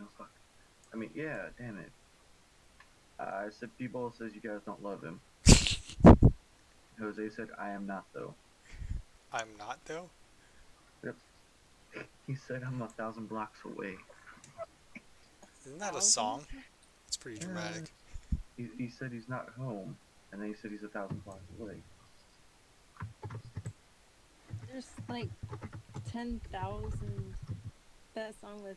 no, fuck. I mean, yeah, damn it. I said P-Ball says you guys don't love him. Jose said I am not, though. I'm not, though? Yep. He said I'm 1,000 blocks away. Isn't that a song? It's pretty dramatic. He said he's not home, and then he said he's 1,000 blocks away. There's like 10,000. That song with,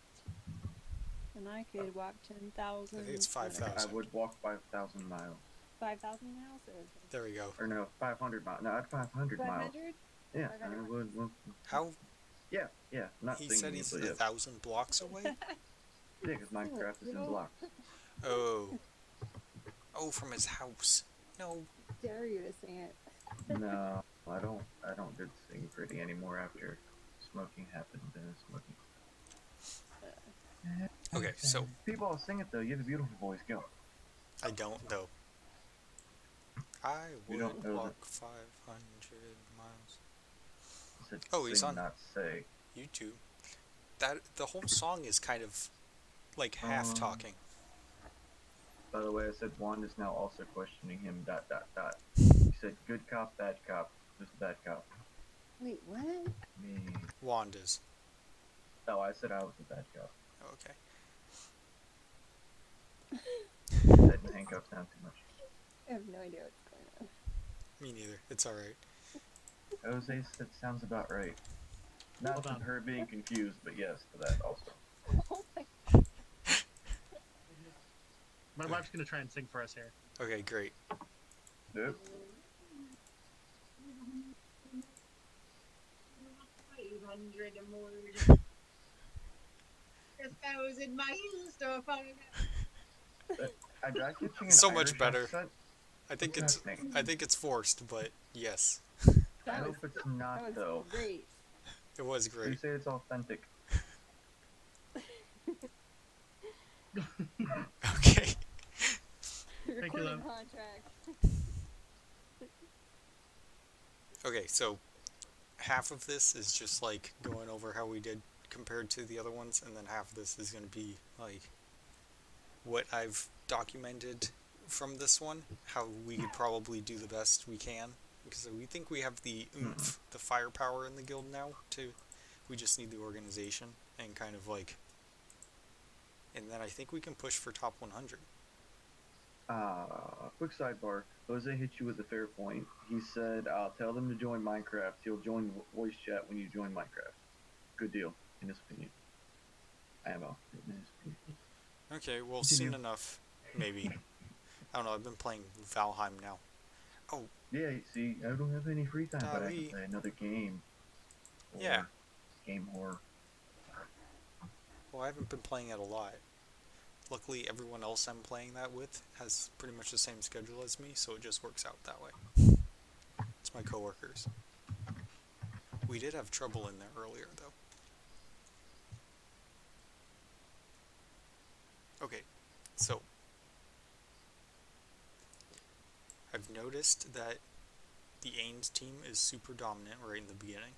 and I could walk 10,000. I think it's 5,000. I would walk 5,000 miles. 5,000 miles? Or there we go. Or no, 500 miles. No, I'd 500 miles. 500? Yeah, 500 I would. Well, How? yeah. Not he singing said it, he's but 1,000 blocks away? Yeah, because Minecraft is in blocks. Oh. Oh, from his house. No. Dare you to sing it? No, I don't get to sing pretty anymore after smoking happened. Smoking. Okay, so People sing it though. You have a beautiful voice. Go. I don't, though. I You would don't know walk 500 miles. Said Oh, he's sing, on not say. YouTube. That the whole song is kind of like half talking. By the way, I said Wand is now also questioning him. ... He said good cop, bad cop. Just bad cop. Wait, what? Me. Wand is. Oh, I said I was a bad cop. Oh, okay. Letting handcuffs down too much. I have no idea what's going on. Me neither. It's alright. Jose said sounds about right. Not Hold on. her being confused, but yes to that also. Oh my My wife's gonna try and sing for us here. Okay, great. Nope. 500 more. 1,000 miles to find. I got catching an So much Irish better. accent. I think it's forced, but yes. I That hope was, it's not that was though. great. It was They great. say it's authentic. Okay. Thank you, Recording love. contract. Okay, so half of this is just like going over how we did compared to the other ones, and then half of this is going to be like what I've documented from this one, how we could probably do the best we can, because we think we have the oomph, the firepower in the guild now we just need the organization and kind of like, and then I think we can push for top 100. Quick sidebar. Jose hit you with a fair point. He said, tell them to join Minecraft. He'll join voice chat when you join Minecraft. Good deal, in his opinion. Ammo, in his opinion. Okay, well, Continue. soon enough, maybe. I don't know, I've been playing Valheim now. Oh, Yeah, see, I don't have any free time, but I Dali. can play another game. Or Yeah. Game horror. well, I haven't been playing it a lot. Luckily, everyone else I'm playing that with has pretty much the same schedule as me, so it just works out that way. It's my coworkers. We did have trouble in there earlier, though. Okay, so I've noticed that the Ains team is super dominant right in the beginning,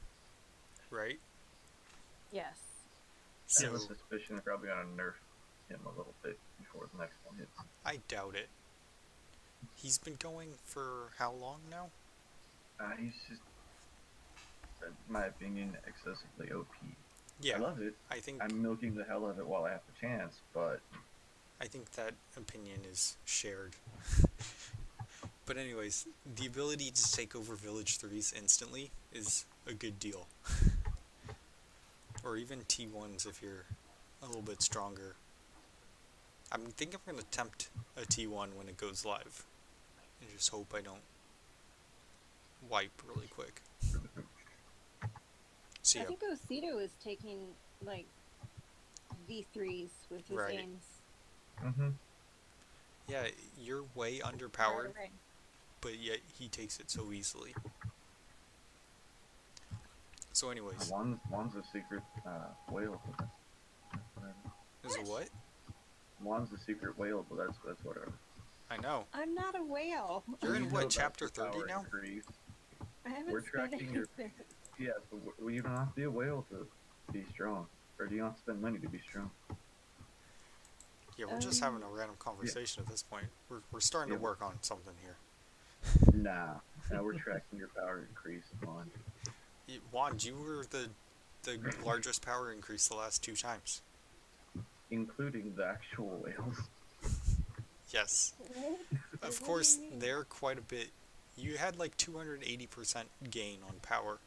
right? Yes. I have a So suspicion they're probably gonna nerf him a little bit before the next one hits. I doubt it. He's been going for how long now? He's just, in my opinion, excessively OP. Yeah, I love it. I think I'm milking the hell of it while I have the chance, but that opinion is shared. But anyways, the ability to take over village 3s instantly is a good deal. Or even T1s if you're a little bit stronger. I'm thinking I'm going to attempt a T1 when it goes live. And just hope I don't wipe really quick. So I yeah, think Osito is taking like V3s with his Right. games. yeah, you're way underpowered, but yet he takes it so easily. So anyways, One's a secret whale. But that's whatever. is it what? One's a secret whale, but that's whatever. I know. I'm not a whale. You're in You know what, about chapter your 30 power now? increase. I haven't We're spent tracking your- anything. Yeah, but you don't have to be a whale to be strong. Or do you have to spend money to be strong? Yeah, we're just having a random conversation at this point. We're starting to Yeah. work on something here. Nah. Now we're tracking your power increase on. Wand, you were the largest power increase the last 2 times. Including the actual whales. Yes. What? Of What course, do you mean? they're quite a bit. You had like 280% gain on power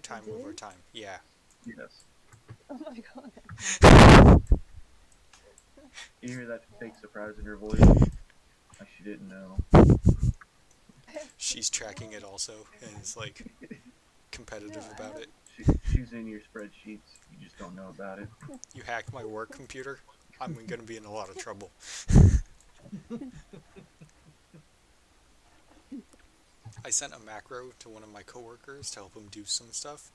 time over did? time. Yeah. Yes. Oh my god. You hear that fake surprise in her voice? Like she didn't know. She's tracking it also and is like competitive No, about it. She's in your spreadsheets. You just don't know about it. You hacked my work computer. I'm going to be in a lot of trouble. I sent a macro to one of my coworkers to help him do some stuff,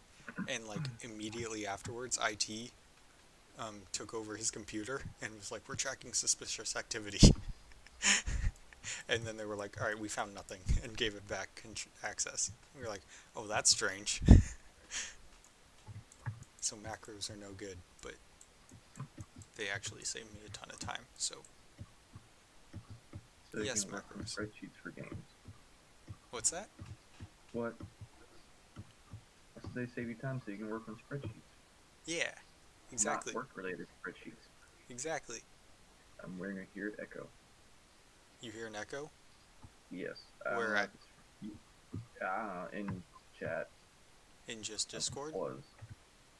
and like immediately afterwards, IT took over his computer and was like, "We're tracking suspicious activity." And then they were like, "All right, we found nothing," and gave it back access. We were like, "Oh, that's strange." So macros are no good, but they actually save me a ton of time. So So you yes, can work on macros. spreadsheets for games. What's that? What? So they save you time so you can work on spreadsheets. Yeah, exactly. Not work-related spreadsheets. Exactly. I'm wearing a here echo. You hear an echo? Yes. Where at? In chat. In just Discord? Was.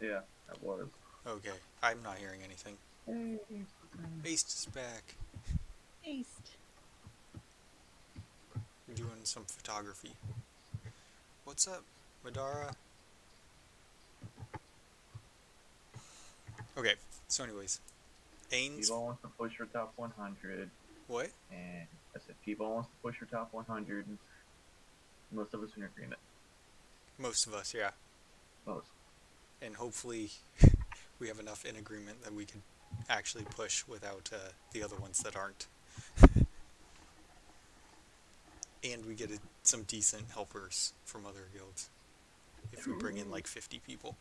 Yeah, that was. Okay, I'm not hearing anything. Hey. Ace is back. Aced. Doing some photography. What's up, Madara? Okay, so anyways. Ains. People wants to push her top 100. What? And I said people wants to push her top 100. And most of us are in agreement. Most of us, yeah. Most. And hopefully we have enough in agreement that we can actually push without the other ones that aren't. And we get some decent helpers from other guilds. If we bring in like 50 people.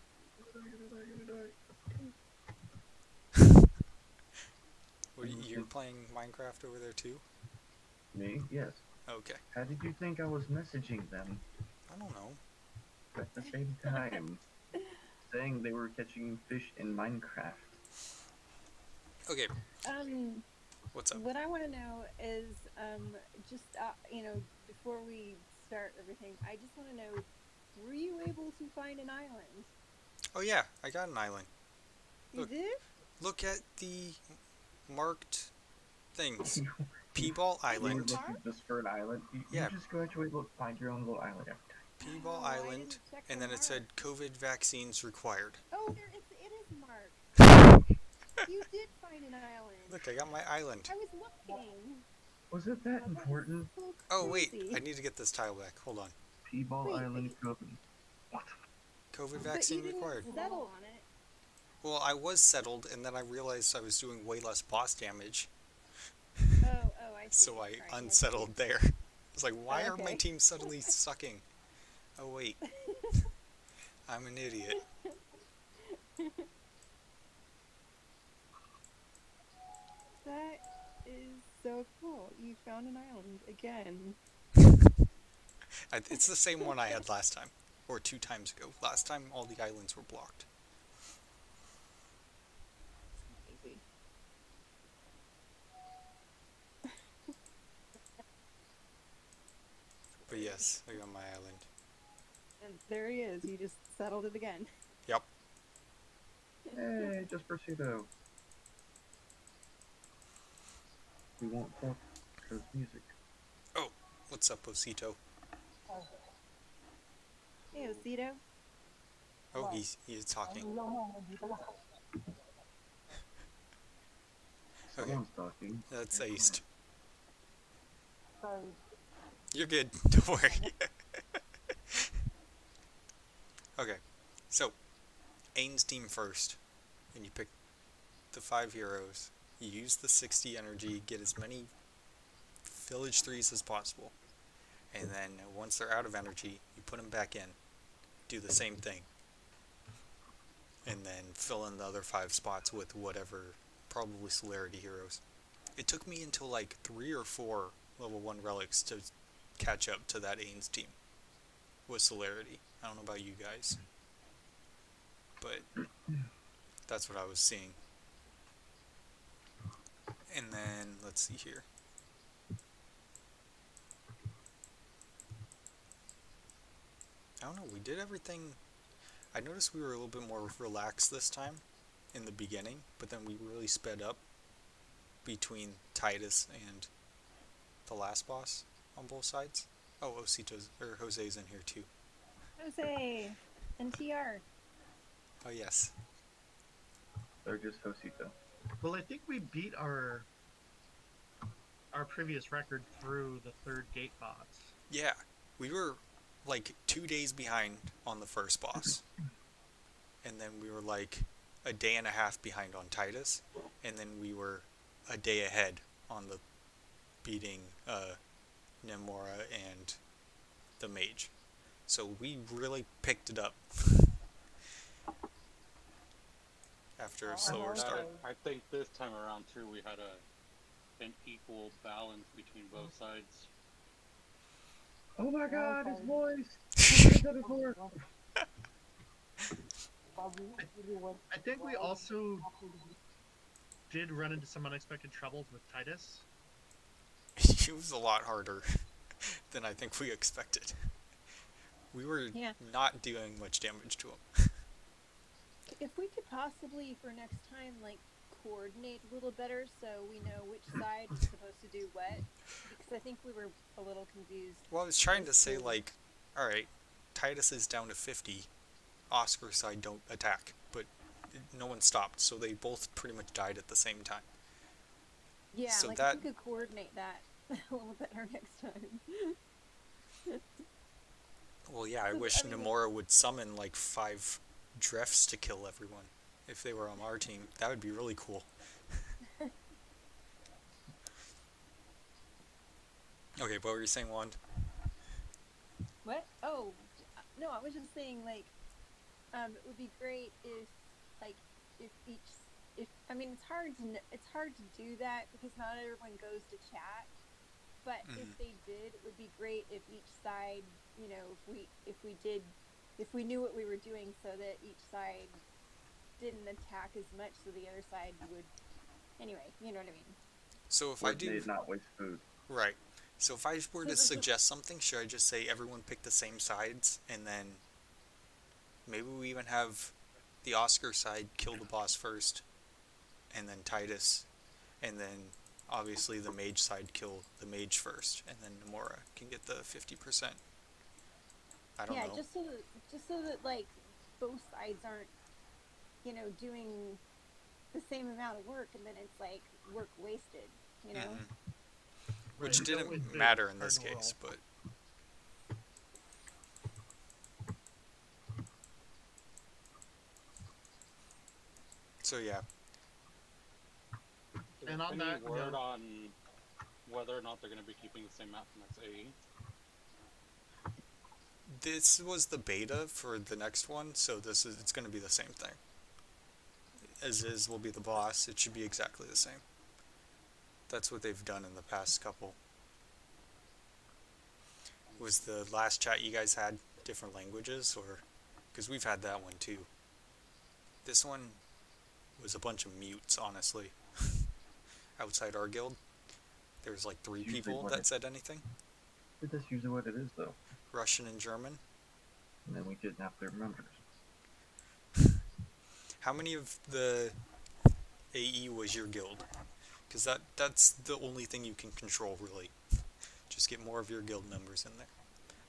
You're playing Minecraft over there too? Me? Yes. Okay. How did you think I was messaging them I don't know. at the same time? Saying they were catching fish in Minecraft. Okay, what's up? What I want to know is, just before we start everything, I just want to know, were you able to find an island? Oh yeah, I got an island. You Look. did? Look at the marked things. P-Ball You were Island. looking just for an island. You Yeah. just graduate, look, find your own little island every time. P-Ball Oh, I Island, didn't check and the then it said mark. COVID vaccines required. Oh, it is marked. You did find an island. Look, I got my island. I was looking. Was it that important? So Oh wait, crazy. I need to get this tile back. Hold on. P-Ball Wait, Island COVID. What? COVID But vaccine you didn't required. settle on it. Well, I was settled, and then I realized I was doing way less boss damage, Oh, I see. so I Sorry, unsettled there. I was like, why are my Okay. team suddenly sucking? Oh wait, I'm an idiot. That is so cool. You found an island again. It's the same one I had last time, or 2 times ago. Last time, all the islands were blocked. Crazy. But yes, I got my island. And there he is. You just settled it again. Yep. Hey, just Prosciutto. We won't talk because music. What's up, Osito? Hey, Osito. Oh, he's talking. Okay. Someone's talking. That's aced. You're good. Don't worry. Okay. So, Ains team first. And you pick the 5 heroes. You use the 60 energy, get as many village 3s as possible. And then once they're out of energy, you put them back in. Do the same thing. And then fill in the other 5 spots with whatever probably celerity heroes. It took me until like 3 or 4 level 1 relics to catch up to that Ains team with celerity. I don't know about you guys, but that's what I was seeing. And then, let's see here. I don't know, we did everything. I noticed we were a little bit more relaxed this time in the beginning, but then we really sped up between Titus and the last boss on both sides. Oh, Osito's, or Jose's in here too. Jose and TR. Oh, yes. They're just Josito. Well, I think we beat our previous record through the third gate boss. Yeah, we were like 2 days behind on the first boss. And then we were like a day and a half behind on Titus. And then we were a day ahead on the beating Nemora and the mage. So we really picked it up after a slower start. I think this time around too, we had an equal balance between both sides. Oh my god, his voice! I think we also did run into some unexpected troubles with Titus. It was a lot harder than I think we expected. We were not doing much damage to him. If we could possibly, for next time, like, coordinate a little better so we know which side is supposed to do what, because I think we were a little confused. Well, I was trying to say, like, alright, Titus is down to 50, Oscar's side don't attack, but no one stopped, so they both pretty much died at the same time. Yeah, So like, that- if we could coordinate that a little better next time. Well, yeah, I So, wish I mean, Nemora would summon, like, 5 Drefts to kill everyone. If they were on our team, that would be really cool. Okay, what were you saying, Wand? What? Oh, no, I was just saying, like, it would be great if, like, I mean, it's hard to do that because not everyone goes to chat, but if they did, it would be great if each side, you know, if we knew what we were doing so that each side didn't attack as much so the other side would, anyway, you know what I mean. So if I do... not waste food. Right. So if I were to So- suggest something, should I just say everyone pick the same sides, and then maybe we even have the Oscar side kill the boss first, and then Titus, and then obviously the mage side kill the mage first, and then Nemora can get the 50%. I don't know. Just so that like both sides aren't, you know, doing the same amount of work and then it's like work wasted, you know. Which Right, didn't with the matter in this cardinal case, roll. but so yeah. And on Any that word note- on whether or not they're going to be keeping the same map from next AE? This was the beta for the next one, so it's going to be the same thing. Ezizh will be the boss. It should be exactly the same. That's what they've done in the past couple. Was the last chat you guys had different languages, or because we've had that one too? This one was a bunch of mutes, honestly. Outside our guild, there was like 3 Usually people what that it- said anything. That's usually what it is, though. Russian and German. And then we kidnap their members. How many of the AE was your guild? Because that's the only thing you can control, really. Just get more of your guild members in there.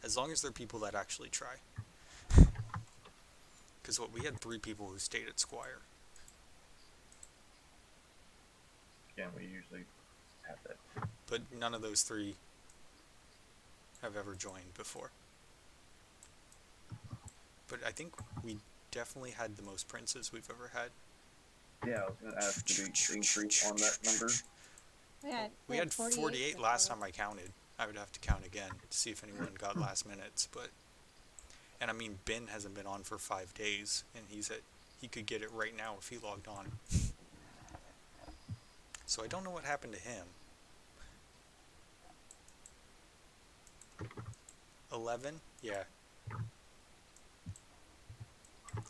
As long as they're people that actually try. Because we had 3 people who stayed at Squire. Yeah, we usually have that. But none of those 3 have ever joined before. But I think we definitely had the most princes we've ever had. Yeah, I was going to ask to be increase on that number. We had 48 so last far. time I counted. I would have to count again to see if anyone got last minutes, but... And I mean, Ben hasn't been on for 5 days, and he could get it right now if he logged on. So I don't know what happened to him. 11? Yeah.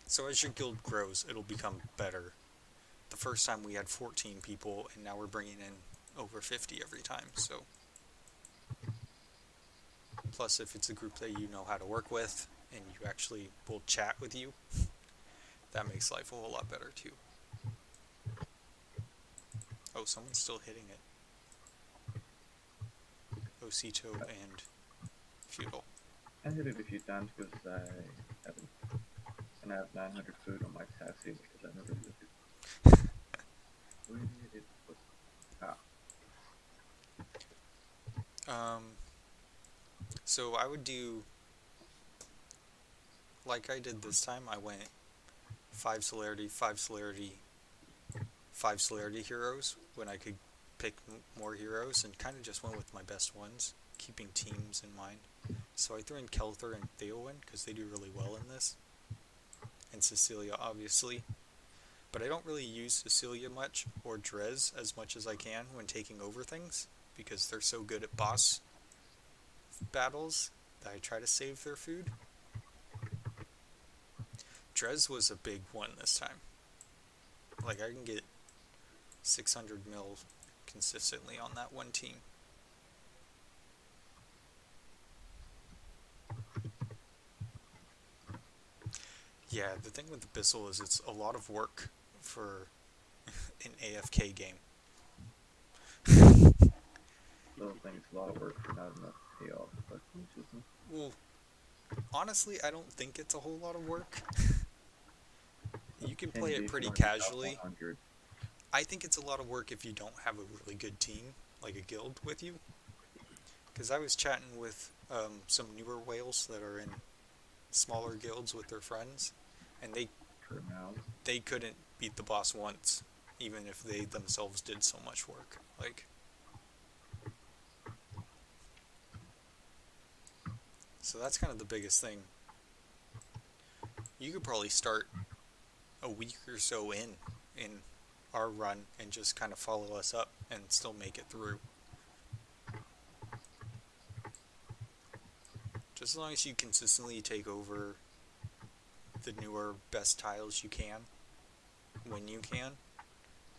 So as your guild grows, it'll become better. The first time we had 14 people, and now we're bringing in over 50 every time, so... Plus, if it's a group that you know how to work with, and you actually will chat with you, that makes life a whole lot better, too. Oh, someone's still hitting it. Osito and Feudal. I hit it a few times because I haven't. And I have 900 food on my taxi because I never do it. Where did it put? So I would do, like I did this time, I went 5 celerity, 5 celerity, 5 celerity heroes when I could pick more heroes, and kind of just went with my best ones, keeping teams in mind. So I threw in Kelther and Theowen because they do really well in this, and Cecilia obviously. But I don't really use Cecilia much, or Drez as much as I can when taking over things, because they're so good at boss battles that I try to save their food. Drez was a big one this time. Like, I can get 600 mil consistently on that one team. Yeah, the thing with Abyssal is it's a lot of work for an AFK game. Little things, a lot of work for not enough payoff. But Well, honestly, I don't think it's a whole lot of work. You can play it pretty casually. I think it's a lot of work if you don't have a really good team, like a guild with you. Because I was chatting with some newer whales that are in smaller guilds with their friends, and they couldn't beat the boss once, even if they themselves did so much work. Like, so that's kind of the biggest thing. You could probably start a week or so in our run and just kind of follow us up and still make it through. Just as long as you consistently take over the newer best tiles you can, when you can,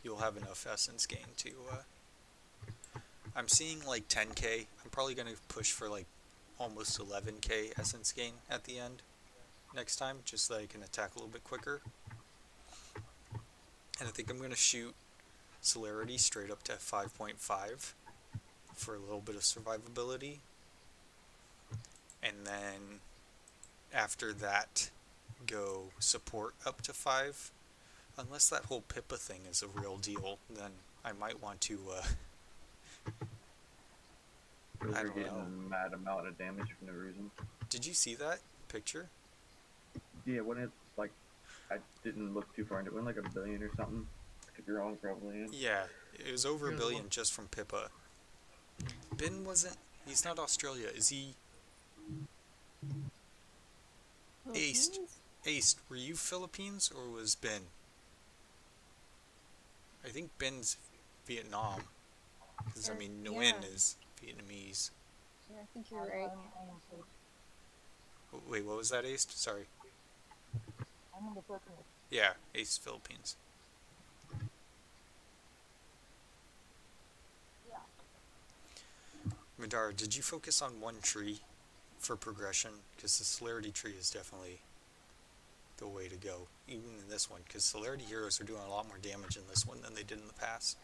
you'll have enough essence gain to, I'm seeing like 10k. I'm probably going to push for like almost 11k essence gain at the end next time, just so that I can attack a little bit quicker. And I think I'm going to shoot celerity straight up to 5.5 for a little bit of survivability. And then after that, go support up to 5. Unless that whole Pippa thing is a real deal, then I might want to, I don't know. A mad amount of damage for no reason. Did you see that picture? Yeah, when it's like, I didn't look too far into it. It went like 1 billion or something. I could be wrong, probably. Yeah, it was over 1 billion just from Pippa. Ben wasn't, he's not Australia, is he? Aced, were you Philippines or was Ben? I think Ben's Vietnam. Because, I mean, Nguyen is Vietnamese. Yeah, I think you're right. Wait, what was that, Aced? Sorry. I'm in the Philippines. Yeah, Aced, Philippines. Yeah. Madara, did you focus on one tree for progression? Because the celerity tree is definitely the way to go, even in this one, because celerity heroes are doing a lot more damage in this one than they did in the past.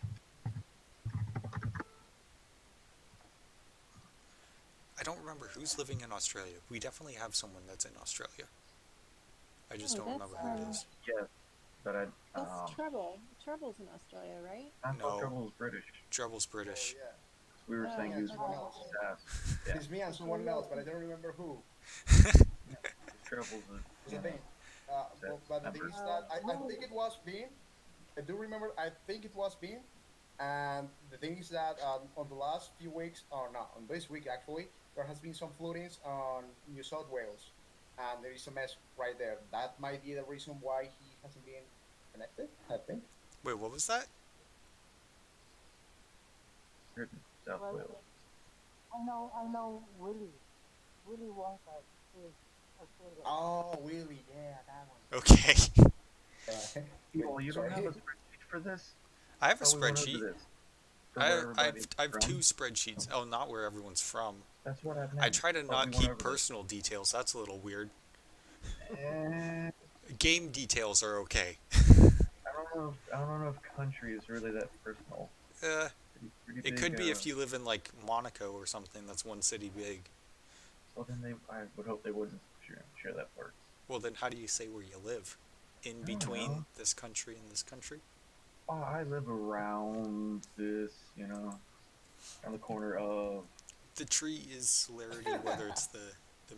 I don't remember who's living in Australia. We definitely have someone that's in Australia. I just don't remember who it is. Yes, but I. That's Treble. Treble's in Australia, right? I No. thought Trouble was British. Treble's British. Oh, yeah. We were saying he was someone else. staff. Yeah. It's me and someone else, but I don't remember who. Trouble's It's a thing. But the thing is that I think it was Bean. I do remember. I think it was Bean. And the thing is that on the last few weeks, or not, on this week actually, there has been some floodings on New South Wales, and there is a mess right there. That might be the reason why he hasn't been connected, I think. Wait, what was that? Britain, South Well, Wales. I know Willy Wonka is Australia. Oh, Willy, yeah, that one. Okay. People, you don't Sorry. have a spreadsheet for this? I have a Thought we went over spreadsheet. this. For where everybody's I've from? 2 spreadsheets. Oh, not where everyone's from. That's what I meant. I try to Thought not we went keep over this. personal details. That's a little weird. Eh, Game details are okay. I don't know if country is really that personal. Pretty It could big, be if you live in like Monaco or something. That's one city big. Well, then I would hope they wouldn't share that part. Well, then how do you say where you live? In I don't between know. this country and this country? Oh, I live around this, on the corner of. The tree is celerity, whether it's the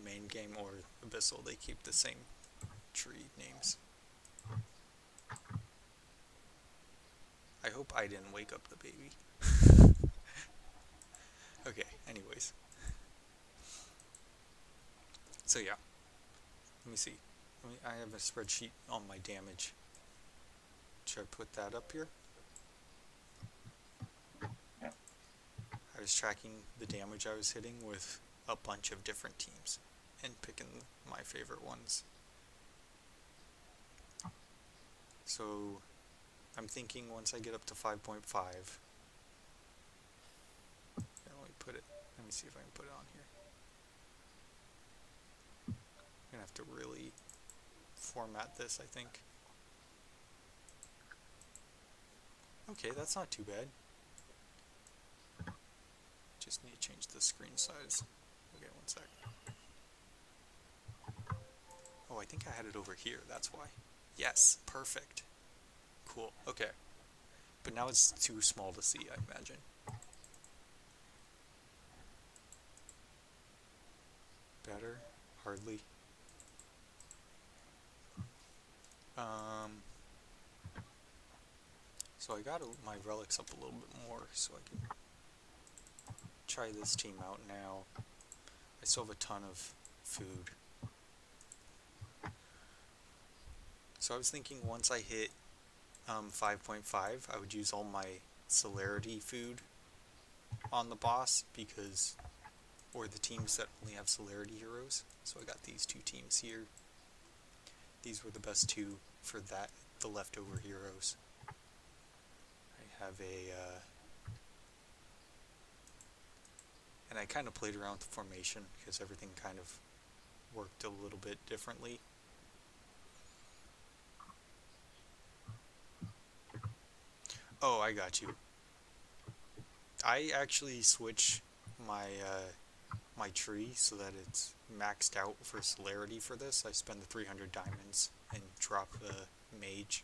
main game or Abyssal. They keep the same tree names. I hope I didn't wake up the baby. Okay, anyways. So yeah. Let me see. I have a spreadsheet on my damage. Should I put that up here? Yeah. I was tracking the damage I was hitting with a bunch of different teams and picking my favorite ones. So I'm thinking once I get up to 5.5, let me see if I can put it on here. I'm gonna have to really format this, I think. Okay, that's not too bad. Just need to change the screen size. Okay, one sec. Oh, I think I had it over here, that's why. Yes, perfect. Cool, okay. But now it's too small to see, I imagine. Better? Hardly. So I got my relics up a little bit more so I can try this team out now. I still have a ton of food. So I was thinking once I hit 5.5, I would use all my celerity food on the boss or the teams that only have celerity heroes. So I got these 2 teams here. These were the best 2 for the leftover heroes. I have and I kind of played around with the formation because everything kind of worked a little bit differently. Oh, I got you. I actually switch my my tree so that it's maxed out for celerity for this. I spend the 300 diamonds and drop the mage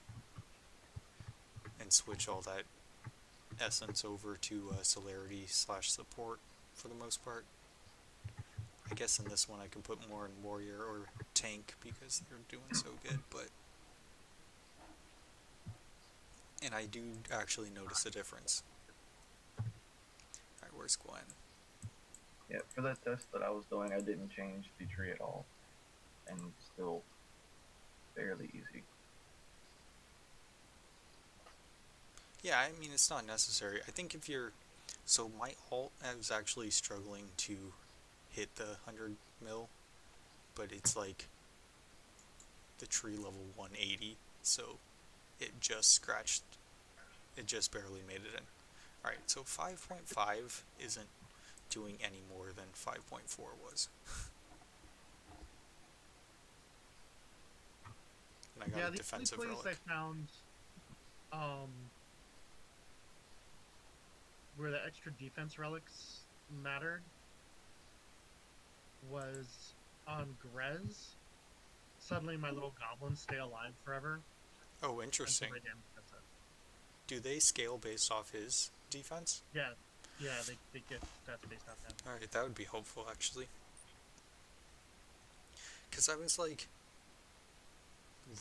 and switch all that essence over to celerity / support for the most part. I guess in this one I can put more in warrior or tank because they're doing so good, but and I do actually notice a difference. Alright, where's Gwen? Yeah, for that test that I was doing, I didn't change the tree at all, and still fairly easy. Yeah, I mean, it's not necessary. I think if you're... So my alt, I was actually struggling to hit the 100 mil, but it's like the tree level 180, so it just barely made it in. Alright, so 5.5 isn't doing any more than 5.4 was. And I got a defensive the only place relic. I found where the extra defense relics mattered was on Grez. Suddenly my little goblins stay alive forever. Oh, interesting. Until they damage that's it. Do they scale based off his defense? Yeah, they get stats based off him. Alright, that would be helpful, actually. Because I was like,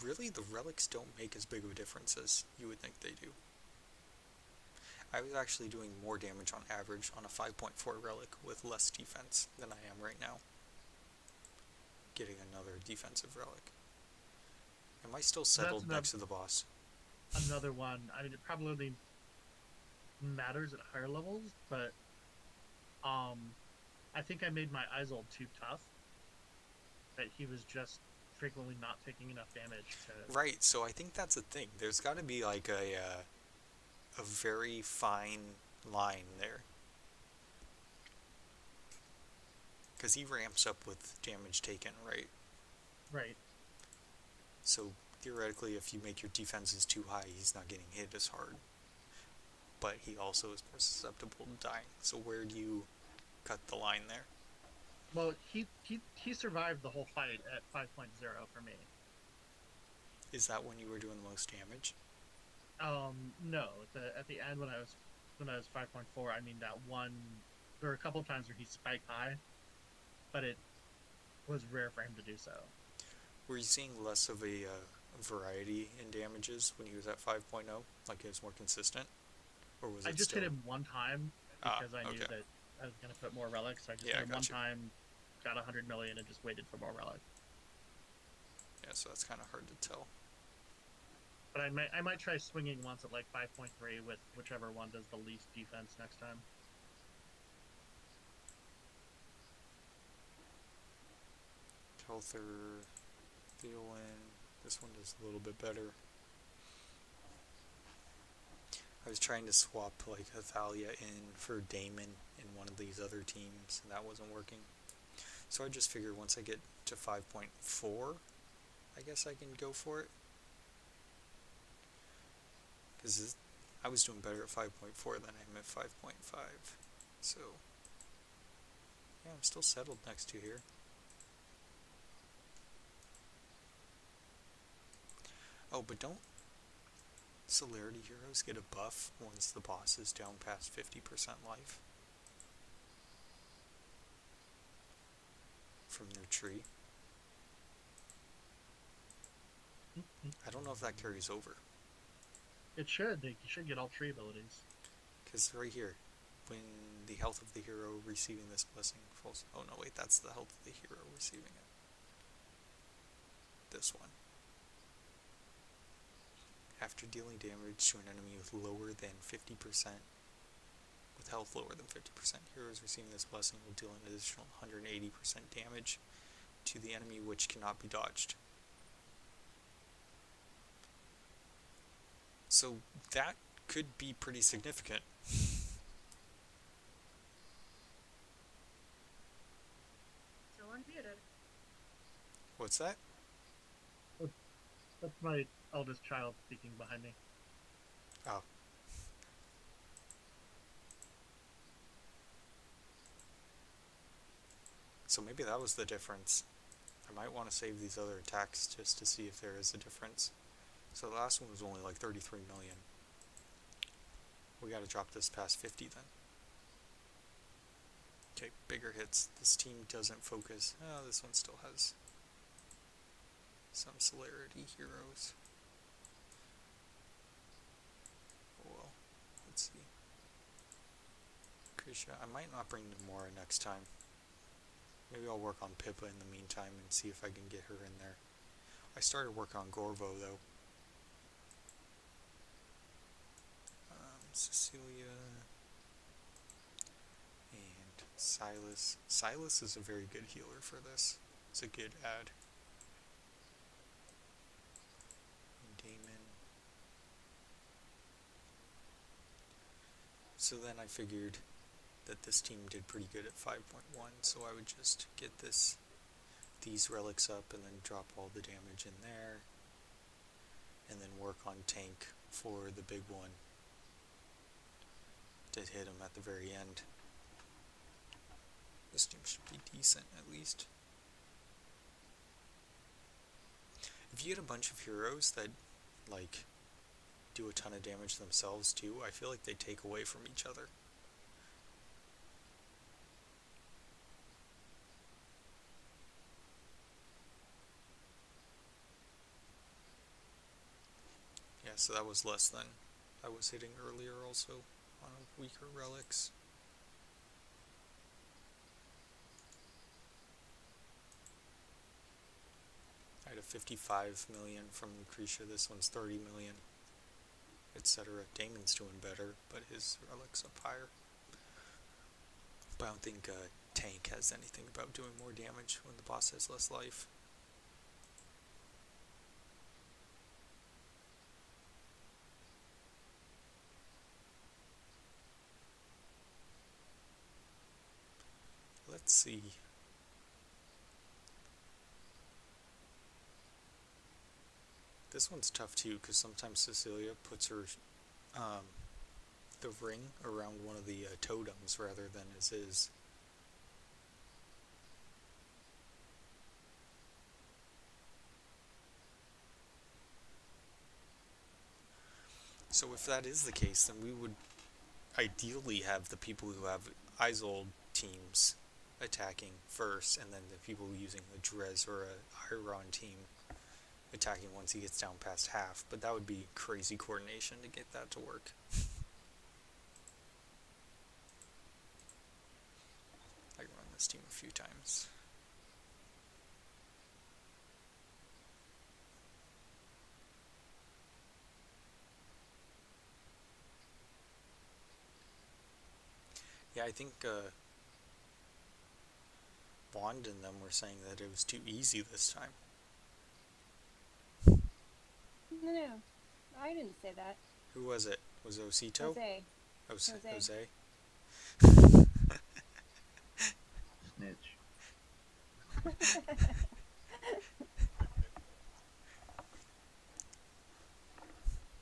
really, the relics don't make as big of a difference as you would think they do. I was actually doing more damage on average on a 5.4 relic with less defense than I am right now. Getting another defensive relic. Am I still settled next to the boss? Another one. I mean, it probably matters at higher levels, but I think I made my Abyssal too tough. That he was just frequently not taking enough damage to. Right, so I think that's a thing. There's got to be like a very fine line there. Because he ramps up with damage taken, right? Right. So theoretically, if you make your defenses too high, he's not getting hit as hard. But he also is more susceptible to dying. So where do you cut the line there? Well, he survived the whole fight at 5.0 for me. Is that when you were doing the most damage? No. At the end when I was 5.4, I mean that one. There were a couple times where he spiked high, but it was rare for him to do so. Were you seeing less of a variety in damages when he was at 5.0? Like it was more consistent? Or was it I just still... hit him one time because I knew that I was going to put more relics. So I just hit him one time, got 100 million, and just waited for more relic. Yeah, so that's kind of hard to tell. But I might try swinging once at like 5.3 with whichever one does the least defense next time. Telther, Theolin. This one does a little bit better. I was trying to swap like Athalia in for Damon in one of these other teams, and that wasn't working. So I just figured once I get to 5.4, I guess I can go for it. Because I was doing better at 5.4 than I am at 5.5. So, yeah, I'm still settled next to here. Oh, but don't celerity heroes get a buff once the boss is down past 50% life from their tree? I don't know if that carries over. It should. You should get all tree abilities. Because right here, when the health of the hero receiving this blessing falls... Oh no, wait, that's the health of the hero receiving it. This one. After dealing damage to an enemy with lower than 50%, with health lower than 50%, heroes receiving this blessing will deal an additional 180% damage to the enemy which cannot be dodged. So that could be pretty significant. So unmuted. What's that? That's my eldest child speaking behind me. Oh. So maybe that was the difference. I might want to save these other attacks just to see if there is a difference. So the last one was only like 33 million. We gotta drop this past 50 then. Okay, bigger hits. This team doesn't focus. Oh, this one still has some celerity heroes. Oh well, let's see. Krisha, I might not bring Namora next time. Maybe I'll work on Pippa in the meantime and see if I can get her in there. I started working on Gorvo though. Cecilia and Silas. Silas is a very good healer for this. It's a good add. And Damon. So then I figured that this team did pretty good at 5.1, so I would just get these relics up and then drop all the damage in there, and then work on tank for the big one to hit him at the very end. This team should be decent at least. If you get a bunch of heroes that like do a ton of damage themselves too, I feel like they take away from each other. Yeah, so that was less than I was hitting earlier also on weaker relics. I had a 55 million from Lucretia, this one's 30 million. etc. Damon's doing better, but his relic's up higher. But I don't think Tank has anything about doing more damage when the boss has less life. Let's see. This one's tough too, because sometimes Cecilia puts her the ring around one of the totems rather than Ezizh. So if that is the case, then we would ideally have the people who have Abyssal teams attacking first, and then the people using a Drez or a Iron team attacking once he gets down past half. But that would be crazy coordination to get that to work. I can run this team a few times. Yeah, I think Bond and them were saying that it was too easy this time. No, I didn't say that. Who was it? Was it Osito? Jose. Jose? Snitch.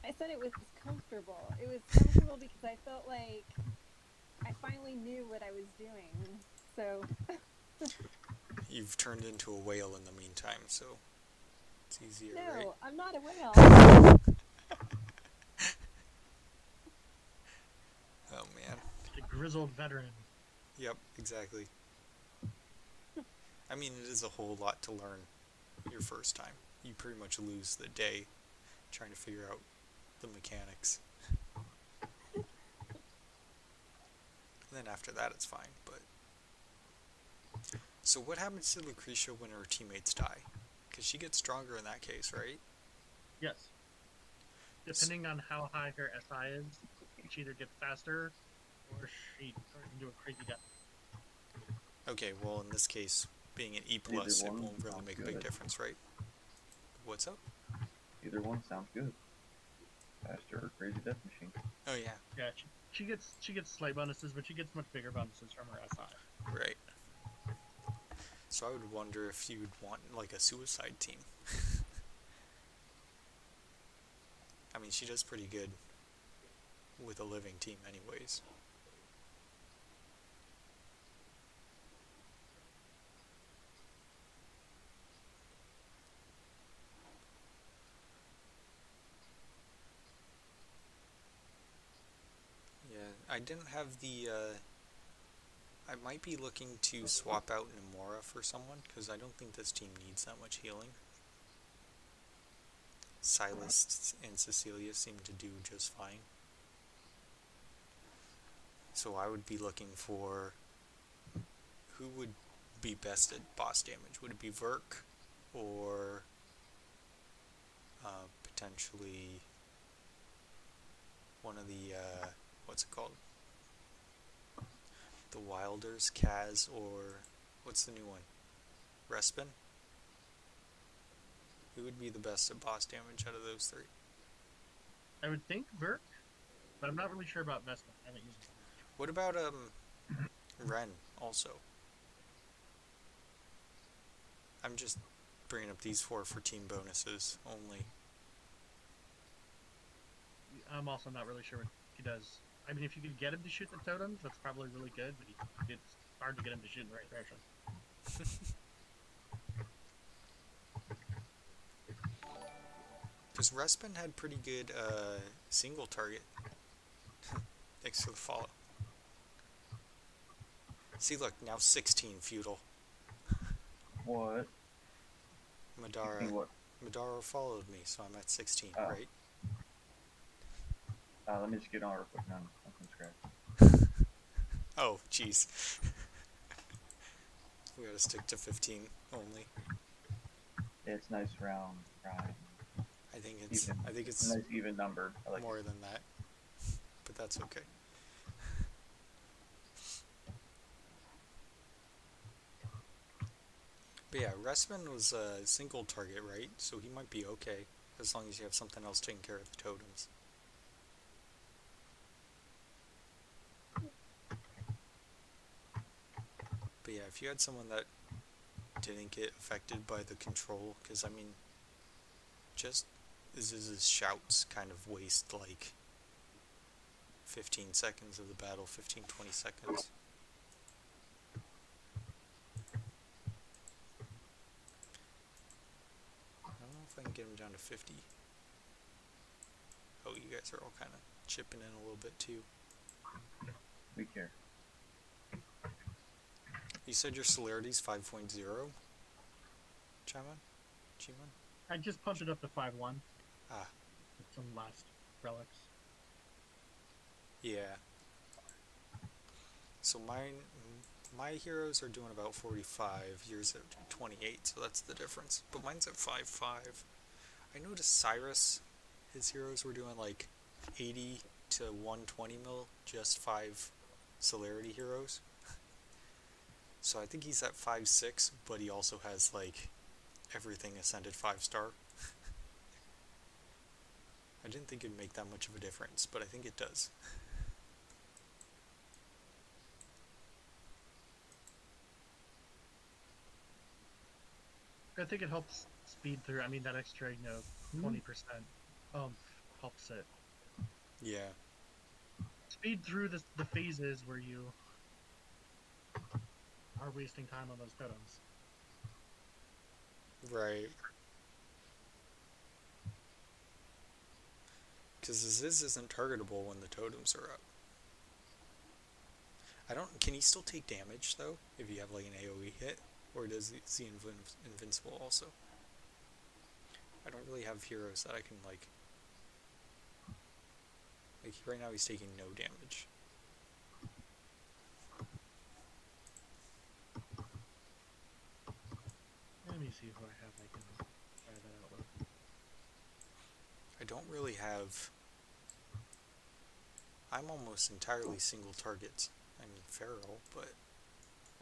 I said it was comfortable. It was comfortable because I felt like I finally knew what I was doing. So. You've turned into a whale in the meantime, so it's easier, No, right? I'm not a whale. Oh man. The grizzled veteran. Yep, exactly. I mean, it is a whole lot to learn your first time. You pretty much lose the day trying to figure out the mechanics. And then after that, it's fine, but... So what happens to Lucretia when her teammates die? Because she gets stronger in that case, right? Yes. Depending on how high her SI is, she either gets faster or she turns into a crazy death. Okay, well in this case, being an E+, Either it one won't really sounds make a big good. difference, right? What's up? Either one sounds good. Faster or crazy death machine. Oh yeah, Yeah, she gets slight bonuses, but she gets much bigger bonuses from her SI. right. So I would wonder if you would want like a suicide team. I mean, she does pretty good with a living team anyways. Yeah, I didn't have the, I might be looking to swap out Namora for someone, because I don't think this team needs that much healing. Silas and Cecilia seem to do just fine. So I would be looking for who would be best at boss damage. Would it be Verk or potentially one of the what's it called? The Wilders, Kaz, or what's the new one? Respin? Who would be the best at boss damage out of those three? I would think Verk, but I'm not really sure about Vespa. I haven't used it. What about Ren also? I'm just bringing up these four for team bonuses only. I'm also not really sure what he does. I mean, if you could get him to shoot the totems, that's probably really good, but it's hard to get him to shoot in the right direction. Because Respin had pretty good single target. Thanks for the follow. See, look, now 16 feudal. What? Madara. What? Madara followed me, so I'm at 16, Oh. right? Let me just get on real quick now. I'm from scratch. Oh, jeez. We gotta stick to 15 only. It's nice round, right? I Even. I think It's it's a nice even number. I like more it. than that, but that's okay. But yeah, Restman was a single target, right? So he might be okay as long as you have something else taking care of the totems. But yeah, if you had someone that didn't get affected by the control, because I mean, just Eziz's shouts kind of waste like 15 seconds of the battle, 15-20 seconds. I don't know if I can get him down to 50. Oh, you guys are all kind of chipping in a little bit too. We care. You said your celerity's 5.0? Chiman? I just pumped it up to 5.1 Ah, with some last relics. yeah. So my heroes are doing about 45, yours at 28, so that's the difference. But mine's at 5.5. I noticed Cyrus, his heroes were doing like 80 to 120 mil, just 5 celerity heroes. So I think he's at 5.6, but he also has like everything ascended 5-star. I didn't think it'd make that much of a difference, but I think it does. I think it helps speed through. I mean, that extra, 20% helps it Yeah. speed through the phases where you are wasting time on those totems. Right. Because Aziz isn't targetable when the totems are up. Can he still take damage, though, if you have, like, an AoE hit? Or is he invincible also? I don't really have heroes that I can, like, right now he's taking no damage. Let me see who I have I can try that out with. I don't really have... I'm almost entirely single targets. I mean, Feral, but...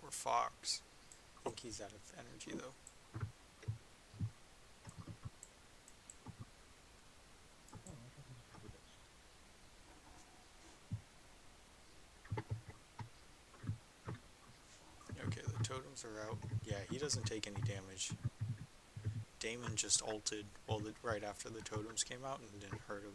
Or Fox. I think he's out of energy, though. Oh, I don't know if I do this. Okay, the totems are out. Yeah, he doesn't take any damage. Damon just ulted right after the totems came out and didn't hurt him.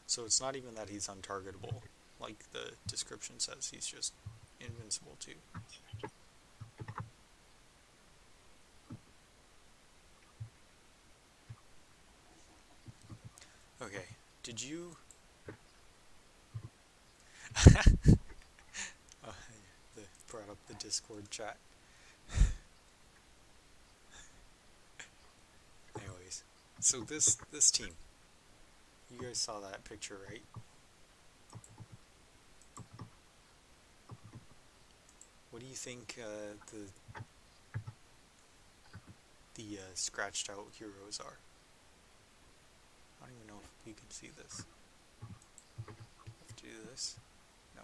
So it's not even that he's untargetable, like the description says, he's just invincible too. Okay, did you... brought up the Discord chat. Anyways, so this team, you guys saw that picture, right? What do you think the scratched out heroes are? I don't even know if you can see this. I have to do this? No.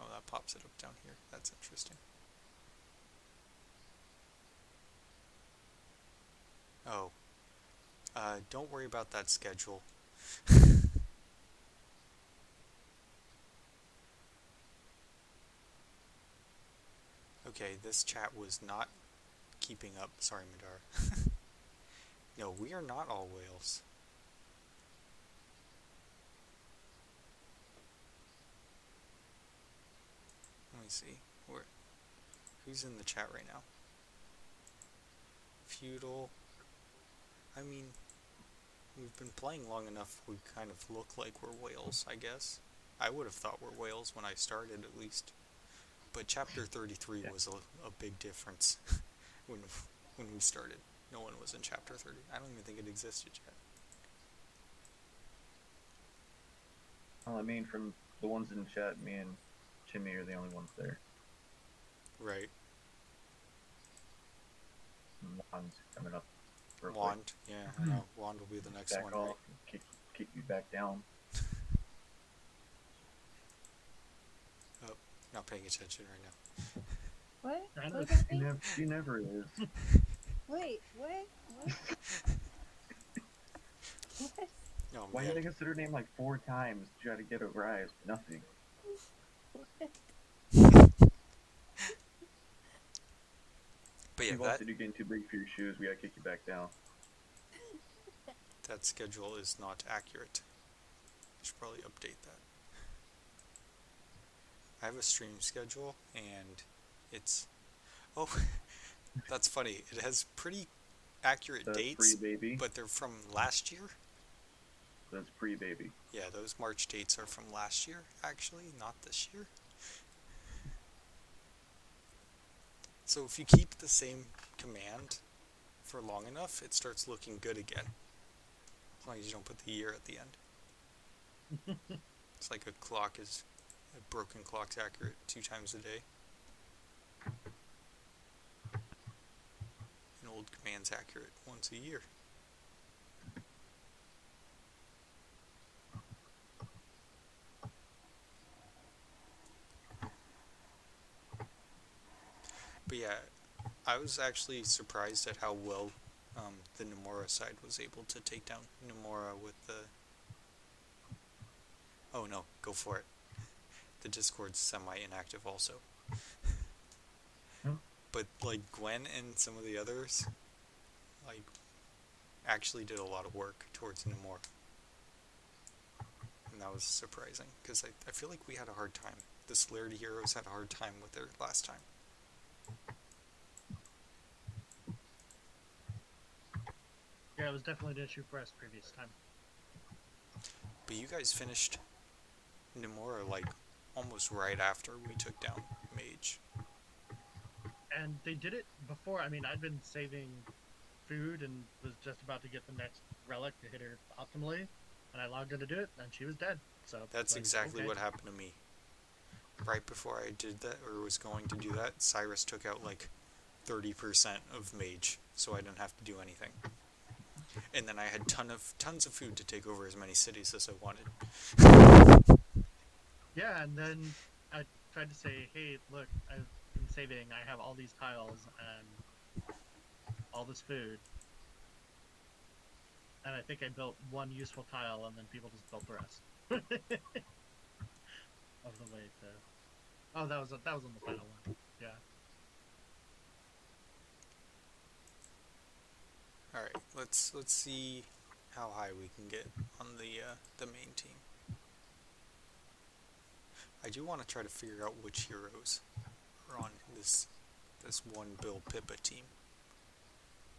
Oh, that pops it up down here. That's interesting. Oh. Don't worry about that schedule. Okay, this chat was not keeping up. Sorry, Madar. No, we are not all whales. Let me see. Who's in the chat right now? Feudal. I mean, we've been playing long enough, we kind of look like we're whales, I guess. I would have thought we're whales when I started, at least. But chapter 33 was a big difference when we started. No one was in chapter 30. I don't even think it existed yet. Well, I mean, from the ones in chat, me and Jimmy are the only ones there. Right. Wand coming up. real quick. Wand, yeah, I know. Wand will be the next Back one, off right? and kick you back down. Not paying attention right now. What? I know. What does that She mean? never is. Wait, what? What? What? Oh Why did man. I consider her name like 4 times to try to get a rise? Nothing. What? But yeah, You've also you're getting too big for your shoes. We gotta kick you back down. that schedule is not accurate. I should probably update that. I have a stream schedule and it's oh that's funny. It has pretty accurate That's dates, pre-baby. but they're from last year. That's pre-baby. Yeah, those March dates are from last year, actually, not this year. So if you keep the same command for long enough, it starts looking good again. As long as you don't put the year at the end. It's like a clock is, a broken clock's accurate 2 times a day. An old command's accurate once a year. But yeah, I was actually surprised at how well the Nomura side was able to take down Nomura with the... Oh no, go for it. The Discord's semi-inactive also. Huh? But like Gwen and some of the others, like, actually did a lot of work towards Nomura. And that was surprising, because I feel like we had a hard time. The Celerity heroes had a hard time with their last time. Yeah, it was definitely an issue for us previous time. But you guys finished Nomura like almost right after we took down Mage. And they did it before. I mean, I'd been saving food and was just about to get the next relic to hit her optimally, and I logged in to do it, and she was dead. So That's like, exactly okay. what happened to me. Right before I did that, or was going to do that, Cyrus took out like 30% of Mage, so I didn't have to do anything. And then I had tons of food to take over as many cities as I wanted. Yeah, and then I tried to say, hey, look, I've been saving. I have all these tiles and all this food. And I think I built one useful tile, and then people just built the rest of the way to. Oh, that was on the final one. Yeah. All right, let's see how high we can get on the main team. I do want to try to figure out which heroes are on this one Bill Pippa team.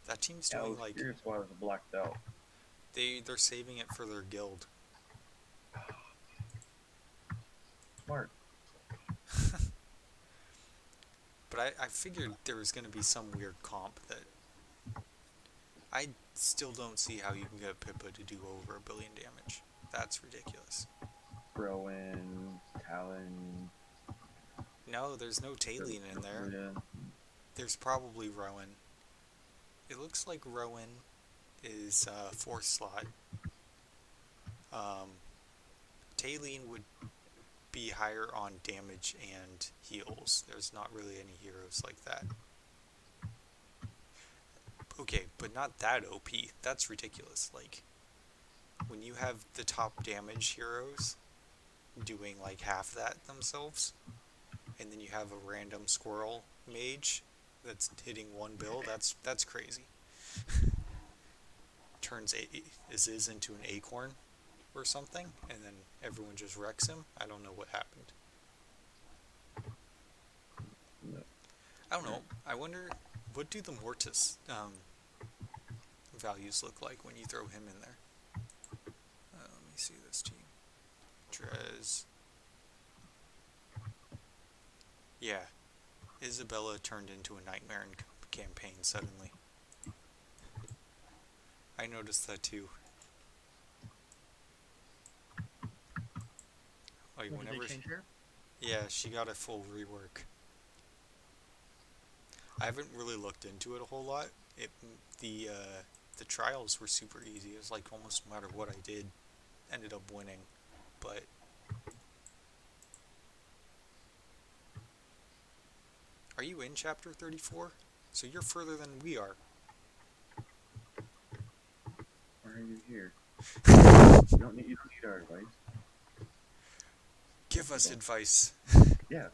That team's Yeah, I doing was like curious why I was blacked out. they're saving it for their guild. Smart. But I figured there was going to be some weird comp that I still don't see how you can get a Pippa to do over 1 billion damage. That's ridiculous. Rowan, Talon. No, there's no Taline in there. Yeah. There's probably Rowan. It looks like Rowan is 4th slot. Taline would be higher on damage and heals. There's not really any heroes like that. Okay, but not that OP. That's ridiculous. Like, when you have the top damage heroes doing like half that themselves, and then you have a random squirrel mage that's hitting 1 bill, that's crazy. Turns Ezizh into an acorn or something, and then everyone just wrecks him. I don't know what happened. No. I don't know. I wonder, what do the Mortis values look like when you throw him in there? Let me see this team. Drez. Yeah. Isabella turned into a nightmare in campaign suddenly. I noticed that too. Like What, did whenever they change her? yeah, she got a full rework. I haven't really looked into it a whole lot, it the trials were super easy. It was like almost no matter what I did, ended up winning. But are you in chapter 34? So you're further than we are. Why are you here? You don't need our advice. Give us advice. Yeah.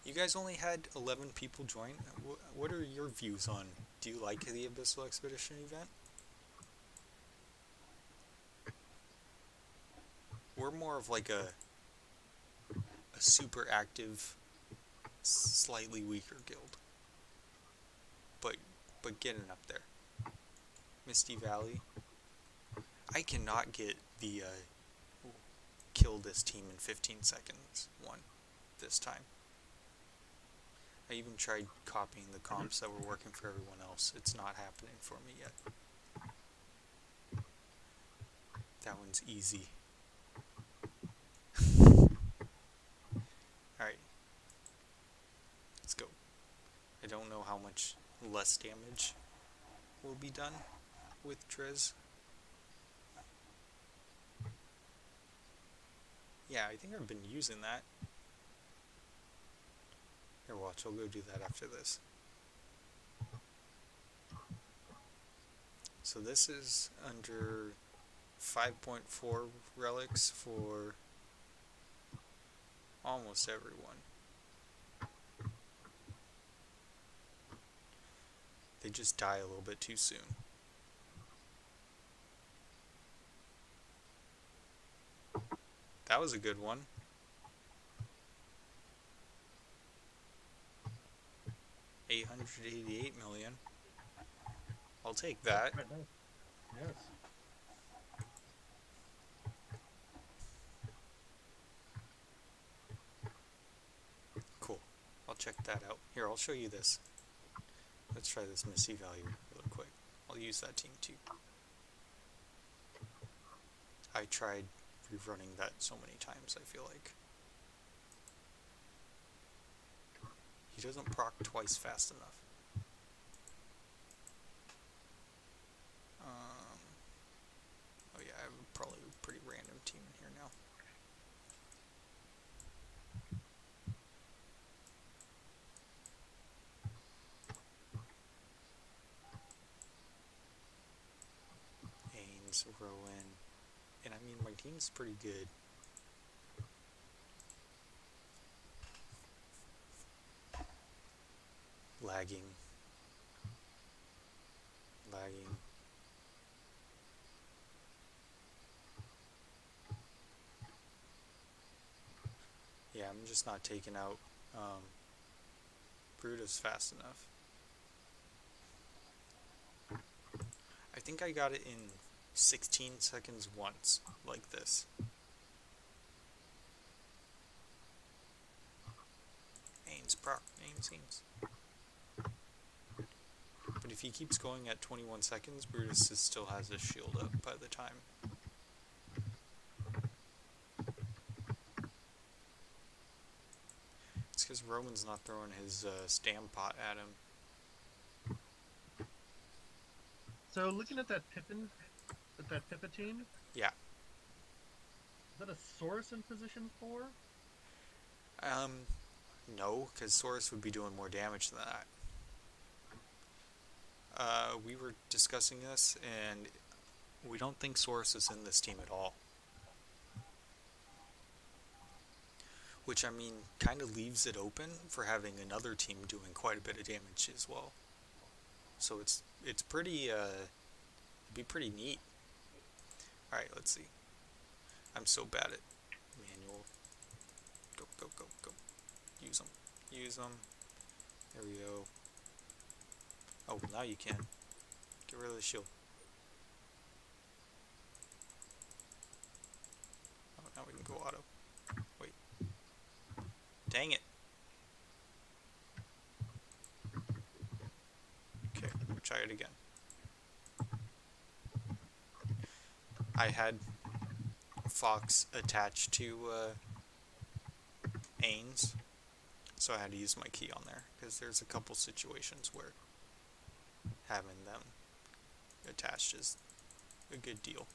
You guys only had 11 people join. What are your views on? Do you like the Abyssal Expedition event? We're more of like a super active, slightly weaker guild, but getting up there. Misty Valley. I cannot get the kill this team in 15 seconds one this time. I even tried copying the comps that were working for everyone else. It's not happening for me yet. That one's easy. Alright. Let's go. I don't know how much less damage will be done with Trez. Yeah, I think I've been using that. Here, watch, I'll go do that after this. So this is under 5.4 relics for almost everyone. They just die a little bit too soon. That was a good one. $888 million. I'll take that. Right, nice. Yes. Cool. I'll check that out. Here, I'll show you this. Let's try this Missy value real quick. I'll use that team too. I tried rerunning that so many times, I feel like. He doesn't proc twice fast enough. Oh yeah, I have probably a pretty random team in here now. Ains, Rowan, and I mean my team's pretty good. Lagging. Yeah, I'm just not taking out Brutus fast enough. I think I got it in 16 seconds once, like this. Ains proc, Ains. But if he keeps going at 21 seconds, Brutus still has his shield up by the time. It's because Roman's not throwing his stam pot at him. So looking at that Pippin team. Yeah. Is that a Saurus in position 4? No, because Saurus would be doing more damage than that. We were discussing this, and we don't think Saurus is in this team at all. Which, I mean, kind of leaves it open for having another team doing quite a bit of damage as well. So it's pretty, it'd be pretty neat. Alright, let's see. I'm so bad at manual. Go. Use them. There we go. Oh, now you can. Get rid of the shield. Oh, now we can go auto. Wait. Dang it. Okay, we'll try it again. I had Fox attached to Ains, so I had to use my key on there, because there's a couple situations where having them attached is a good deal.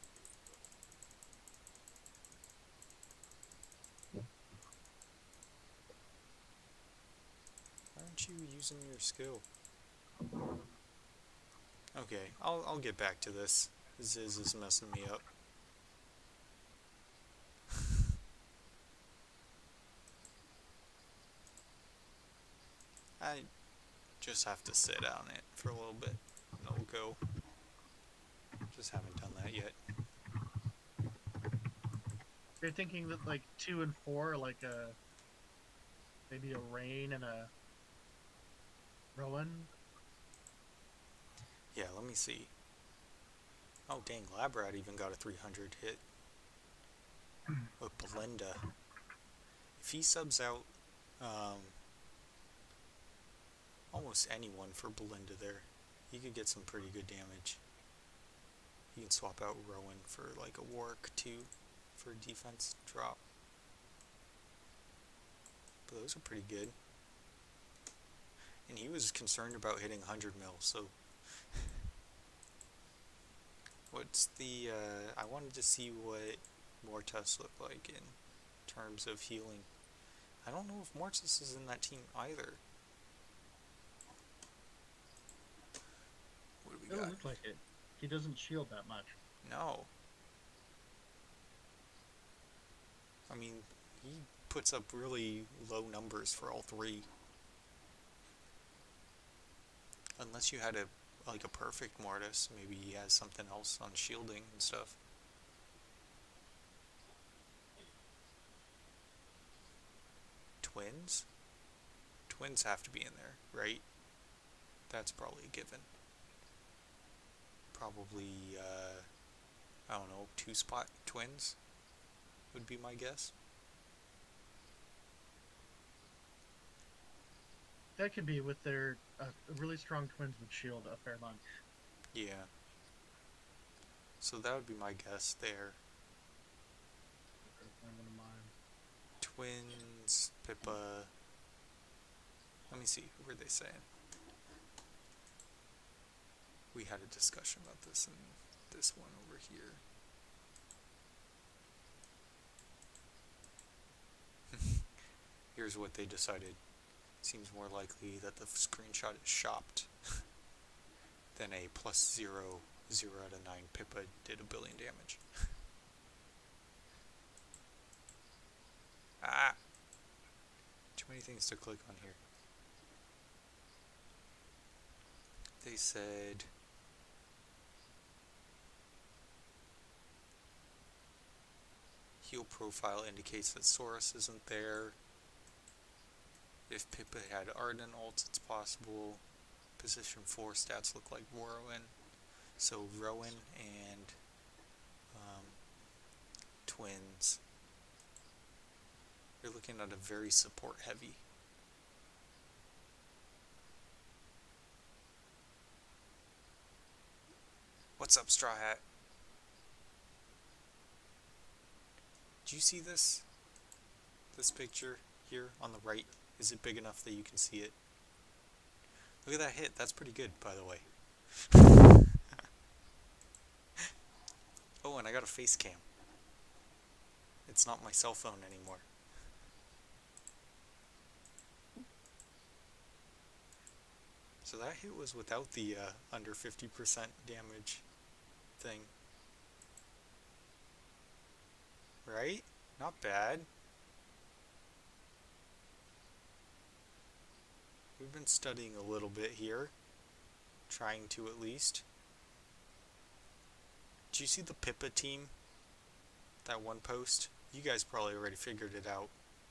Why aren't you using your skill? Okay, I'll get back to this. Ziz is messing me up. I just have to sit on it for a little bit, and it'll go. Just haven't done that yet. You're thinking that like 2 and 4 are like a maybe a Rain and a Rowan? Yeah, let me see. Oh dang, Labrat even got a 300 hit. With Belinda. If he subs out almost anyone for Belinda there, he could get some pretty good damage. You can swap out Rowan for like a Warwick too for defense drop. But those are pretty good. And he was concerned about hitting 100 mil, so what's the I wanted to see what Mortis looked like in terms of healing. I don't know if Mortis is in that team either. What do we It doesn't got? look like it. He doesn't shield that much. No. I mean, he puts up really low numbers for all three. Unless you had a perfect Mortis, maybe he has something else on shielding and stuff. Twins? Twins have to be in there, right? That's probably a given. Probably, I don't know, 2-spot twins would be my guess. That could be with their really strong twins would shield a fair bunch. Yeah. So that would be my guess there. One of mine. Twins, Pippa. Let me see, who were they saying? We had a discussion about this in this one over here. Here's what they decided. Seems more likely that the screenshot is shopped than a +0, 0 out of 9 Pippa did 1 billion damage. Ah! Too many things to click on here. They said heal profile indicates that Saurus isn't there. If Pippa had Arden ults, it's possible. Position 4 stats look like Rowan. So Rowan and twins. You're looking at a very support heavy. What's up, Straw Hat? Do you see this? This picture here on the right? Is it big enough that you can see it? Look at that hit. That's pretty good, by the way. Oh, and I got a face cam. It's not my cell phone anymore. So that hit was without the under 50% damage thing. Right? Not bad. We've been studying a little bit here. Trying to, at least. Did you see the Pippa team? That one post? You guys probably already figured it out.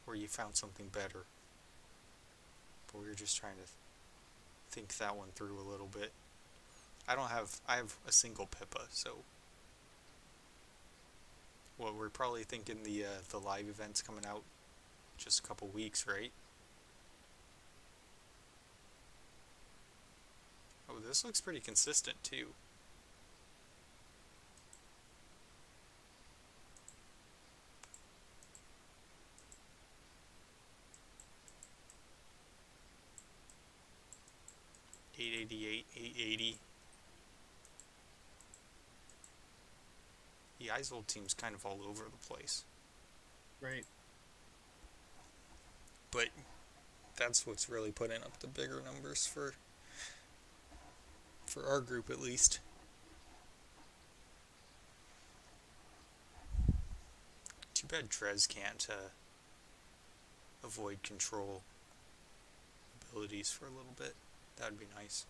Or you found something better. But we were just trying to think that one through a little bit. I have a single Pippa, so. Well, we're probably thinking the live event's coming out just a couple weeks, right? Oh, this looks pretty consistent too. 888, 880. The Izol team's kind of all over the place. Right. But that's what's really putting up the bigger numbers for our group, at least. Too bad Drez can't avoid control abilities for a little bit. That would be nice.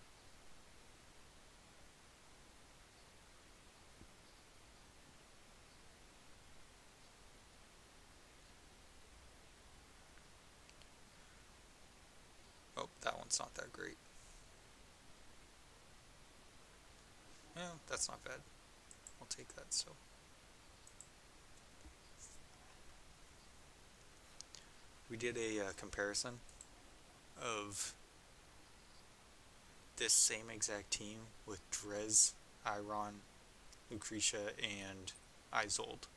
Oh, that one's not that great. Yeah, that's not bad. I'll take that, so. We did a comparison of this same exact team with Drez, Iron, Lucretia, and Isolde,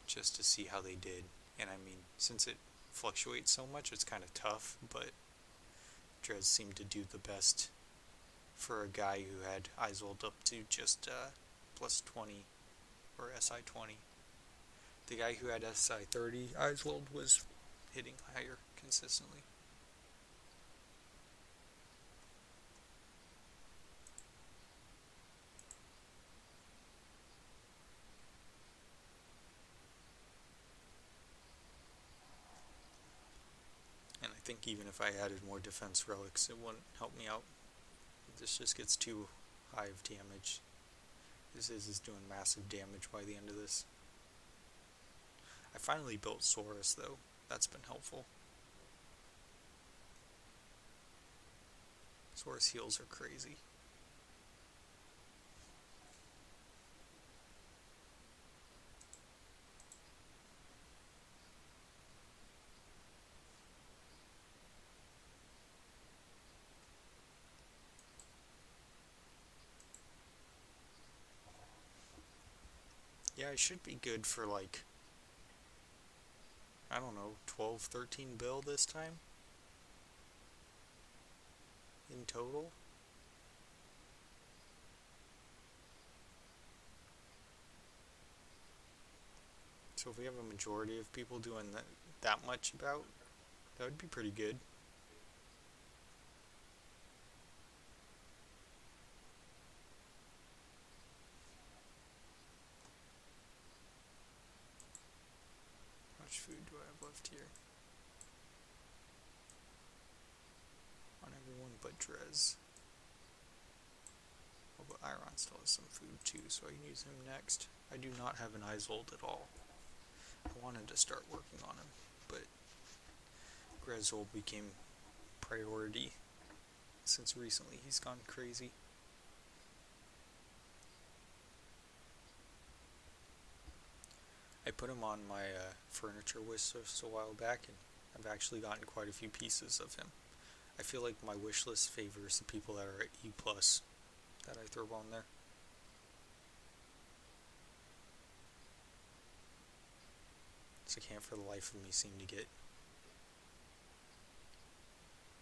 just to see how they did. And I mean, since it fluctuates so much, it's kind of tough, but Drez seemed to do the best for a guy who had Isolde up to just plus 20 or SI 20. The guy who had SI 30, Isolde, was hitting higher consistently. And I think even if I added more defense relics, it wouldn't help me out. This just gets too high of damage. This is doing massive damage by the end of this. I finally built Saurus, though. That's been helpful. Saurus heals are crazy. Yeah, I should be good for like, I don't know, 12, 13 bill this time? In total? So if we have a majority of people doing that much about, that would be pretty good. How much food do I have left here? On everyone but Drez. Oh, but Iron still has some food too, so I can use him next. I do not have an Isolde at all. I wanted to start working on him, but Grezol became priority since recently he's gone crazy. I put him on my furniture wish list a while back, and I've actually gotten quite a few pieces of him. I feel like my wish list favors the people that are at E+ that I throw on there. So I can't for the life of me seem to get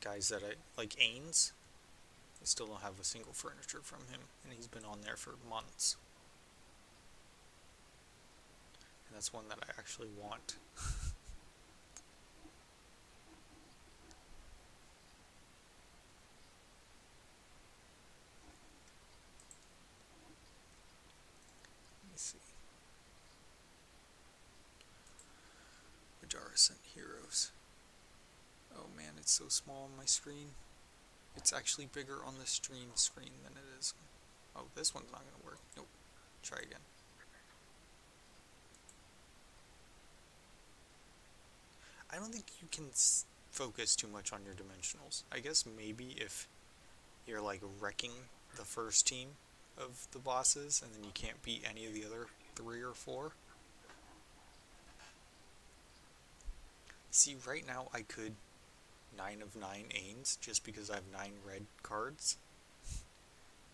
guys that I like. Ains, I still don't have a single furniture from him, and he's been on there for months. And that's one that I actually want. Let me see. Radara Heroes. Oh man, it's so small on my screen. It's actually bigger on the stream screen than it is. Oh, this one's not going to work. Nope. Try again. I don't think you can focus too much on your dimensionals. I guess maybe if you're like wrecking the first team of the bosses and then you can't beat any of the other 3 or 4. See, right now I could 9 of 9 Ains just because I have 9 red cards.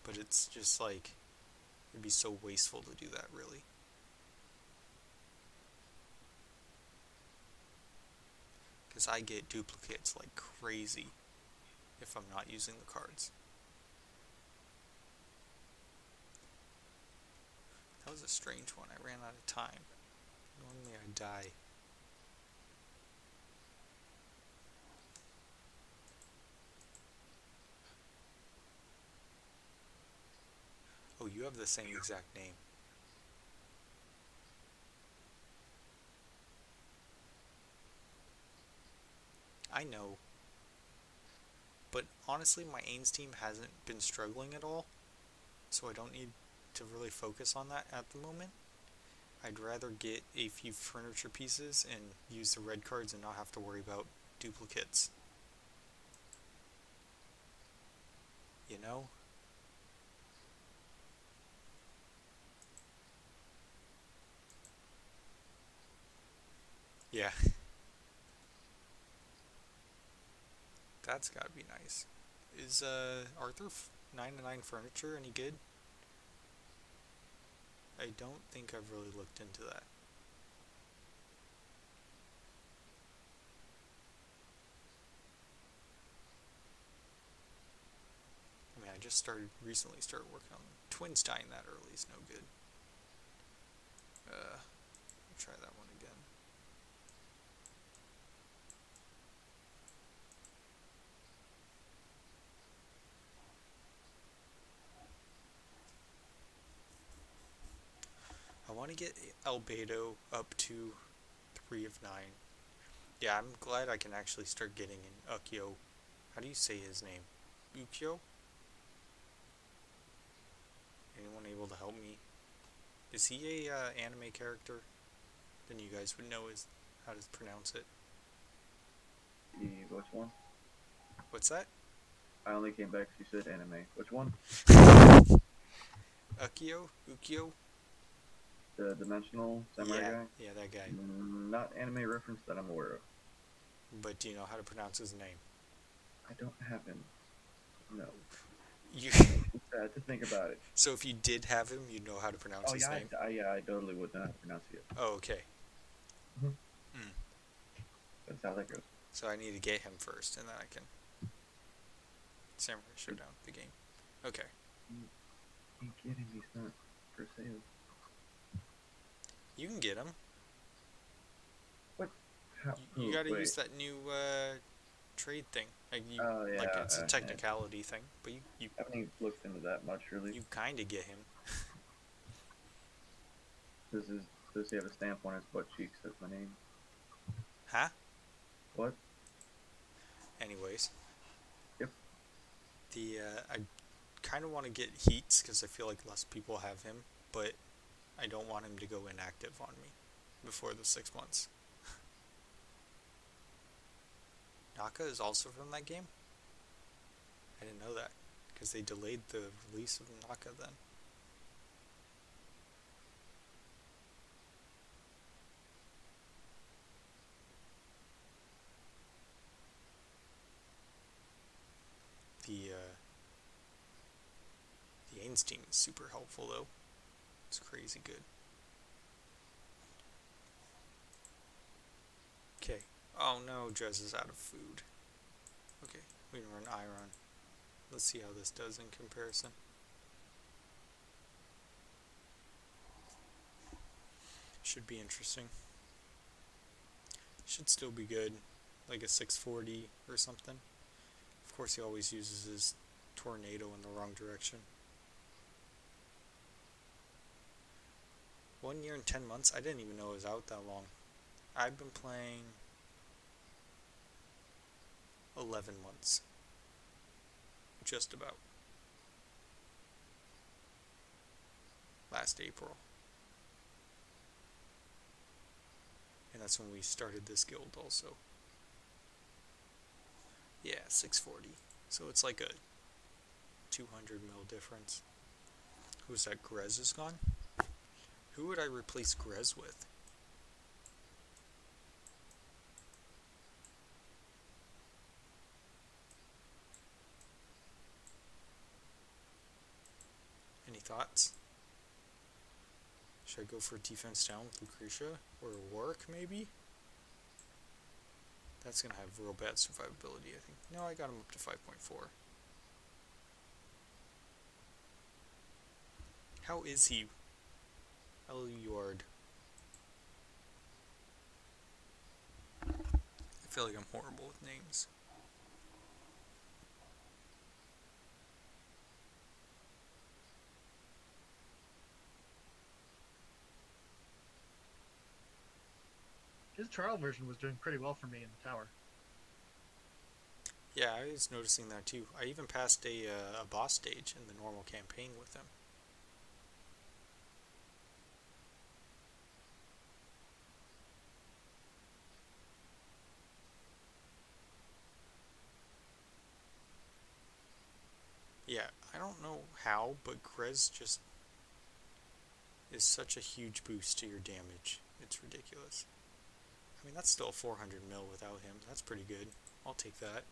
But it's just like, it'd be so wasteful to do that, really. Because I get duplicates like crazy if I'm not using the cards. That was a strange one. I ran out of time. Normally I die. Oh, you have the same exact name. I know. But honestly, my Ains team hasn't been struggling at all, so I don't need to really focus on that at the moment. I'd rather get a few furniture pieces and use the red cards and not have to worry about duplicates. You know? Yeah. That's gotta be nice. Is Arthur 9-9 furniture any good? I don't think I've really looked into that. I mean, I just recently started working on them. Twins dying that early is no good. Try that one again. I want to get Albedo up to 3 of 9. Yeah, I'm glad I can actually start getting an Ukyo. How do you say his name? Ukyo? Anyone able to help me? Is he a anime character? Then you guys would know how to pronounce it. Which one? What's that? I only came back because you said anime. Which one? Ukyo? Ukyo? The dimensional samurai guy? Yeah, that guy. Not anime reference that I'm aware of. But do you know how to pronounce his name? I don't have him. No. You. I had to think about it. So if you did have him, you'd know how to pronounce his name? I totally would know how to pronounce it. Oh, okay. That's how that goes. So I need to get him first, and then I can Samurai Showdown the game. Okay. You can't get him, he's not for sale. You can get him. What? How? You gotta use that new trade thing. Like it's a technicality thing, but you I haven't even looked into that much, really. You kinda get him. Does he have a stamp on his butt cheeks? That's my name. Huh? What? Anyways. Yep. I kind of want to get Heats because I feel like less people have him, but I don't want him to go inactive on me before the 6 months. Naka is also from that game? I didn't know that because they delayed the release of Naka then. The Ains team is super helpful though. It's crazy good. Okay. Oh no, Drez is out of food. Okay, we can run Iron. Let's see how this does in comparison. Should be interesting. Should still be good. Like a 640 or something. Of course he always uses his tornado in the wrong direction. 1 year and 10 months? I didn't even know it was out that long. I've been playing 11 months. Just about. Last April. And that's when we started this guild also. Yeah, 640. So it's like a 200 mil difference. Who's that? Grez is gone? Who would I replace Grez with? Any thoughts? Should I go for defense down with Lucretia? Or Warwick, maybe? That's gonna have real bad survivability, I think. No, I got him up to 5.4. How is he? Eluard. I feel like I'm horrible with names. His trial version was doing pretty well for me in the tower. Yeah, I was noticing that too. I even passed a boss stage in the normal campaign with him. Yeah, I don't know how, but Grez just is such a huge boost to your damage. It's ridiculous. I mean, that's still 400 mil without him. That's pretty good. I'll take that.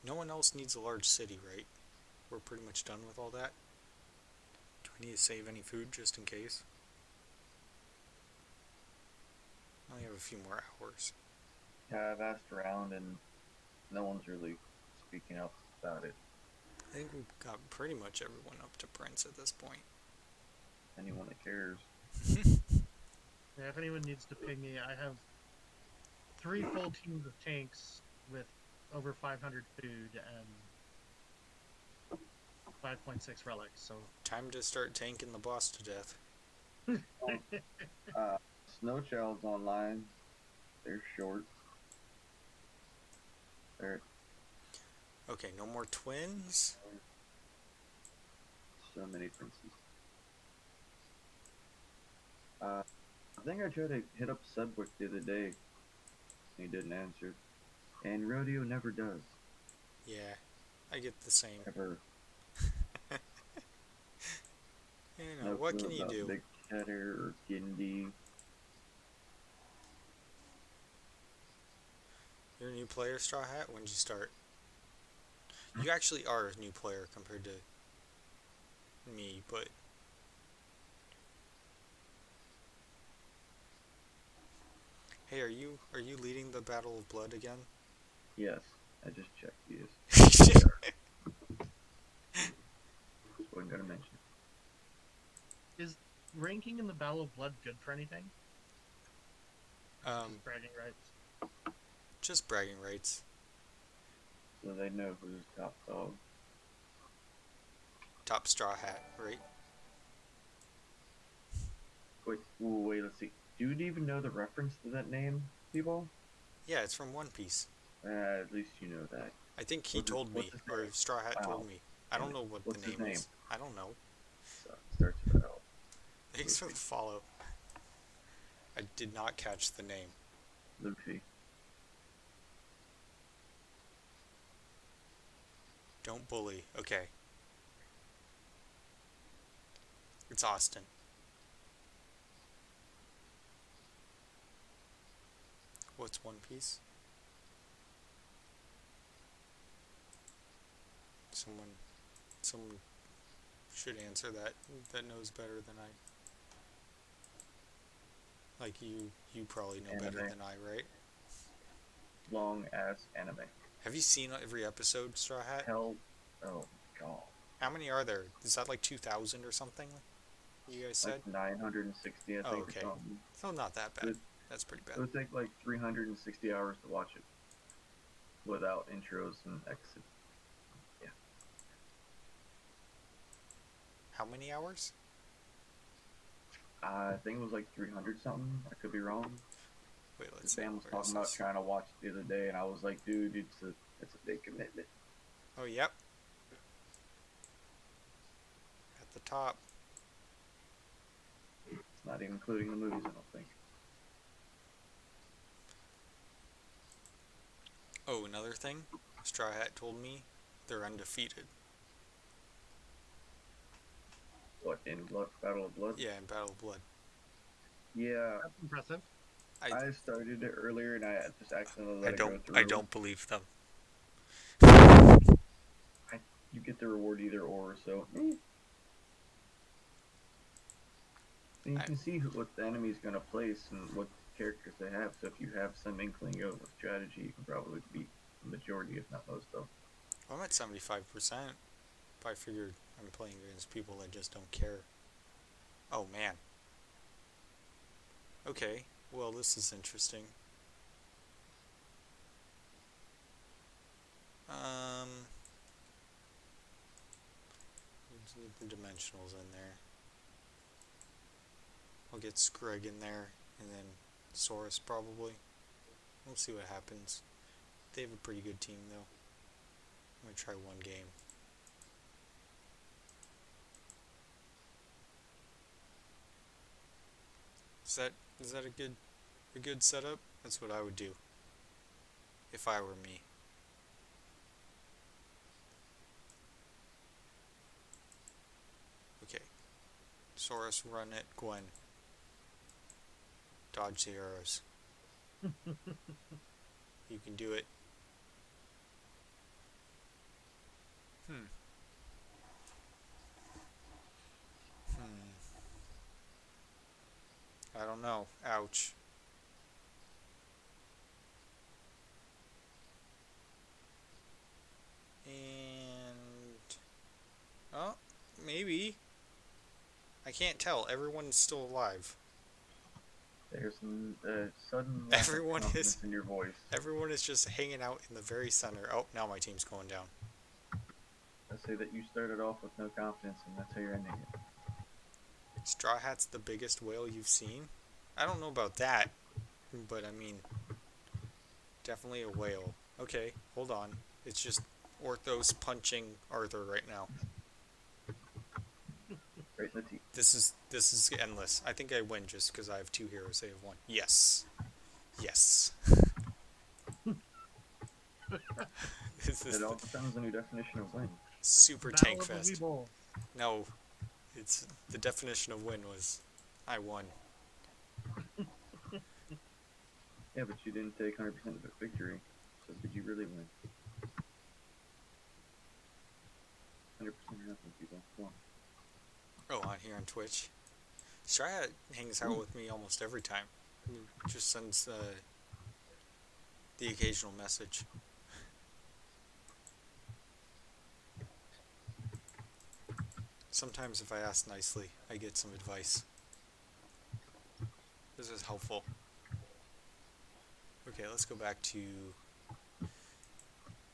No one else needs a large city, right? We're pretty much done with all that. Do I need to save any food just in case? I only have a few more hours. Yeah, I've asked around and no one's really speaking up about it. I think we've got pretty much everyone up to Prince at this point. Anyone that cares. Yeah, if anyone needs to ping me, I have 3 full teams of tanks with over 500 food and 5.6 relics, so... Time to start tanking the boss to death. Snow Child's online. They're short. They're Okay, no more twins? so many princes. I think I tried to hit up Subwick the other day. He didn't answer. And Rodeo never does. Yeah, I get the same. Ever. You know, what can you do? Big Cheddar or Gindi. You're a new player, Straw Hat? When did you start? You actually are a new player compared to me, but... Hey, are you leading the Battle of Blood again? Yes, I just checked. He is. Just wasn't gonna mention it. Is ranking in the Battle of Blood good for anything? Just bragging rights. Just bragging rights. So they know who's top dog. Top Straw Hat, right? Wait, let's see. Do you even know the reference to that name, people? Yeah, it's from One Piece. At least you know that. I think he told me, or Straw Hat told me. I don't know what What's the his name name? is. I don't know. So it starts with L. Thanks for the follow. I did not catch the name. Luffy. Don't bully. Okay. It's Austin. What's One Piece? Someone should answer that knows better than I. Like you probably know better Anime. than I, right? Long ass anime. Have you seen every episode, Straw Hat? Hell, oh god. How many are there? Is that like 2,000 or something? You guys said? Like 960, I think. Oh, okay. Or something. So not that bad. That's pretty It bad. would take like 360 hours to watch it. Without intros and exit. Yeah. How many hours? I think it was like 300 something. I could be wrong. Wait, let's see. Sam was Where talking is about this? trying to watch it the other day, and I was like, dude, it's a big commitment. Oh, yep. At the top. It's not even including the movies, I don't think. Oh, another thing. Straw Hat told me they're undefeated. What, in Battle of Blood? Yeah, in Battle of Blood. Yeah, That's impressive. I started it earlier, and I just accidentally let I it go through. I don't believe them. you get the reward either or. So and you can see what the enemy's gonna place and what characters they have. So if you have some inkling of a strategy, you can probably beat the majority, if not most, though. I'm at 75%. But I figured I'm playing against people that just don't care. Oh man. Okay, well this is interesting. Let's get the dimensionals in there. I'll get Screg in there, and then Saurus probably. We'll see what happens. They have a pretty good team though. I'm gonna try one game. Is that a good setup? That's what I would do if I were me. Okay. Saurus, run it. Gwen. Dodge the arrows. You can do it. I don't know. Ouch. And... oh, maybe. I can't tell. Everyone's still alive. There's some sudden Everyone confidence is in your voice. Everyone is just hanging out in the very center. Oh, now my team's going down. I say that you started off with no confidence, and that's how you're ending it. Straw Hat's the biggest whale you've seen? I don't know about that, but I mean, definitely a whale. Okay, hold on. It's just Orthos punching Arthur right now. Right in the teeth. This is endless. I think I win just because I have 2 heroes. They have 1. Yes. Yes. It all depends on your definition of win. Super Battle tank of the fest. Weeble. No, it's the definition of win was I won. Yeah, but you didn't take 100% of the victory. So did you really win? 100% or nothing, people. Come on. Oh, on here on Twitch. Straya hangs out with me almost every time. Just sends the occasional message. Sometimes if I ask nicely, I get some advice. This is helpful. Okay, let's go back to...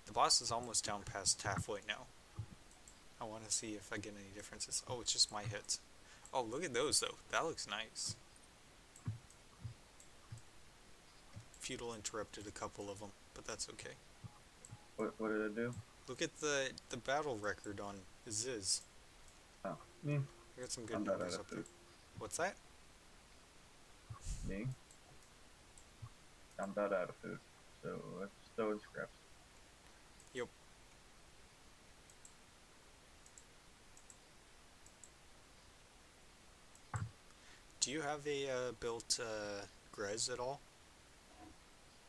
the boss is almost down past halfway now. I want to see if I get any differences. Oh, it's just my hits. Oh, look at those, though. That looks nice. Feudal interrupted a couple of them, but that's okay. What did I do? Look at the battle record on Ezizh. Oh, me. I got some good I'm not numbers out of up there. food. What's that? Me? I'm about out of food. So let's throw in scraps. Yep. Do you have a built Grez at all?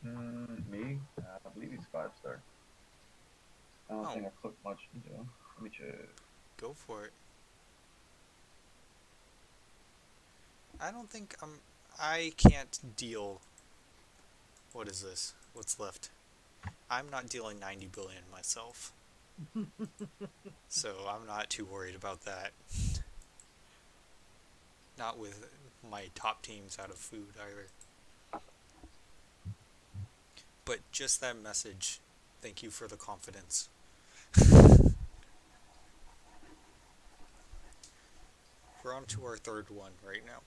Me? I believe he's 5-star. I don't Oh. think I put much into him. Let me check. Go for it. I don't think I can't deal... what is this? What's left? I'm not dealing 90 billion myself. So I'm not too worried about that. Not with my top teams out of food either. But just that message, thank you for the confidence. We're on to our 3rd one right now.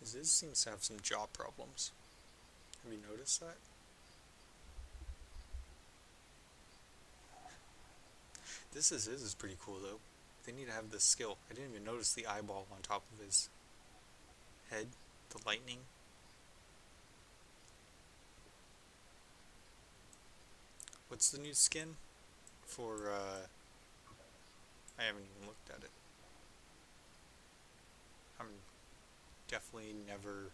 Ezizh seems to have some jaw problems. Have you noticed that? This Ezizh is pretty cool though. They need to have this skill. I didn't even notice the eyeball on top of his head. The lightning. What's the new skin for, I haven't even looked at it. I'm definitely never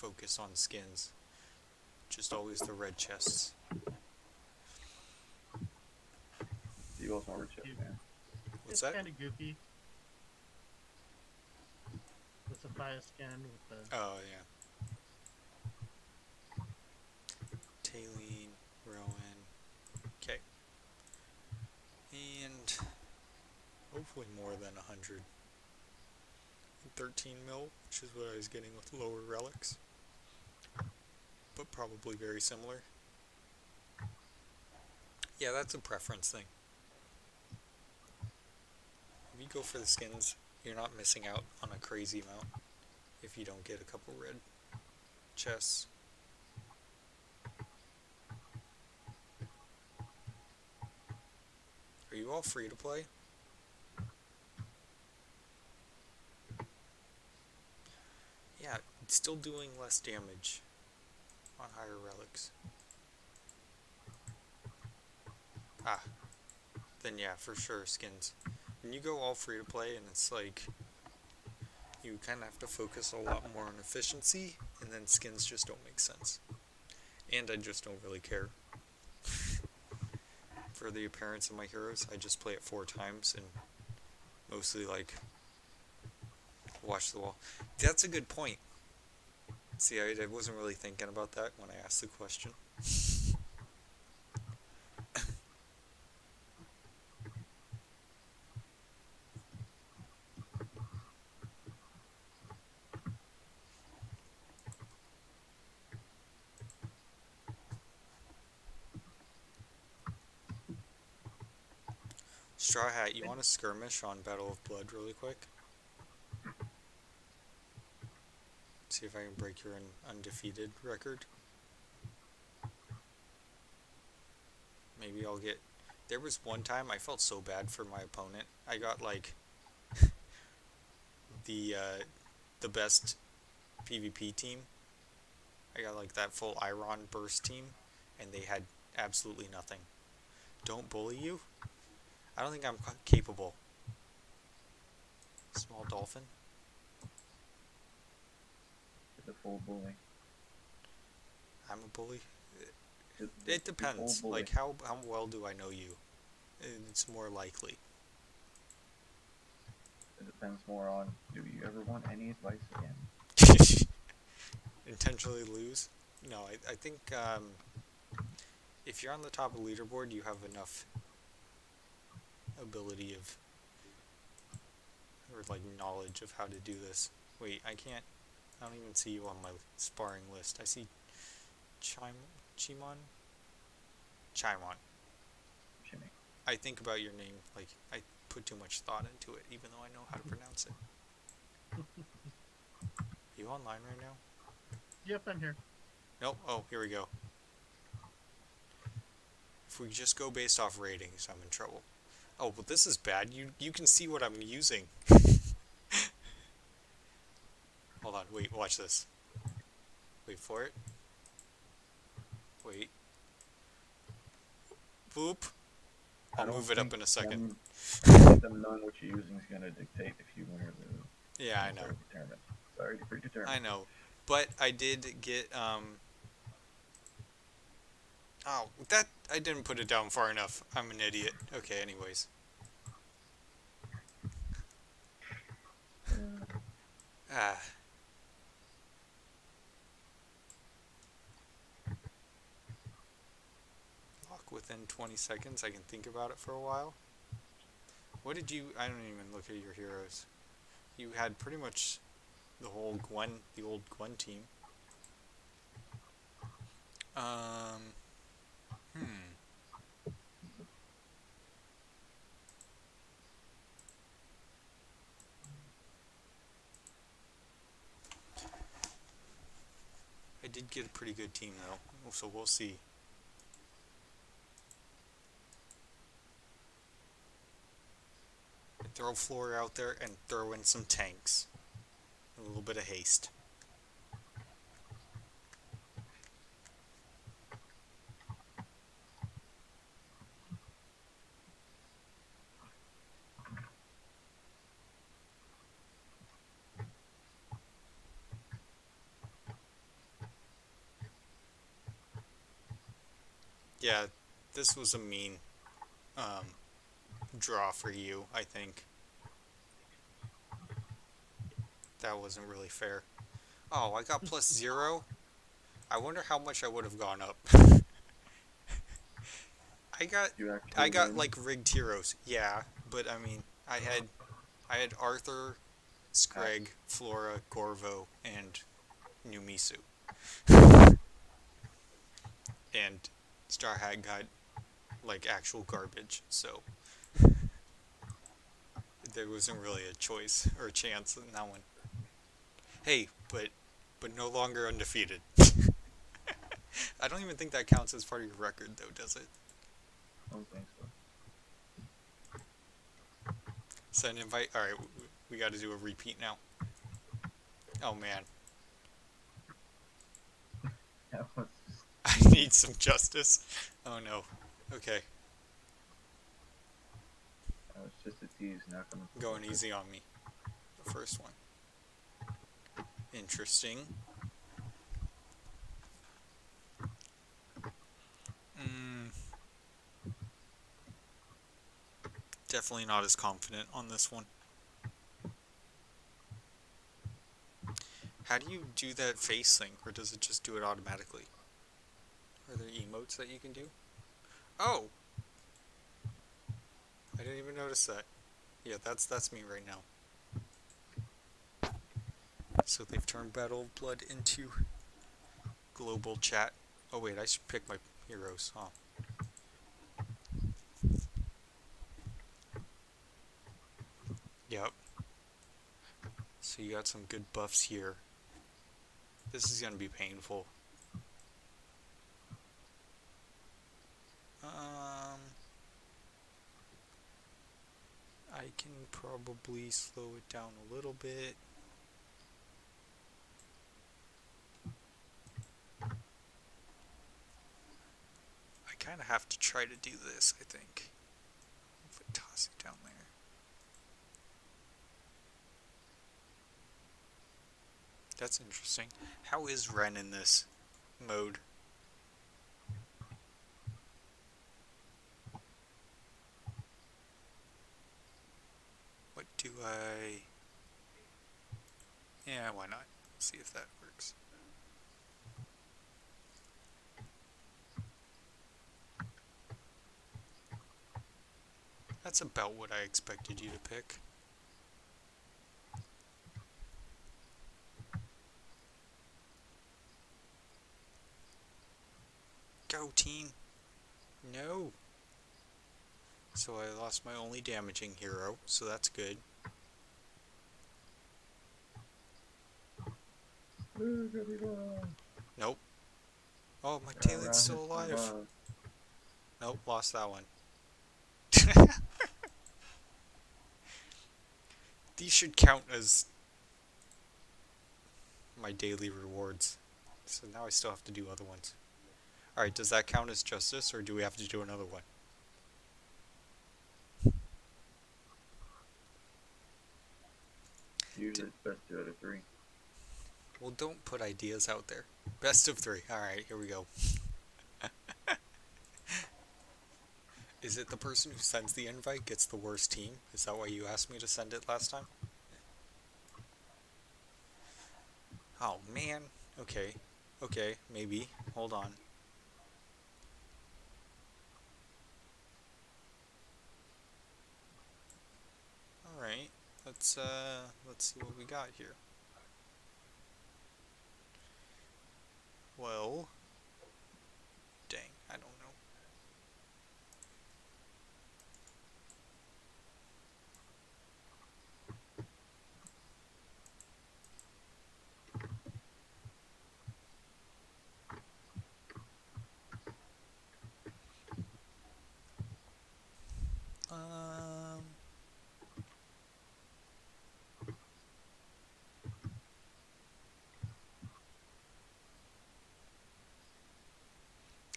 focus on skins. Just always the red chests. You also want to check, man. What's It's that? kind of goofy. The Sophia skin with the. Oh, yeah. Taline, Rowan. Okay. And hopefully more than 113 mil, which is what I was getting with lower relics. But probably very similar. Yeah, that's a preference thing. If you go for the skins, you're not missing out on a crazy amount if you don't get a couple red chests. Are you all free to play? Yeah, it's still doing less damage on higher relics. Ah, then yeah, for sure, skins. When you go all free to play and it's like, you kind of have to focus a lot more on efficiency, and then skins just don't make sense. And I just don't really care. For the appearance of my heroes, I just play it 4 times and mostly like watch the wall. That's a good point. See, I wasn't really thinking about that when I asked the question. Straw Hat, you want to skirmish on Battle of Blood really quick? See if I can break your undefeated record. Maybe I'll get... There was one time I felt so bad for my opponent. I got like the best PvP team. I got like that full Iron Burst team, and they had absolutely nothing. Don't bully you? I don't think I'm capable. Small dolphin. It's a full bully. I'm a bully. It's It a depends. full bully. Like how well do I know you? It's more likely. It depends more on, do you ever want any advice again? Intentionally lose? No, I think if you're on the top of the leaderboard, you have enough ability of, or like knowledge of how to do this. Wait, I don't even see you on my sparring list. I see Chimon? Chimon. Jimmy. I think about your name, like, I put too much thought into it, even though I know how to pronounce it. You online right now? Yep, I'm here. Nope. Oh, here we go. If we just go based off ratings, I'm in trouble. Oh, but this is bad. You can see what I'm using. Hold on. Wait. Watch this. Wait for it. Wait. Boop. I'll move it up in a second. Them knowing what you're using is going to dictate if you win or lose. Yeah, I know. Sorry to predetermine. I know. But I did get, oh, that, I didn't put it down far enough. I'm an idiot. Okay, anyways. Ah. Lock within 20 seconds. I can think about it for a while. What did you... I don't even look at your heroes. You had pretty much the whole the old Gwen team. I did get a pretty good team though, so we'll see. Throw Floor out there and throw in some tanks. A little bit of haste. Yeah, this was a mean draw for you, I think. That wasn't really fair. Oh, I got +0? I wonder how much I would have gone up. I got You I actually got win. like rigged heroes. Yeah, but I mean, I had Arthur, Screg, Flora, Gorvo, and Numisu. And Star Hat got like actual garbage, so there wasn't really a choice or a chance in that one. Hey, but no longer undefeated. I don't even think that counts as part of your record though, does it? I don't think so. Send invite. All right, we got to do a repeat now. Oh man, That was just I need some justice. Oh no. Okay, that was just a tease. Not gonna going easy on me. The first one. Interesting. Definitely not as confident on this one. How do you do that face thing, or does it just do it automatically? Are there emotes that you can do? Oh! I didn't even notice that. Yeah, that's me right now. So they've turned Battle of Blood into global chat. Oh wait, I should pick my heroes, huh? Yep. So you got some good buffs here. This is gonna be painful. I can probably slow it down a little bit. I kind of have to try to do this, I think. Put Tossie down there. That's interesting. How is Ren in this mode? What do I... Yeah, why not? See if that works. That's about what I expected you to pick. Go, team! No! So I lost my only damaging hero, so that's good. Nope. Oh, my Tailing's still alive. Nope, lost that one. These should count as my daily rewards. So now I still have to do other ones. Alright, does that count as justice, or do we have to do another one? usually it's best 2 out of 3. Well, don't put ideas out there. Best of 3. Alright, here we go. Is it the person who sends the invite gets the worst team? Is that why you asked me to send it last time? Oh, man. Okay. Okay, maybe. Hold on. Alright. Let's see what we got here. Well... Dang, I don't know.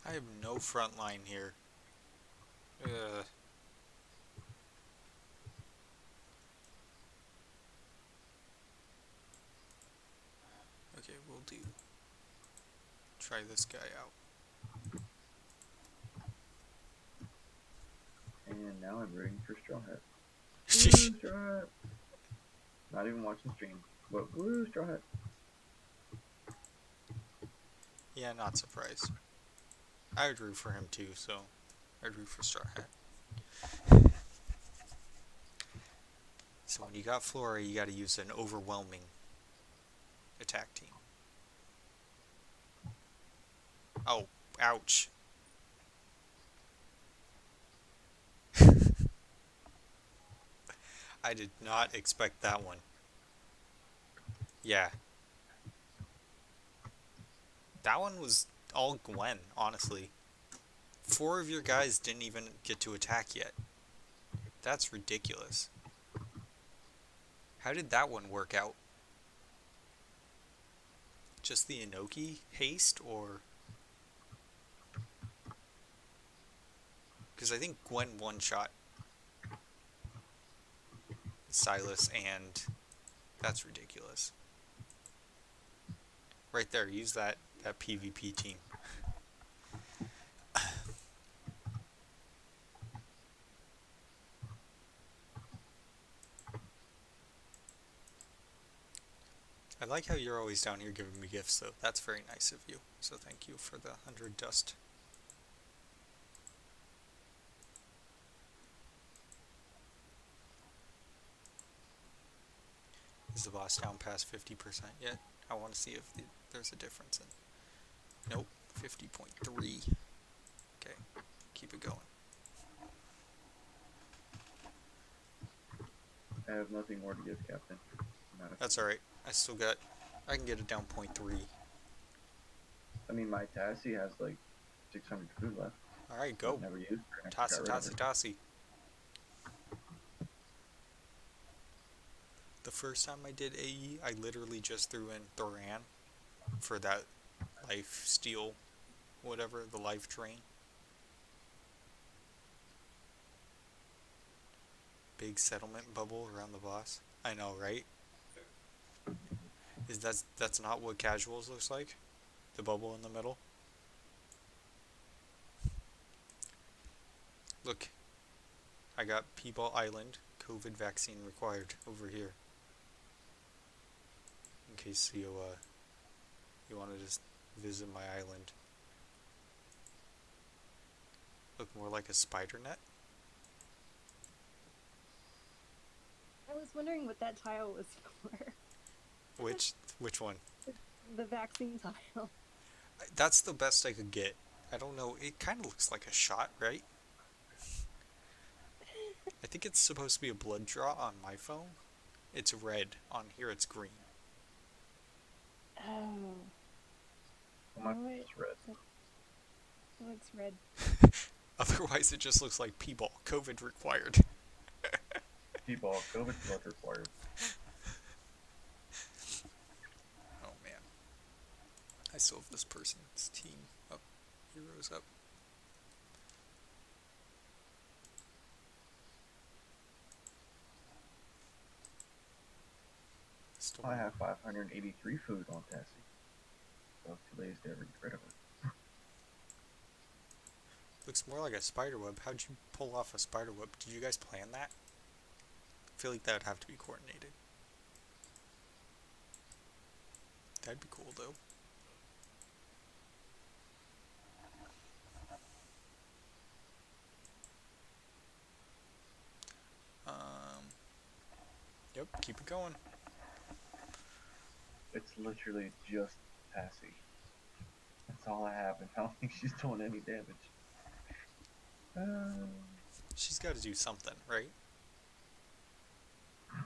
I have no front line here. Okay, we'll do. Try this guy out. now I'm rooting for Straw Hat. Woo, Straw Hat. Not even watching stream, but woo, Straw Hat. Yeah, not surprised. I would root for him too, so I'd root for Straw Hat. So when you got Flora, you gotta use an overwhelming attack team. Oh, ouch. I did not expect that one. Yeah. That one was all Gwen, honestly. 4 of your guys didn't even get to attack yet. That's ridiculous. How did that one work out? Just the Inoki haste, or... Because I think Gwen one-shot Silas, and that's ridiculous. Right there, use that PvP team. I like how you're always down here giving me gifts, though. That's very nice of you. So thank you for the 100 dust. Is the boss down past 50% yet? I want to see if there's a difference in... Nope, 50.3. Okay, keep it going. I have nothing more to give, Captain. That's alright. I can get it down 0.3. I mean, my Tassie has like 600 food left. Alright, go. Never used. Tassie. The first time I did AE, I literally just threw in Thoran for that life steal, whatever, the life drain. Big settlement bubble around the boss. I know, right? That's not what casuals looks like? The bubble in the middle? Look, I got P-Ball Island, COVID vaccine required over here. In case you want to just visit my island. Look more like a spider net. I was wondering what that tile was for. Which one? The vaccine tile. That's the best I could get. I don't know. It kind of looks like a shot, right? I think it's supposed to be a blood draw on my phone. It's red. On here it's green. Oh. It's red. Oh, it's red. Otherwise it just looks like P-ball. COVID required. P-ball. COVID blood required. Oh man. I still have this person's team up. Heroes up. I have 583 food on Tassie. So it's too lazy to ever get rid of it. Looks more like a spider web. How'd you pull off a spider web? Did you guys plan that? I feel like that would have to be coordinated. That'd be cool though. Yep, keep it going. It's literally just Tassie. That's all I have, and I don't think she's doing any damage. She's got to do something, right? I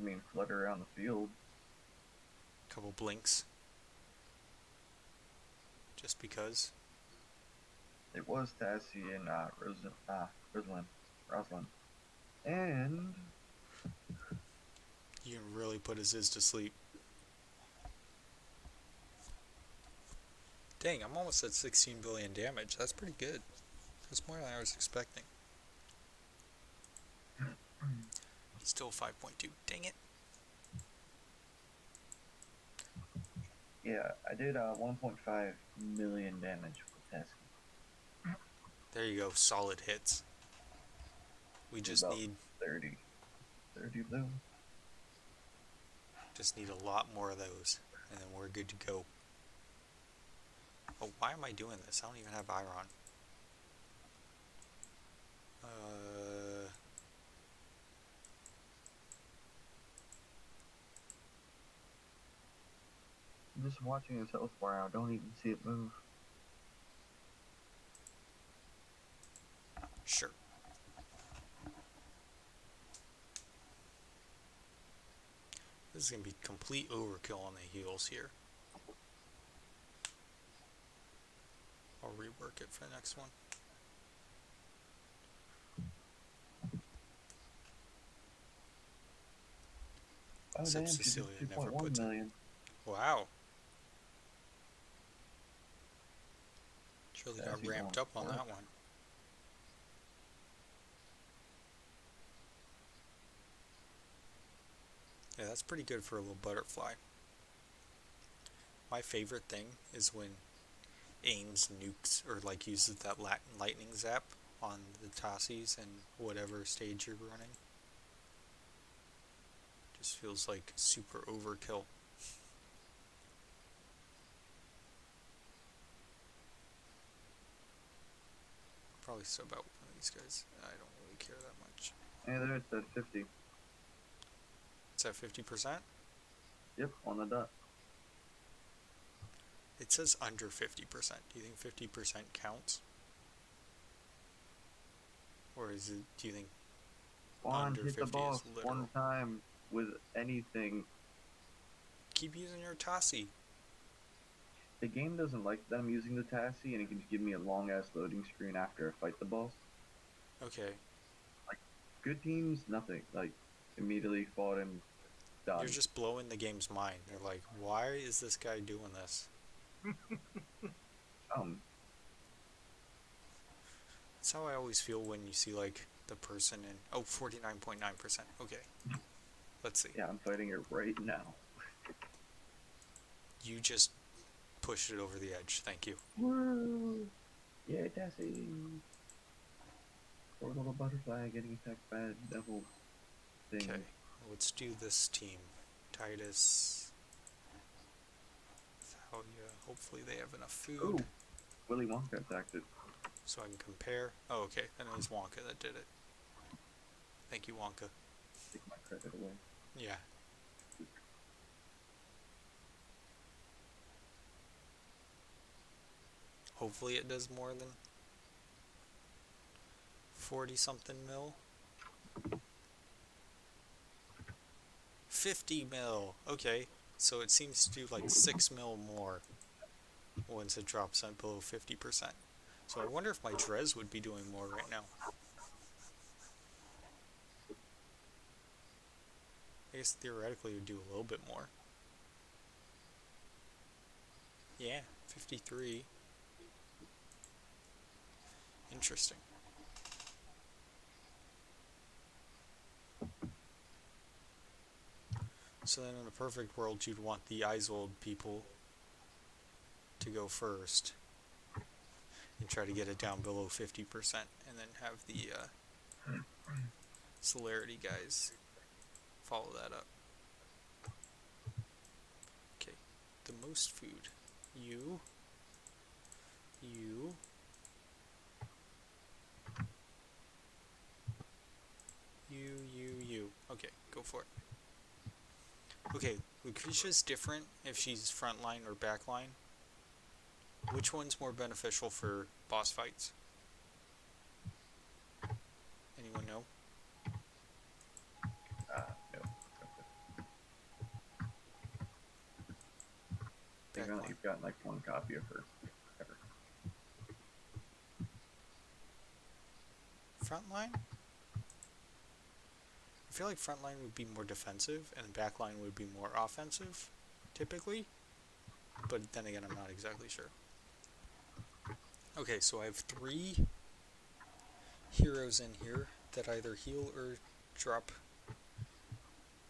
mean, flutter around the field. Couple blinks. Just because. It was Tassie and Rosalind. And You can really put Ezizh to sleep. Dang, I'm almost at 16 billion damage. That's pretty good. That's more than I was expecting. Still 5.2. Dang it. yeah, I did 1.5 million damage with Tassie. There you go. Solid hits. We just About need 30 of those. a lot more of those, and then we're good to go. Oh, why am I doing this? I don't even have iron. I'm just watching his health bar. I don't even see it move. Sure. This is going to be complete overkill on the heals here. I'll rework it for the next one. Oh, Except damn, she's Cecilia at never 2.1 puts it. million. Wow. Really got Sassy ramped going up on for it. that one. Yeah, that's pretty good for a little butterfly. My favorite thing is when Ames nukes or like uses that lightning zap on the Tassies and whatever stage you're running. Just feels like super overkill. Probably sub out one of these guys. I don't really care that much. Hey, there it's at 50. It's at 50%? Yep, on the dot. It says under 50%. Do you think 50% counts? Or is it, do you think Juan, under hit 50 the is boss literal? one time with anything. Keep using your Tassie. The game doesn't like that I'm using the Tassie, and it can give me a long-ass loading screen after I fight the boss. Okay. Good teams, nothing. Like, immediately fought and died. You're just blowing the game's mind. They're like, why is this guy doing this? That's how I always feel when you see, like, the person in... Oh, 49.9%. Okay. Let's see. Yeah, I'm fighting it right now. You just pushed it over the edge. Thank you. Woo! Yay, Tassie! Poor little butterfly getting attacked by a devil thing. Okay. Let's do this team. Titus. Thalia. Hopefully they have enough food. Ooh! Willy Wonka attacked it. So I can compare. Oh, okay. Then it was Wonka that did it. Thank you, Wonka. Take my credit away. Yeah. Hopefully it does more than 40 something mil. 50 mil. Okay. So it seems to do like 6 mil more once it drops on below 50%. So I wonder if my Drez would be doing more right now. I guess theoretically it would do a little bit more. Yeah, 53. Interesting. So then in a perfect world, you'd want the Isold people to go first and try to get it down below 50% and then have the celerity guys follow that up. Okay, the most food. You. Okay, go for it. Okay, Lucretia's different if she's frontline or backline. Which one's more beneficial for boss fights? Anyone know? No. Backline. You've gotten like one copy of her. Ever. Frontline? I feel like frontline would be more defensive and backline would be more offensive, typically. But then again, I'm not exactly sure. Okay, so I have 3 heroes in here that either heal or drop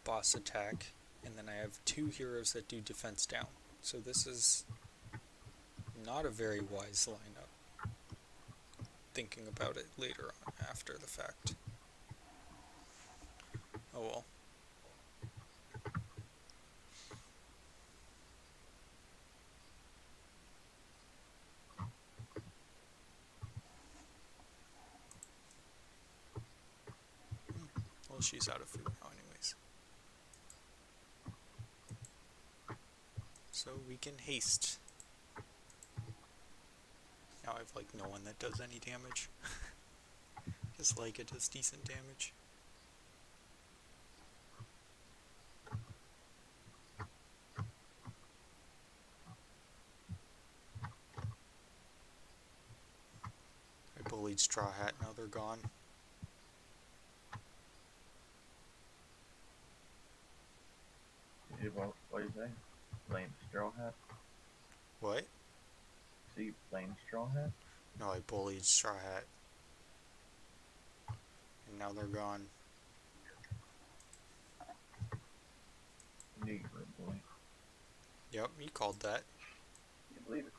boss attack, and then I have 2 heroes that do defense down. So this is not a very wise lineup. Thinking about it later on, after the fact. Oh well. Well, she's out of food now anyways. So we can haste. Now I've like no one that does any damage. Just like it does decent damage. I bullied Straw Hat, now they're gone. What do you say? Blame Straw Hat? What? So you blame Straw Hat? No, I bullied Straw Hat. And now they're gone. I knew you were a boy. Yep, you called that. You believe it?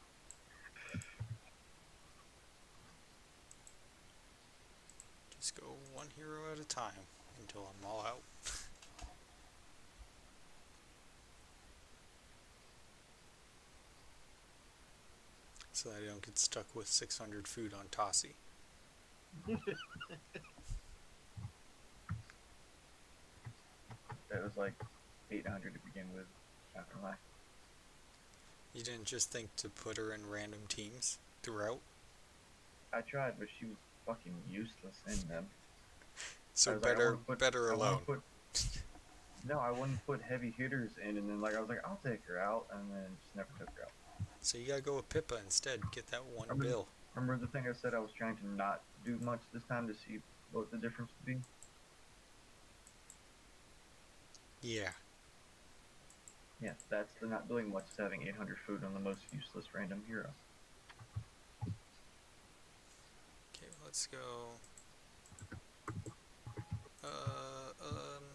Just go one hero at a time until I'm all out. So that I don't get stuck with 600 food on Tossie. That was like 800 to begin with. Not gonna lie. You didn't just think to put her in random teams throughout? I tried, but she was fucking useless in them. So I was like, better alone. No, I wouldn't put heavy hitters in, and then like I was like, I'll take her out, and then just never took her out. So you gotta go with Pippa instead. Get that one bill. Remember the thing I said I was trying to not do much this time to see what the difference would be? Yeah. Yeah, that's the not doing much is having 800 food on the most useless random hero. Okay, let's go.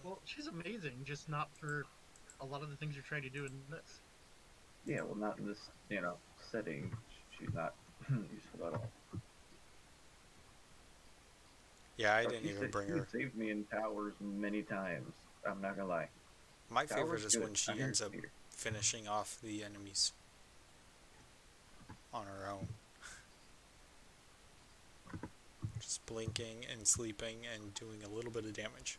Well, she's amazing, just not for a lot of the things you're trying to do in this. Yeah, well, not in this, setting. She's not useful at all. Yeah, I didn't even bring her. She saved me in towers many times. I'm not gonna lie. My favorite Towers is good. when she ends up finishing off the enemies on her own. Just blinking and sleeping and doing a little bit of damage.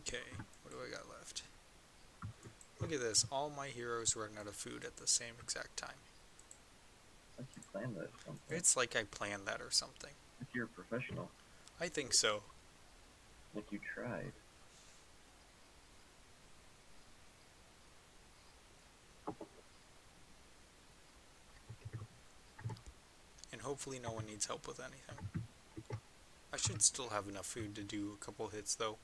Okay, what do I got left? Look at this, all my heroes run out of food at the same exact time. Like you planned that or something. It's like I planned that or something. Like you're a professional. I think so. Like you tried. And hopefully no one needs help with anything. I should still have enough food to do a couple hits though.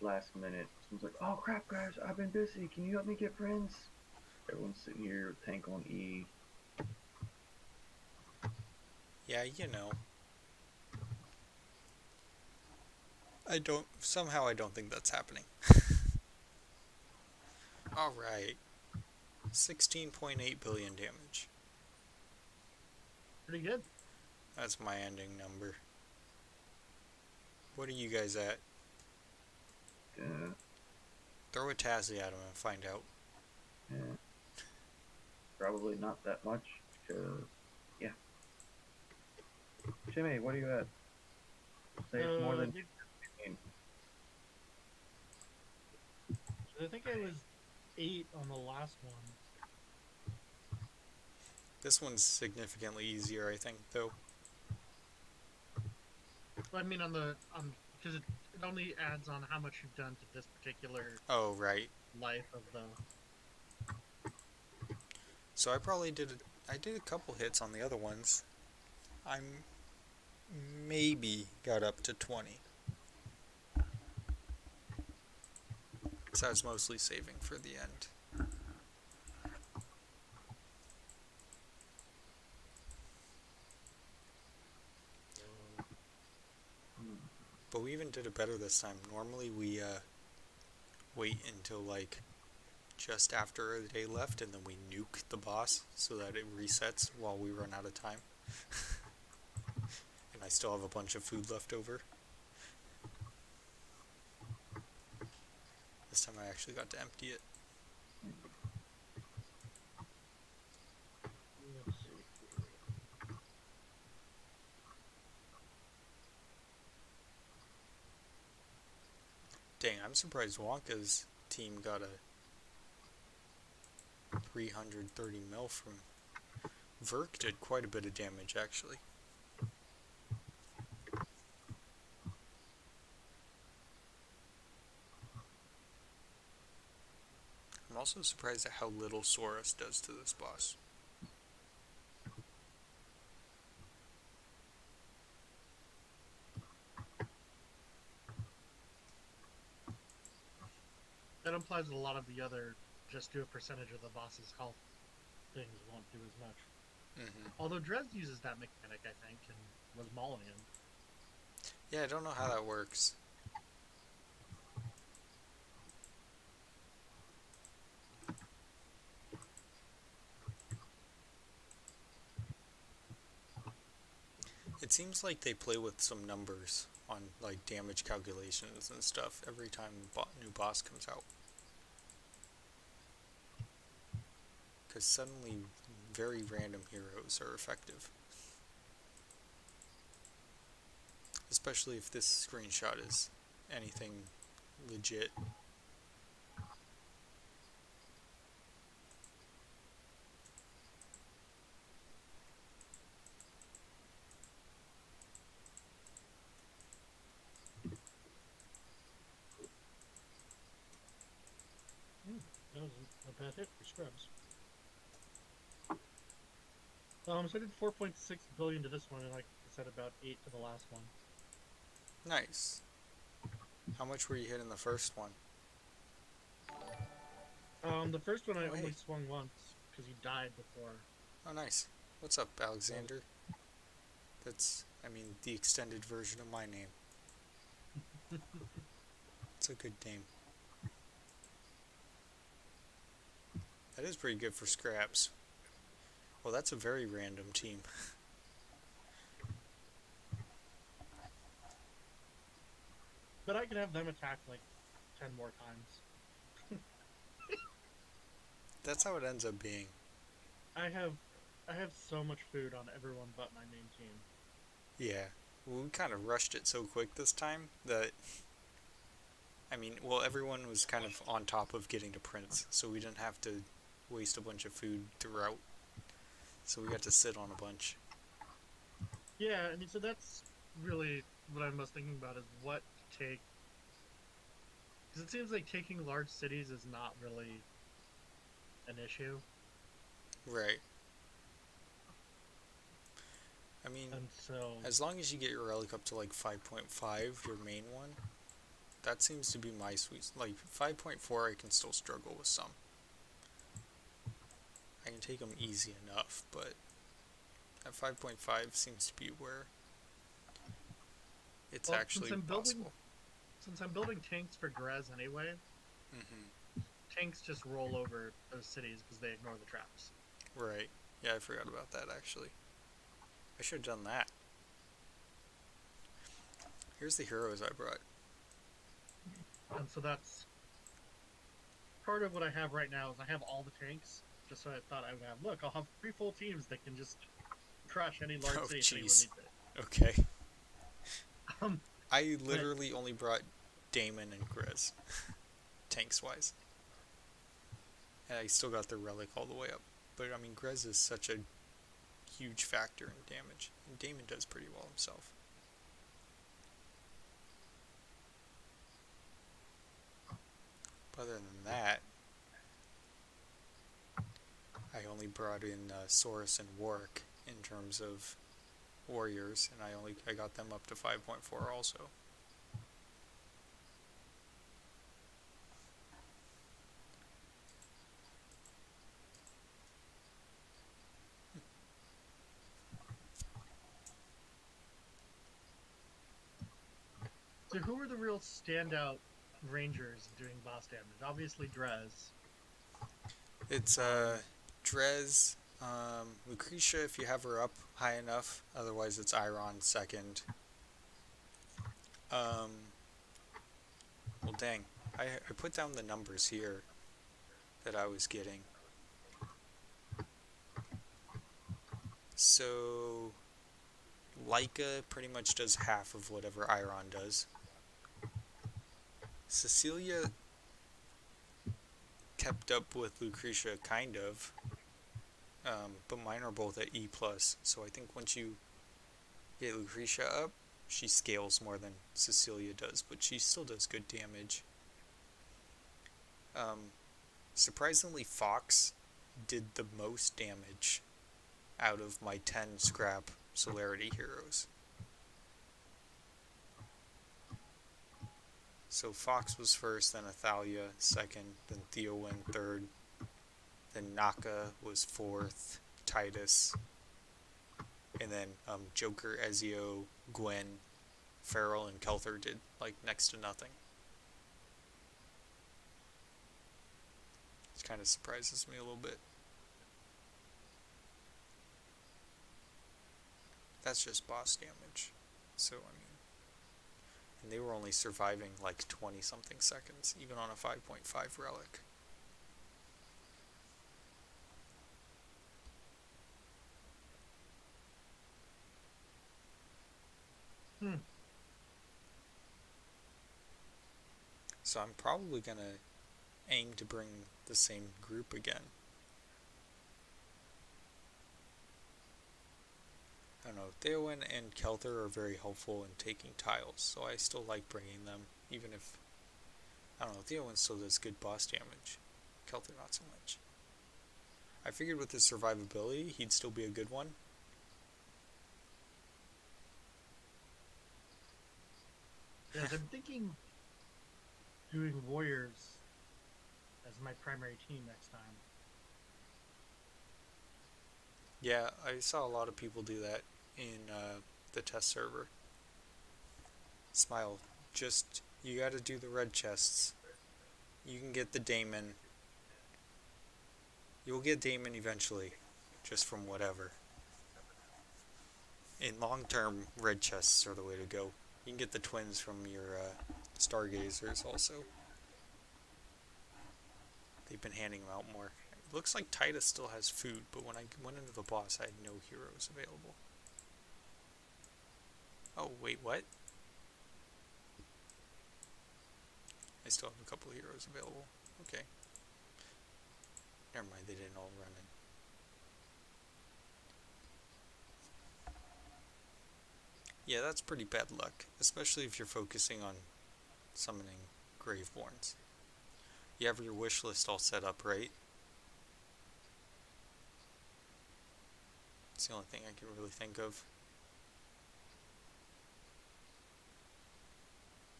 Last minute, someone's like, "Oh crap, guys, I've been busy. Can you help me get friends?" Everyone's sitting here with tank on E. Yeah, you know. Somehow I don't think that's happening. Alright. 16.8 billion damage. Pretty good. That's my ending number. What are you guys at? Throw a Tazzy at him and find out. Yeah. Probably not that much, because, yeah. Jimmy, what are you at? Say it's more than 15. I think I was 8 on the last one. This one's significantly easier, I think, though. I mean, because it only adds on how much you've done to this particular Oh, right. life of the. So I probably did a couple hits on the other ones. I'm maybe got up to 20. So I was mostly saving for the end. But we even did it better this time. Normally we wait until like just after a day left and then we nuke the boss so that it resets while we run out of time. And I still have a bunch of food left over. This time I actually got to empty it. Let's see here. Dang, I'm surprised Wonka's team got a 330 mil from... Verk did quite a bit of damage, actually. I'm also surprised at how little Saurus does to this boss. That implies that a lot of the other just do a percentage of the boss's health things won't do as much. Although Dres uses that mechanic, I think, and was mauling him. Yeah, I don't know how that works. It seems like they play with some numbers on like damage calculations and stuff every time a new boss comes out. Because suddenly very random heroes are effective. Especially if this screenshot is anything legit. That was a bad hit for Scrubs. So I did 4.6 billion to this one, and like I said, about 8 to the last one. Nice. How much were you hitting the first one? The first one I Oh, hey. only swung once because he died before. Oh, nice. What's up, Alexander? That's, I mean, the extended version of my name. It's a good name. That is pretty good for scraps. Well, that's a very random team. But I could have them attack like 10 more times. That's how it ends up being. I have so much food on everyone but my main team. Yeah. Well, we kind of rushed it so quick this time that... I mean, well, everyone was kind of on top of getting to Prince, so we didn't have to waste a bunch of food throughout. So we got to sit on a bunch. Yeah, I mean, so that's really what I'm most thinking about is what to take. Because it seems like taking large cities is not really an issue. Right. I mean, And so... as long as you get your relic up to like 5.5, your main one, that seems to be my sweet... Like, 5.4 I can still struggle with some. I can take them easy enough, but at 5.5 seems to be where it's Well, actually possible. Since I'm building tanks for Grez anyway, tanks just roll over those cities because they ignore the traps. Right. Yeah, I forgot about that, actually. I should have done that. Here's the heroes I brought. And so that's part of what I have right now is I have all the tanks, just so I thought I would have. Look, I'll have 3 full teams that can just crash any large city if anyone needs it. Okay. Um, I literally only brought Damon and Grizz, tanks-wise. And I still got the relic all the way up. But, I mean, Grizz is such a huge factor in damage. And Damon does pretty well himself. But other than that, I only brought in Saurus and Warwick in terms of warriors, and I got them up to 5.4 also. So who are the real standout rangers doing boss damage? Obviously Drez. It's Drez, Lucretia if you have her up high enough. Otherwise, it's Iron second. Well, dang. I put down the numbers here that I was getting. So, Leica pretty much does half of whatever Iron does. Cecilia kept up with Lucretia, kind of. But mine are both at E+, so I think once you get Lucretia up, she scales more than Cecilia does, but she still does good damage. Surprisingly, Fox did the most damage out of my 10 scrap Celerity heroes. So Fox was first, then Athalia second, then Theowen third, then Naka was fourth, Titus, and then Joker, Ezio, Gwen, Farrell, and Kelther did like next to nothing. It kind of surprises me a little bit. That's just boss damage. So, I mean, and they were only surviving like 20 something seconds, even on a 5.5 relic. So I'm probably gonna aim to bring the same group again. I don't know, Theowen and Kelther are very helpful in taking tiles, so I still like bringing them, even if, I don't know, Theowen still does good boss damage. Kelther not so much. I figured with his survivability, he'd still be a good one. Yes, I'm thinking doing Warriors as my primary team next time. Yeah, I saw a lot of people do that in the test server. Smile, just, you gotta do the red chests. You can get the Daemon. You'll get Daemon eventually, just from whatever. In long term, red chests are the way to go. You can get the twins from your Stargazers also. They've been handing them out more. It looks like Titus still has food, but when I went into the boss, I had no heroes available. Oh, wait, what? I still have a couple of heroes available. Okay. Never mind, they didn't all run in. Yeah, that's pretty bad luck, especially if you're focusing on summoning Graveborns. You have your wish list all set up, right? It's the only thing I can really think of.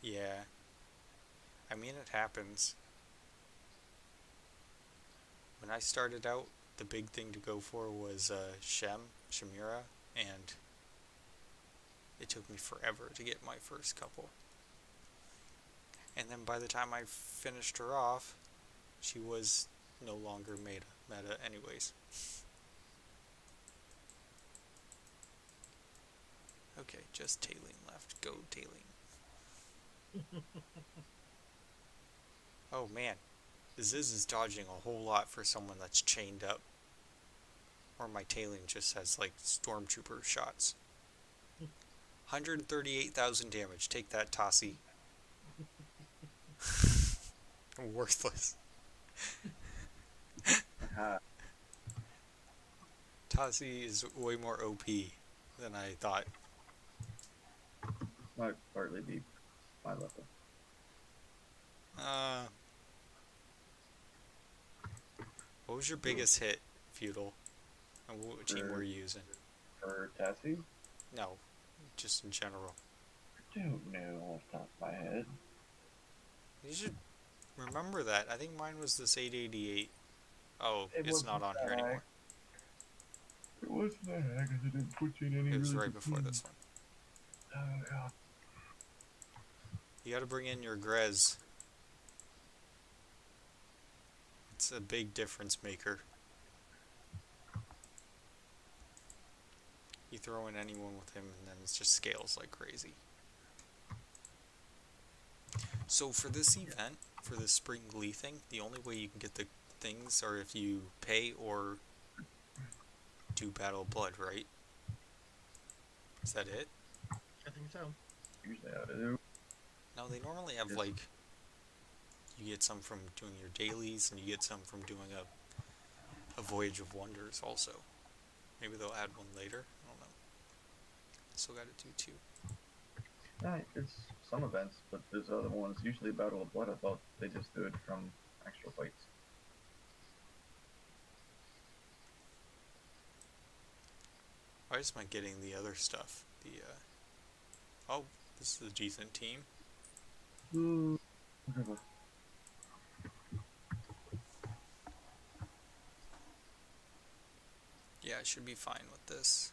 Yeah. I mean, it happens. When I started out, the big thing to go for was Shamira, and it took me forever to get my first couple. And then by the time I finished her off, she was no longer meta anyways. Okay, just Tailene left. Go, Tailene. Oh man, Ezizh is dodging a whole lot for someone that's chained up. Or my Tailene just has like stormtrooper shots. 138,000 damage. Take that, Tossie. Worthless. Tossie is way more OP than I thought. Might partly be my level. What was your biggest hit, Feudal? And what team were you using? For Tassie? No, just in general. I don't know off the top of my head. You should remember that. I think mine was this 888. Oh, it's not on here anymore. It wasn't that high because it didn't put you in any. It was right before this one. Oh god. You gotta bring in your Grez. It's a big difference maker. You throw in anyone with him and then it just scales like crazy. So for this event, for this Spring Glee thing, the only way you can get the things are if you pay or do Battle of Blood, right? Is that it? I think so. Usually how to do. No, they normally have like, you get some from doing your dailies and you get some from doing a Voyage of Wonders also. Maybe they'll add one later. I don't know. Still gotta do 2. It's some events, but there's other ones. Usually Battle of Blood, I thought they just do it from actual fights. Why isn't I getting the other stuff? Oh, this is a decent team. Whatever. Yeah, I should be fine with this.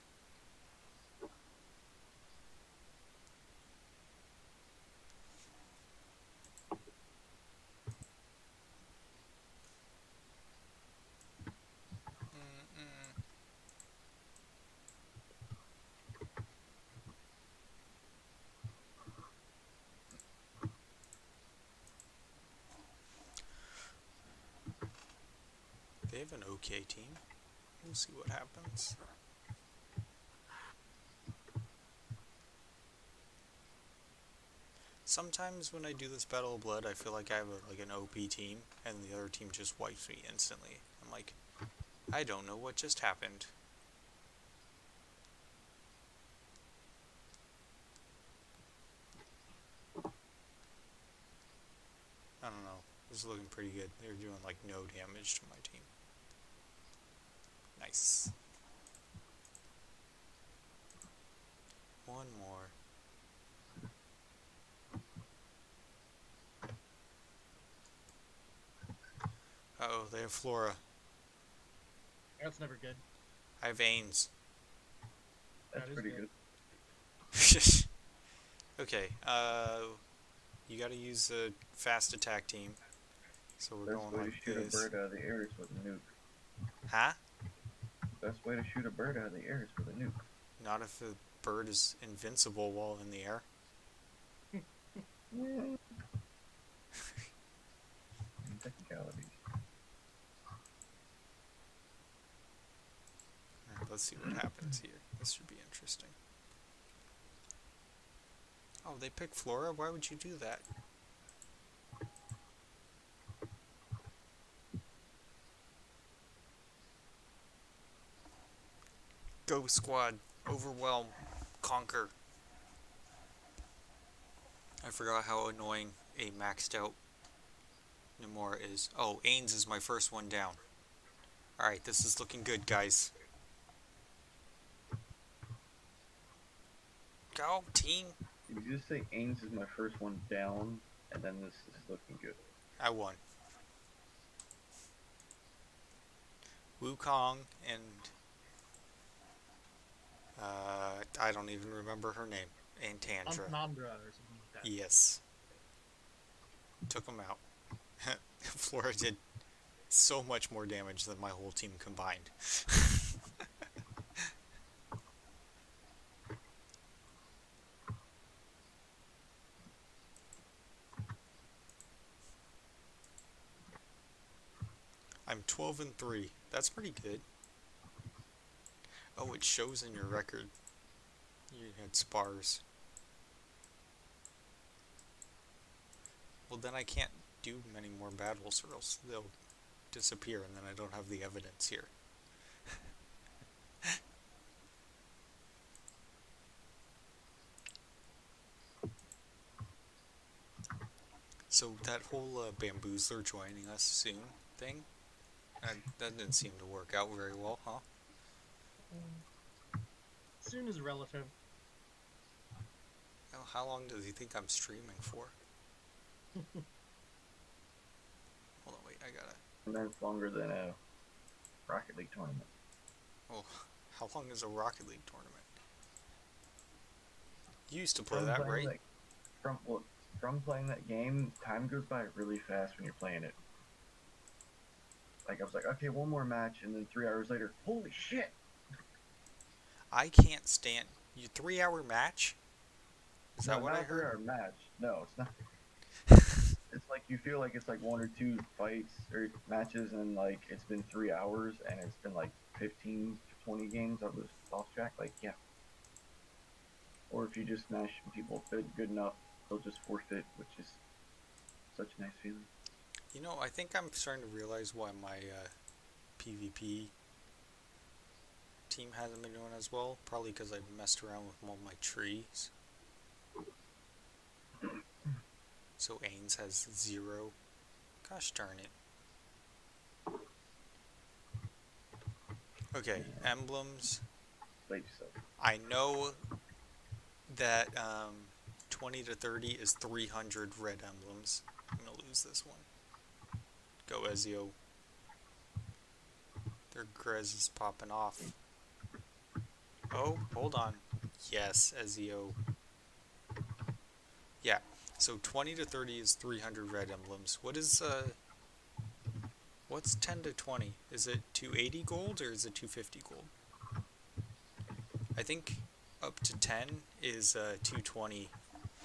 They have an okay team. We'll see what happens. Sometimes when I do this Battle of Blood, I feel like I have like an OP team, and the other team just wipes me instantly. I'm like, I don't know what just happened. I don't know. This is looking pretty good. They're doing like no damage to my team. Nice. One more. Uh-oh, they have Flora. That's never good. I have Ains. That's That is pretty good. good. Okay, you gotta use a fast attack team. So we're Best going way like to shoot this. a bird out of the air is with a nuke. Huh? Best way to shoot a bird out of the air is with a nuke. Not if the bird is invincible while in the air. Technicalities. Alright, let's see what happens here. This should be interesting. Oh, they picked Flora? Why would you do that? Go squad. Overwhelm. Conquer. I forgot how annoying a maxed out Namor is. Oh, Ains is my first one down. Alright, this is looking good, guys. Go, team! Did you just say Ains is my first one down, and then this is looking good? I won. Wukong and I don't even remember her name. And Tandra. Nandra or something like that. Yes. Took him out. Flora did so much more damage than my whole team combined. I'm 12-3. That's pretty good. Oh, it shows in your record. You had spars. Well, then I can't do many more battles or else they'll disappear and then I don't have the evidence here. So that whole Bamboozler joining us soon thing, that didn't seem to work out very well, huh? Soon is relative. Well, how long does he think I'm streaming for? Hold on, wait, I gotta... And that's longer than a Rocket League tournament. Oh, how long is a Rocket League tournament? You used to play that, right? Like, from playing that game, time goes by really fast when you're playing it. Like I was like, okay, one more match, and then 3 hours later, holy shit! I can't stand you. 3 hour match? Is that what I not a heard? 3 hour match. No, it's not. It's like you feel like it's like 1 or 2 fights or matches, and like it's been 3 hours, and it's been like 15 to 20 games. I was lost track. Like, yeah. Or if you just smash people good enough, they'll just forfeit, which is such a nice feeling. You know, I think I'm starting to realize why my PvP team hasn't been doing as well. Probably because I messed around with all my trees. So Ains has 0. Gosh darn it. Okay, emblems. Save yourself. I know that 20 to 30 is 300 red emblems. I'm gonna lose this one. Go Ezio. Their Grez is popping off. Oh, hold on. Yes, Ezio. Yeah, so 20 to 30 is 300 red emblems. What's 10 to 20? Is it 280 gold or is it 250 gold? I think up to 10 is 220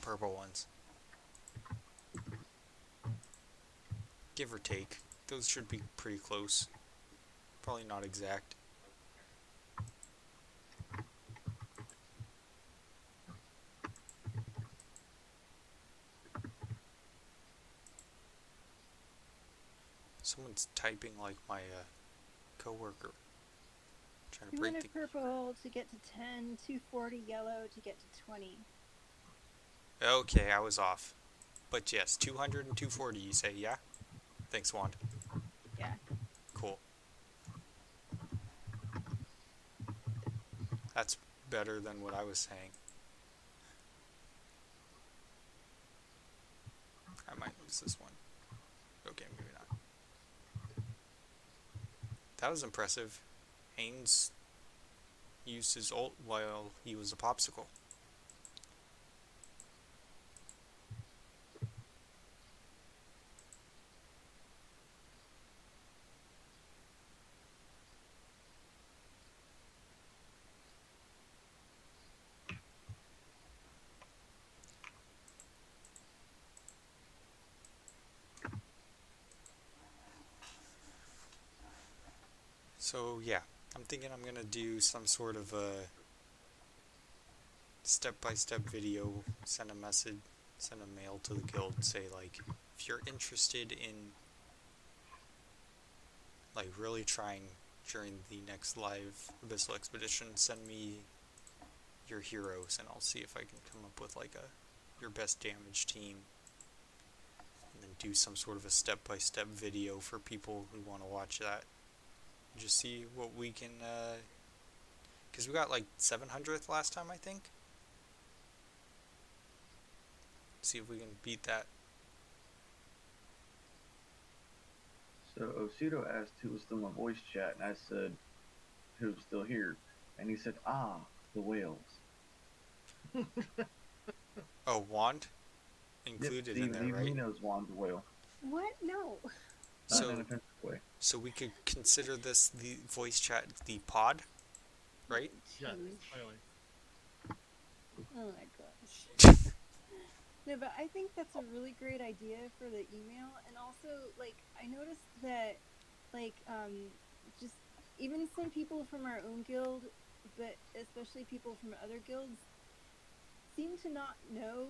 purple ones. Give or take. Those should be pretty close. Probably not exact. Someone's typing like my coworker. Trying to break 200 the... purple to get to 10, 240 yellow to get to 20. Okay, I was off. But yes, 200 and 240 you say, yeah? Thanks, Wand. Yeah. Cool. That's better than what I was saying. I might lose this one. Okay, maybe not. That was impressive. Haynes used his ult while he was a popsicle. So yeah, I'm thinking I'm gonna do some sort of a step-by-step video, send a message, send a mail to the guild, say like, if you're interested in like really trying during the next live Abyssal Expedition, send me your heroes and I'll see if I can come up with like your best damage team, and then do some sort of a step-by-step video for people who want to watch that. Just see what we can, because we got like 700th last time, I think. See if we can beat that. So Ocedo asked who was still in my voice chat, and I said who's still here, and he said, the whales. Oh, Wand included in there, right? He knows Wand the whale. What? No. Not in an offensive way. So we could consider this the voice chat the pod, right? Yeah, Jeez. clearly. Oh my gosh. No, but I think that's a really great idea for the email, and also, like, I noticed that, like, just even some people from our own guild, but especially people from other guilds, seem to not know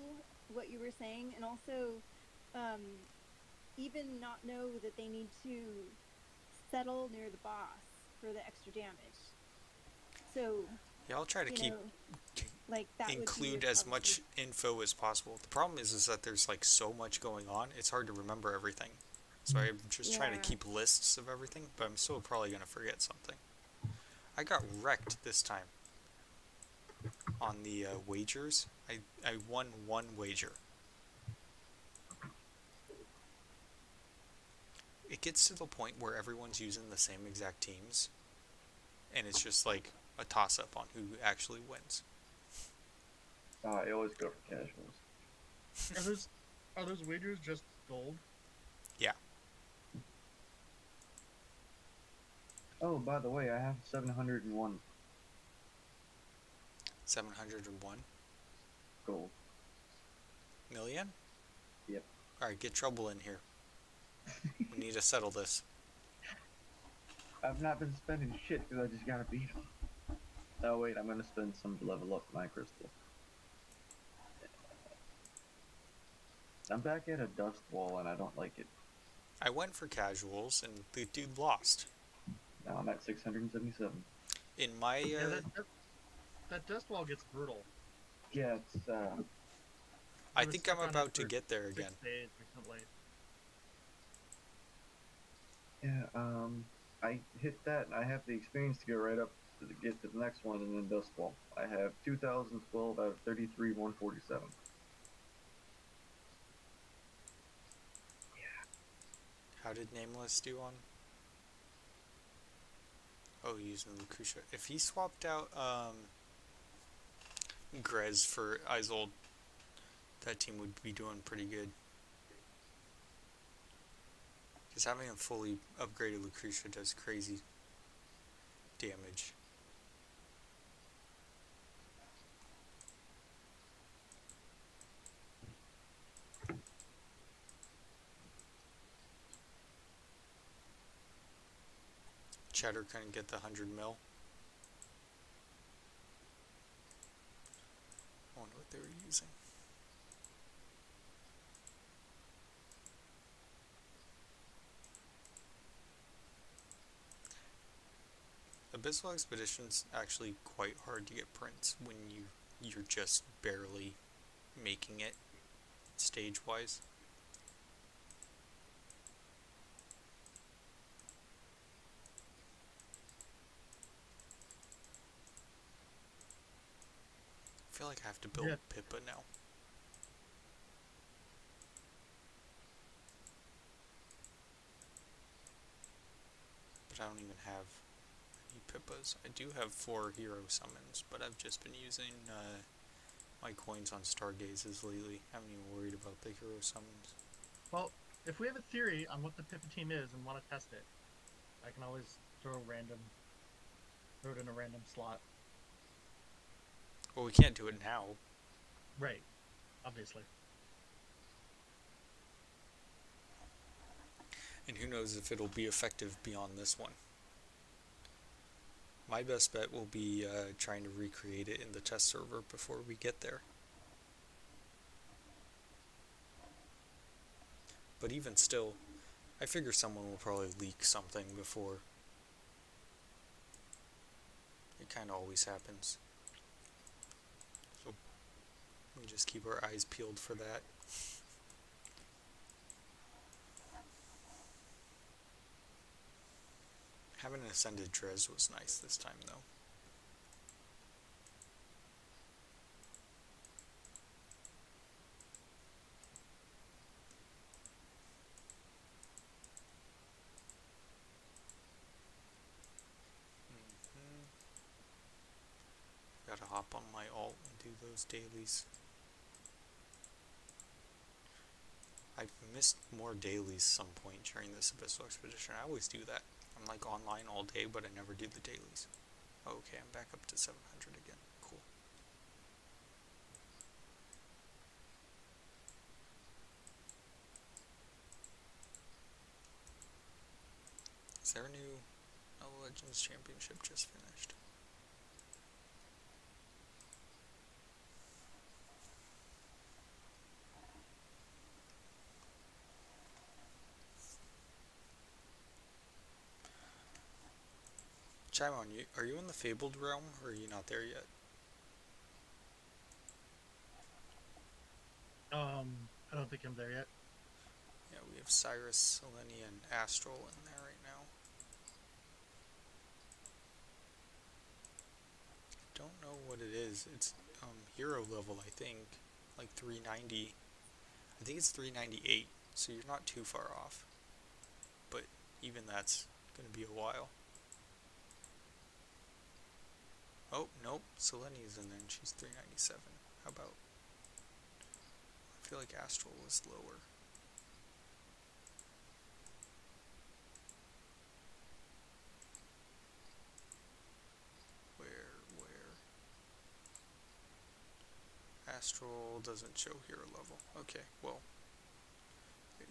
what you were saying, and also, even not know that they need to settle near the boss for the extra damage. So, yeah, I'll try to keep like that include as much info as possible. The problem is that there's like so much going on, it's hard to remember everything. So I'm just trying to keep lists of everything, but I'm still probably going to forget something. I got wrecked this time on the wagers. I won one wager. It gets to the point where everyone's using the same exact teams, and it's just like a toss-up on who actually wins. I always go for casuals. Yeah, Are those wagers just gold? Yeah. Oh, by the way, I have 701 701 gold. million? Yep. Alright, get Trouble in here. We need to settle this. I've not been spending shit because I just gotta beat him. Oh wait, I'm gonna spend some to level up my crystal. I'm back at a dust wall and I don't like it. I went for casuals and the dude lost. Now I'm at 677. In my Yeah, that dust wall gets brutal. Yeah, it's I was think stuck I'm on it about to for get there 6 again. days recently. yeah. I hit that and I have the experience to go right up to get to the next one and then dust wall. I have 2012 out of 33 147. How did Nameless do on? Oh, using Lucretia. If he swapped out Grez for Isolde, that team would be doing pretty good. Because having a fully upgraded Lucretia does crazy damage. Cheddar couldn't get the 100 mil. I wonder what they were using. Abyssal Expedition's actually quite hard to get prints when you're just barely making it stage-wise. I feel like I have to build Pippa now. But I don't even have any Pippas. I do have 4 hero summons, but I've just been using my coins on stargazes lately. I haven't even worried about the hero summons. Well, if we have a theory on what the Pippa team is and want to test it, I can always throw it in a random slot. Well, we can't do it now. Right. Obviously. And who knows if it'll be effective beyond this one. My best bet will be trying to recreate it in the test server before we get there. But even still, I figure someone will probably leak something before. It kind of always happens. So we just keep our eyes peeled for that. Having an Ascended Drez was nice this time, though. Gotta hop on my alt and do those dailies. I've missed more dailies some point during this Abyssal Expedition. I always do that. I'm like online all day, but I never do the dailies. Okay, I'm back up to 700 again. Cool. Is there a new Legends Championship just finished? Chimon, are you in the Fabled realm, or are you not there yet? I don't think I'm there yet. Yeah, we have Cyrus, Selenia, and Astral in there right now. I don't know what it is. It's hero level, I think. Like 390. I think it's 398, so you're not too far off. But even that's going to be a while. Oh, nope. Selenia's in there and she's 397. How about feel like Astral was lower. Where? Astral doesn't show hero level. Okay, well,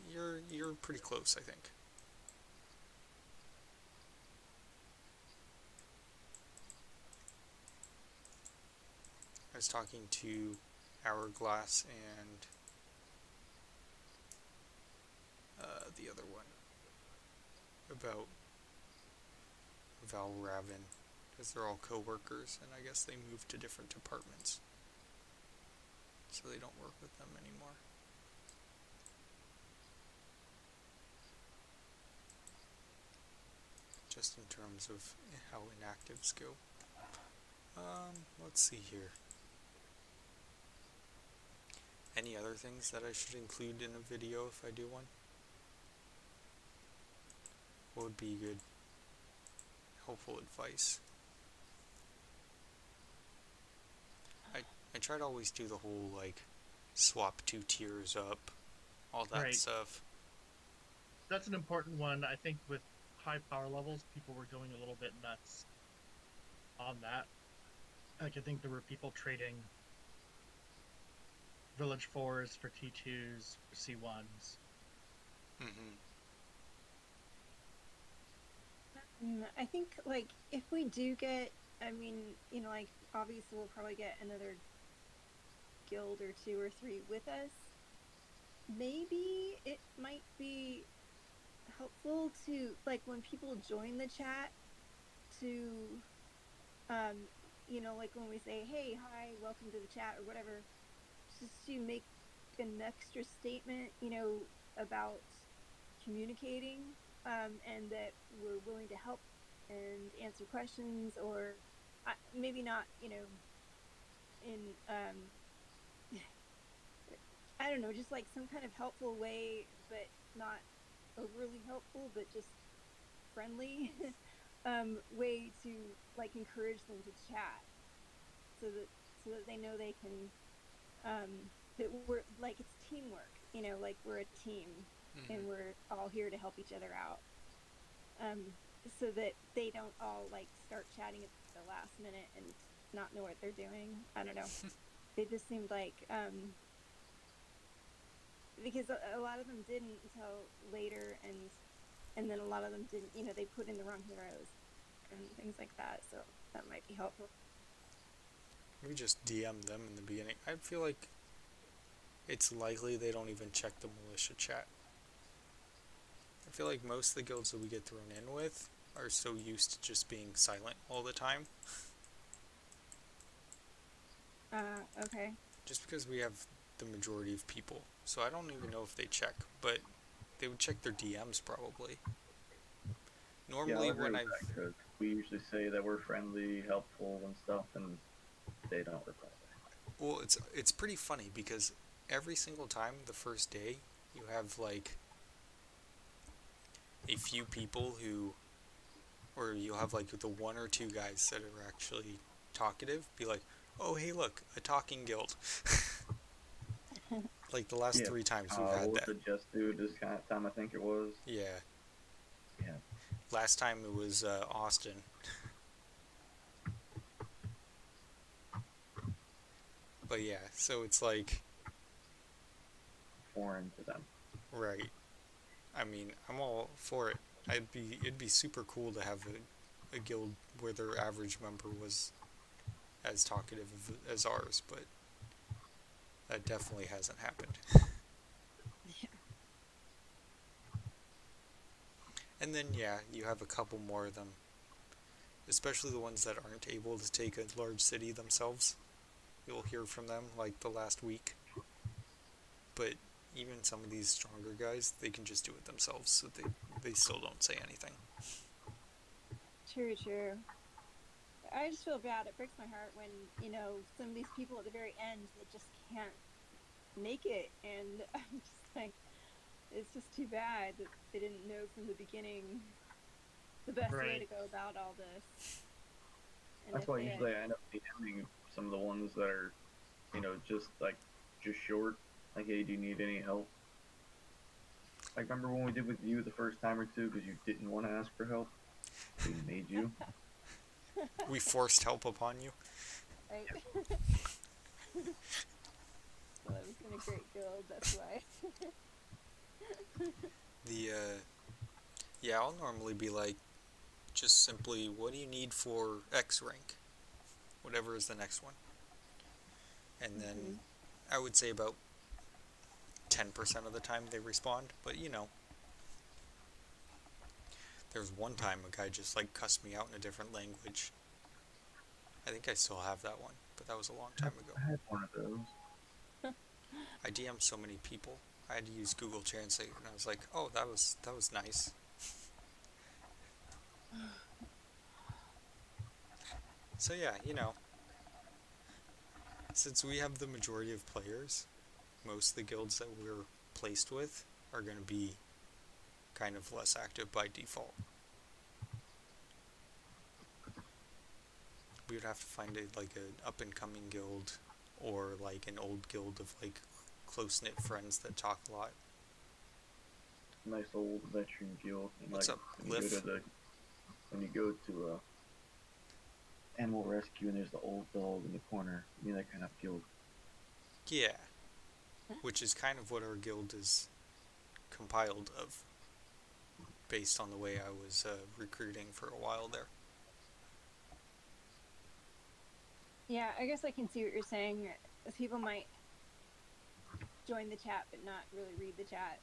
you're pretty close, I think. I was talking to Hourglass and the other one about Val Raven, because they're all co-workers, and I guess they moved to different departments, so they don't work with them anymore. Just in terms of how inactives go. Let's see here. Any other things that I should include in a video if I do one? What would be good? Helpful advice. I try to always do the whole, like, swap 2 tiers up, all that Right. stuff. That's an important one. I think with high power levels, people were going a little bit nuts on that. Like, I think there were people trading Village 4s for T2s, for C1s. Mm-hmm. I think, like, if we do get, I mean, you know, like, obviously we'll probably get another guild or 2 or 3 with us. Maybe it might be helpful to, like, when people join the chat, to, you know, like when we say, hey, hi, welcome to the chat or whatever, just to make an extra statement, you know, about communicating, and that we're willing to help and answer questions, or maybe not, you know, in, I don't know, just like some kind of helpful way, but not overly helpful, but just friendly way to, like, encourage them to chat, so that they know they can, that we're, like, it's teamwork, you know, like we're a team, Mm-hmm. and we're all here to help each other out, so that they don't all, like, start chatting at the last minute and not know what they're doing. I don't know. It just seemed like, because a lot of them didn't until later, and then a lot of them didn't, you know, they put in the wrong heroes and things like that, so that might be helpful. Maybe just DM them in the beginning. I feel like it's likely they don't even check the militia chat. I feel like most of the guilds that we get thrown in with are so used to just being silent all the time. Okay. Just because we have the majority of people. So I don't even know if they check, but they would check their DMs probably. Normally yeah, when because we usually say that we're friendly, helpful, and stuff, and they don't reply back. Well, it's pretty funny because every single time the first day you have like a few people who, or you'll have like the 1 or 2 guys that are actually talkative be like, oh hey look, a talking guild. Like the last 3 times we've had what that. was the Just Dude this kind of time, I think it was. Yeah. Yeah. Last time it was Austin. But yeah, so it's like Foreign to them. right. I mean, I'm all for it. It'd be super cool to have a guild where their average member was as talkative as ours, but that definitely hasn't happened. Yeah. And then yeah, you have a couple more of them, especially the ones that aren't able to take a large city themselves. You'll hear from them like the last week. But even some of these stronger guys, they can just do it themselves, so they still don't say anything. True. I just feel bad. It breaks my heart when, you know, some of these people at the very end, they just can't make it, and I'm just like, it's just too bad that they didn't know from the beginning the best way to go about all this. And that's why usually I end up DMing some of the ones that are, you know, just short, Like, hey, do you need any help? Like, remember when we did with you the first time or two because you didn't want to ask for help? We made you. We forced help upon you. Right? Well, it was in a great guild, that's why. Yeah, I'll normally be like, just simply, what do you need for X rank? Whatever is the next one. And then I would say about 10% of the time they respond, but you know. There was one time a guy just like cussed me out in a different language. I think I still have that one, but that was a long time ago. I had one of those. I DM'd so many people. I had to use Google Translate, and I was like, "Oh, that was nice." So yeah, you know, since we have the majority of players, most of the guilds that we're placed with are going to be kind of less active by default. We would have to find like an up-and-coming guild, or like an old guild of like close-knit friends that talk a lot. Nice old veteran guild. And What's like, up, Liff? When you go to animal rescue and there's the old dog in the corner, you know, that kind of guild. Yeah, which is kind of what our guild is compiled of, based on the way I was recruiting for a while there. Yeah, I guess I can see what you're saying. People might join the chat but not really read the chat.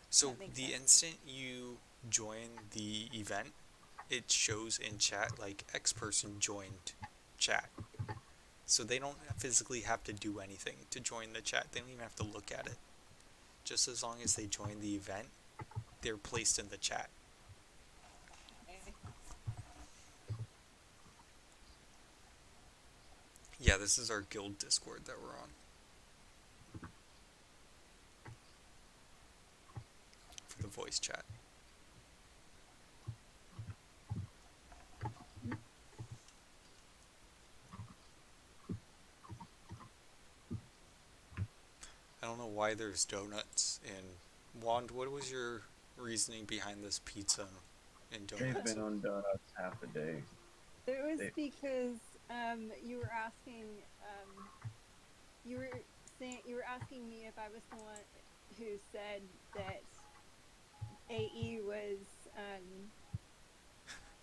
So that makes the sense. instant you join the event, it shows in chat like X person joined chat. So they don't physically have to do anything to join the chat. They don't even have to look at it. Just as long as they join the event, they're placed in the chat. Okay. Yeah, this is our guild Discord that we're on. For the voice chat. I don't know why there's donuts in Wand. What was your reasoning behind this pizza and They've donuts? been on donuts half a day. It was because you were asking you were asking me if I was the one who said that AE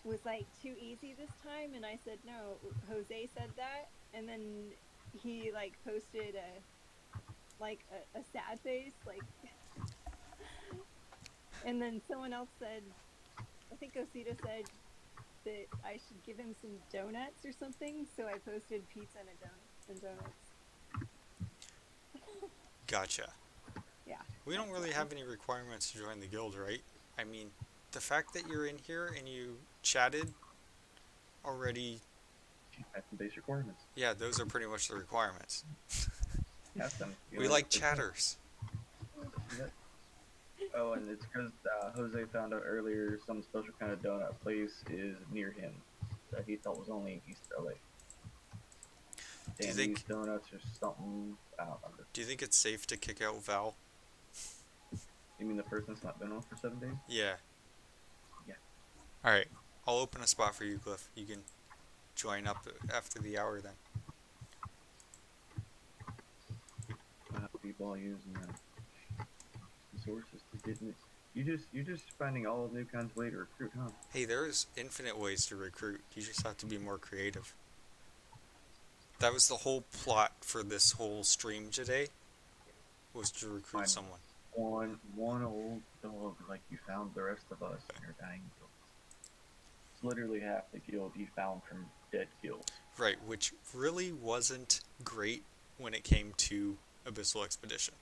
was like too easy this time, and I said no. Jose said that, and then he like posted a sad face, like, and then someone else said, I think Osita said that I should give him some donuts or something, so I posted pizza and donuts. Gotcha. Yeah. We don't really have any requirements to join the guild, right? I mean, the fact that you're in here and you chatted already... That's the base requirements. Yeah, those are pretty much the requirements. Have them. We like chatters. Oh, and it's because Jose found out earlier some special kind of donut place is near him that he thought was only in East LA. Do you Danny's think Donuts or something? I don't remember. Do you think it's safe to kick out Val? You mean the person that's not been on for 7 days? Yeah. Yeah. Alright, I'll open a spot for you, Cliff. You can join up after the hour then. People are using sources to get it. You're just finding all new kinds of way to recruit, huh? Hey, there's infinite ways to recruit. You just have to be more creative. That was the whole plot for this whole stream today, was to recruit someone. One old dog like you found the rest of us in your dying guild. It's literally half the guild you found from dead guilds. Right, which really wasn't great when it came to Abyssal Expedition.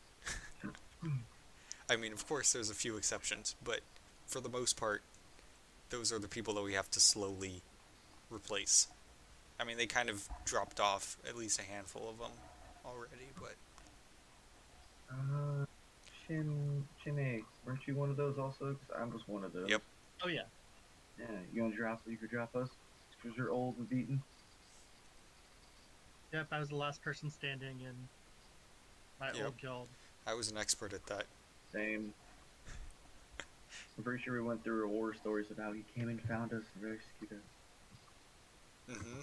I mean, of course, there's a few exceptions, but for the most part, those are the people that we have to slowly replace. I mean, they kind of dropped off, at least a handful of them already, but... Chinny, weren't you one of those also? Because I was one of those. Yep. Oh yeah. Yeah, you could drop us? Because you're old and beaten? Yep, I was the last person standing in my old guild. I was an expert at that. Same. I'm pretty sure we went through war stories of how he came and found us and rescued us Mm-hmm.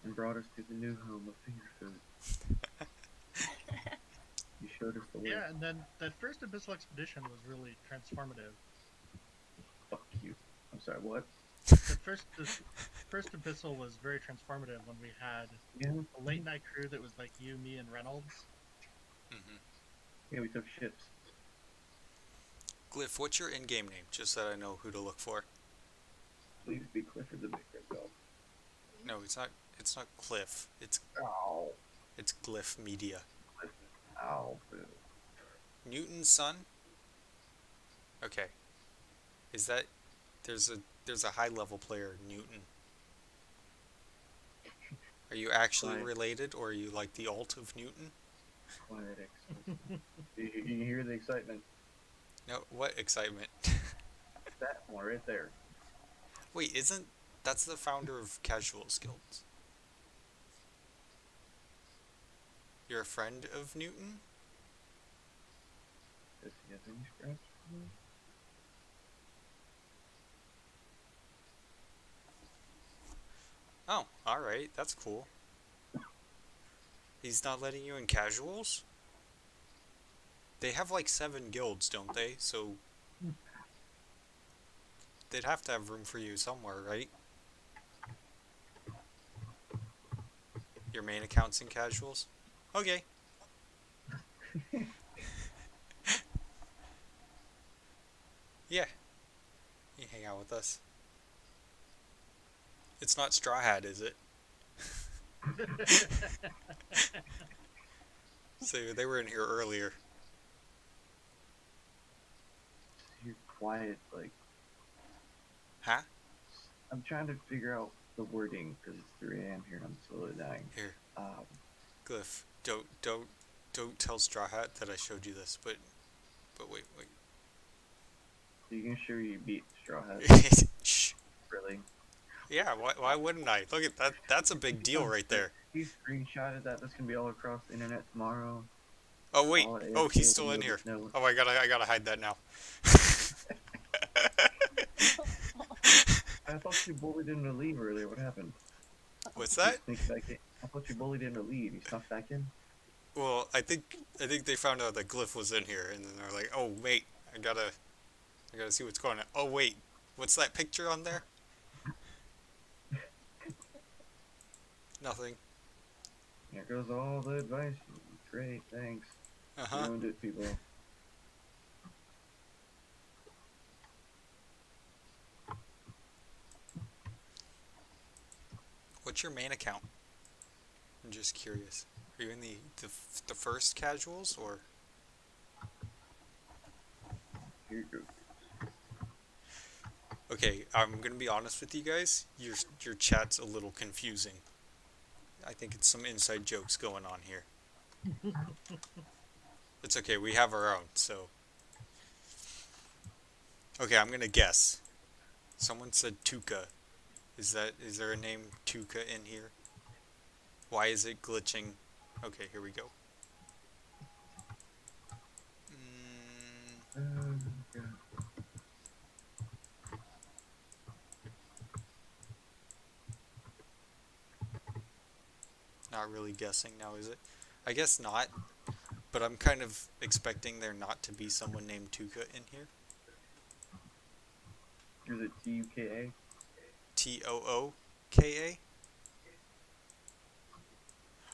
and brought us to the new home of finger food. You showed us the way. Yeah, and then that first Abyssal Expedition was really transformative. Fuck you. I'm sorry, what? The first Abyssal was very transformative when we had Yeah. a late night crew that was like you, me, and Reynolds. Mm-hmm. Yeah, we took ships. Glyph, what's your in-game name? Just so that I know who to look for. Please be Clifford the Big Red Dog. No, it's not. It's not Cliff. It's Ow. Glyph Media. Ow. Boo. Newton's son. Okay. Is that there's a high level player, Newton. Are you actually Right. related, or are you like the alt of Newton? Quiet. You hear the excitement? No, what excitement? That one right there. Wait, that's the founder of Casuals Guilds? You're a friend of Newton? Does he have any scratch? Oh, alright, that's cool. He's not letting you in Casuals? They have like 7 guilds, don't they? So they'd have to have room for you somewhere, right? Your main account's in Casuals? Okay. Yeah. You hang out with us. It's not Straw Hat, is it? So they were in here earlier. You're quiet, like. Huh? I'm trying to figure out the wording because it's 3 a.m. here and I'm slowly dying. Here. Glyph, don't tell Straw Hat that I showed you this, but wait. You can show you beat Straw Hat. Shh. Really? Yeah, why wouldn't I? Look at that. That's a big deal right there. He screenshotted that. That's gonna be all across the internet tomorrow. Oh wait. All Oh, AFK he's still will in here. know. Oh, I gotta hide that now. I thought you bullied him to leave earlier. What happened? What's that? He sneaked back in. I thought you bullied him to leave. He snuck back in. Well, I think they found out that Glyph was in here, and then they're like, "Oh wait, I gotta see what's going on." Oh wait, what's that picture on there? Nothing. Here goes all the advice. Great, thanks. Ruined it, people. What's your main account? I'm just curious. Are you in the first Casuals or? Here goes. Okay, I'm gonna be honest with you guys. Your chat's a little confusing. I think it's some inside jokes going on here. It's okay. We have our own. So. Okay, I'm gonna guess. Someone said Tuca. Is there a name Tuca in here? Why is it glitching? Okay, here we go. God. Not really guessing now, is it? I guess not, but I'm kind of expecting there not to be someone named Tuca in here. Is it Tuka? Tooka?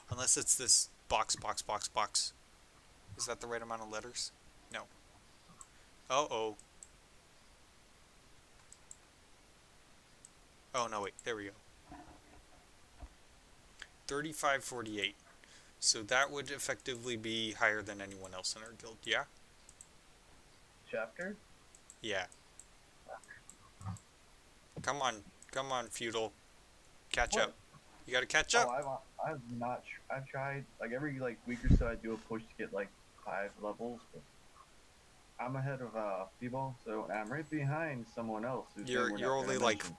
Unless it's this box. Is that the right amount of letters? No. Uh-oh. Oh, no, wait. There we go. 3548. So that would effectively be higher than anyone else in our guild, yeah? Chapter? Yeah. Come on, Feudal. Catch up. You gotta catch up. Oh, I've not. I've tried like every week or so. I do a push to get 5 levels. But I'm ahead of people, so I'm right behind someone else. You're only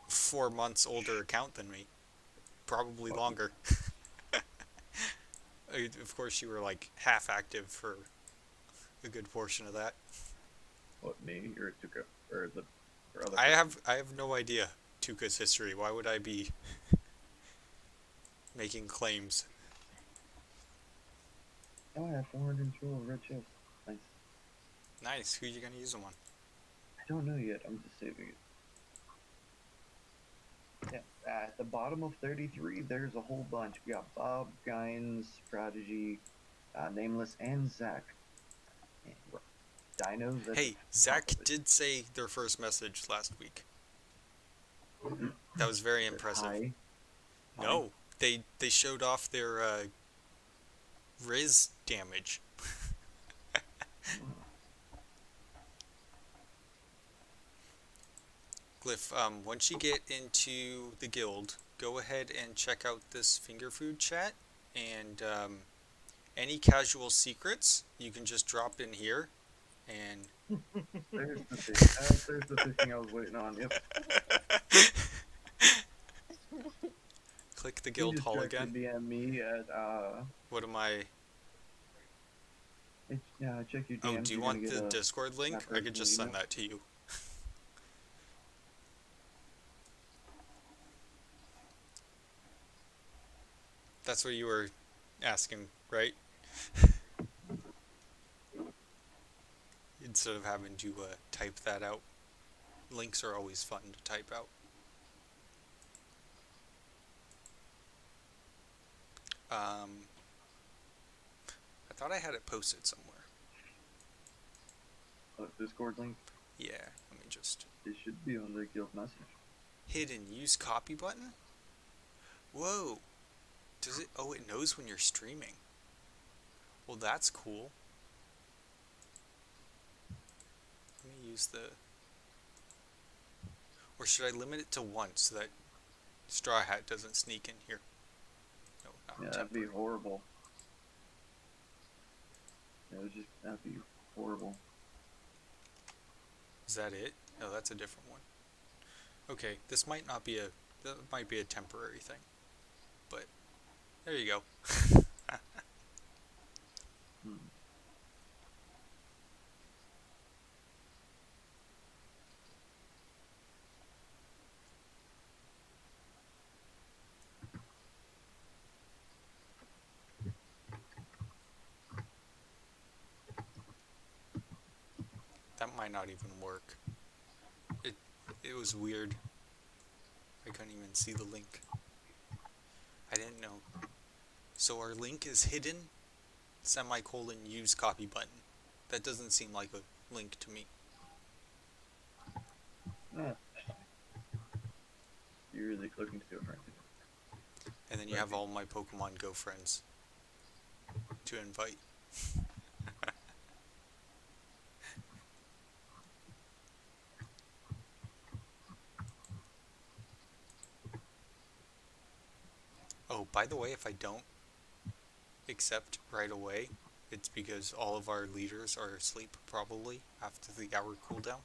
4 months older account than me. Probably longer. Of course, you were half active for a good portion of that. What, me or Tuka or the or other? I have no idea Tuca's history. Why would I be making claims? Oh, I have 412 red chests. Nice. Nice. Who you gonna use them on? I don't know yet. I'm just saving it. Yeah, at the bottom of 33, there's a whole bunch. We got Bob, Gynes, Prodigy, Nameless, and Zach. And Dinos. That's Hey, Zach did say their first message last week. That was very impressive. Hi. No, they showed off their Riz damage. Glyph, once you get into the guild, go ahead and check out this finger food chat, and any casual secrets you can just drop in here, and There's the thing. There's the fishing I was waiting on. Yep. click the guild hall again. DM me at What am I? check your DMs. Oh, do you want the get Discord link? I could just send email. that to you. That's what you were asking, right? Instead of having to type that out. Links are always fun to type out. I thought I had it posted somewhere. Discord link. Yeah, let me just... It should be on the guild message. Hidden use copy button? Whoa! Does it? Oh, it knows when you're streaming. Well, that's cool. Let me use the... Or should I limit it to one so that Straw Hat doesn't sneak in here? No, not Yeah, that'd be horrible. That'd be horrible. Is that it? No, that's a different one. Okay, this might not be that might be a temporary thing. But, there you go. That might not even work. It was weird. I couldn't even see the link. I didn't know. So our link is hidden, semicolon, use copy button. That doesn't seem like a link to me. You're really looking to do it right. And then you have all my Pokemon Go friends to invite. Oh, by the way, if I don't accept right away, it's because all of our leaders are asleep, probably, after the hour cooldown.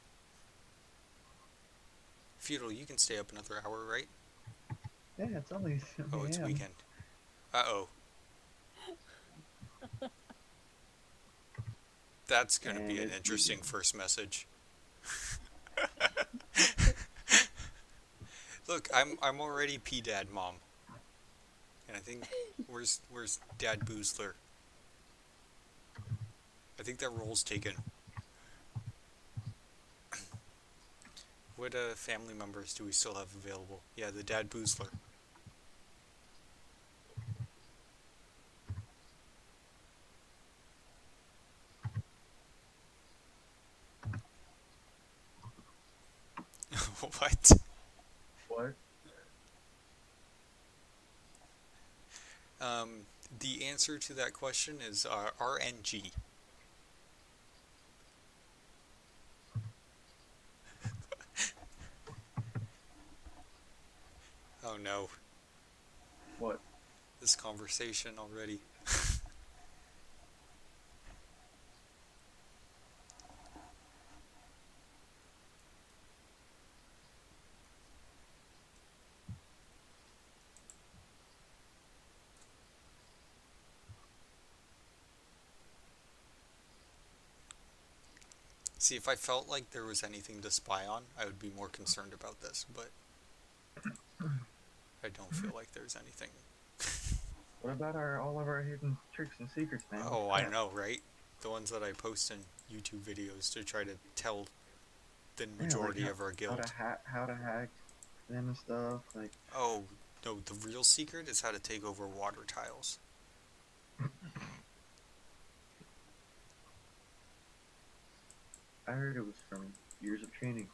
Feudal, you can stay up another hour, right? Yeah, it's only 7 Oh, it's a.m. weekend. Uh-oh. That's gonna be an interesting first message. Look, I'm already P-Dad Mom. And I think, where's Dad Boozler? I think that role's taken. What family members do we still have available? Yeah, the Dad Boozler. What? What? The answer to that question is RNG. Oh no. What? This conversation already. See, if I felt like there was anything to spy on, I would be more concerned about this, but I don't feel like there's anything. What about all of our hidden tricks and secrets, man? Oh, I know, right? The ones that I post in YouTube videos to try to tell the majority of our guild. How to hack them and stuff. Like, Oh, no, the real secret is how to take over water tiles. I heard it was from years of training.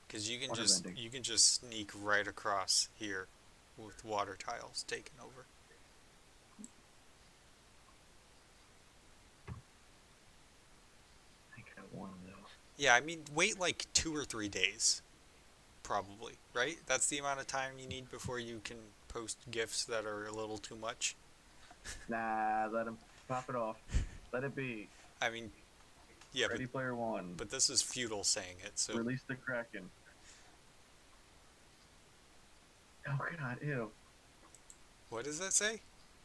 Because you Water bending. can just sneak right across here with water tiles taken over. I think I won though. Yeah, I mean, wait like 2 or 3 days. Probably, right? That's the amount of time you need before you can post GIFs that are a little too much. Nah, let him pop it off. Let it be. I mean, yeah, Ready Player One. but this is Feudal saying it, so... Release the Kraken. Oh god, ew. What does that say?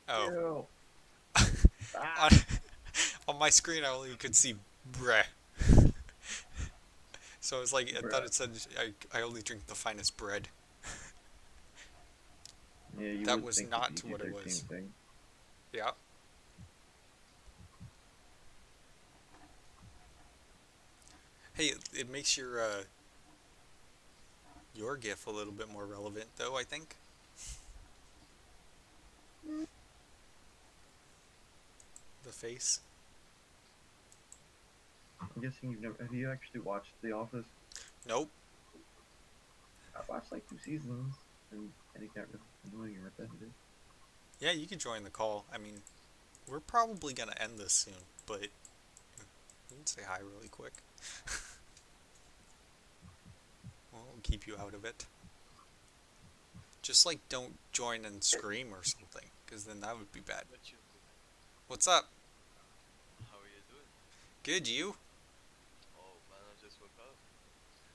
Oh. Ew. on, on my screen, I only could see breh. So I was like, I thought it said, I only drink the finest bread. Yeah, you That would was think not the what it PG-13 was. Thing. Yeah. Hey, it makes your GIF a little bit more relevant, though, I think. The face. I'm guessing have you actually watched The Office? Nope. I've watched like 2 seasons, and it got really annoying and repetitive. Yeah, you could join the call. I mean, we're probably gonna end this soon, but you can say hi really quick. We'll keep you out of it. Just like don't join and scream or something, because then that would be bad. What's up? How are you doing? Good, you? Oh man, I just woke up.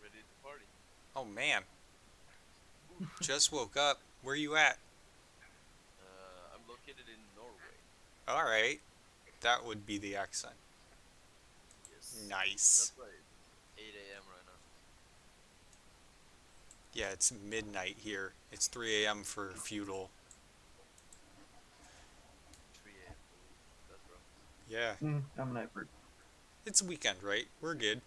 Ready to party. Oh man. Just woke up. Where you at? I'm located in Norway. Alright. That would be the accent. Yes. Nice. That's right. 8 a.m. right now. Yeah, it's midnight here. It's 3 a.m. for Feudal. 3 a.m. That's rough. Yeah. I'm an expert. It's a weekend, right? We're good.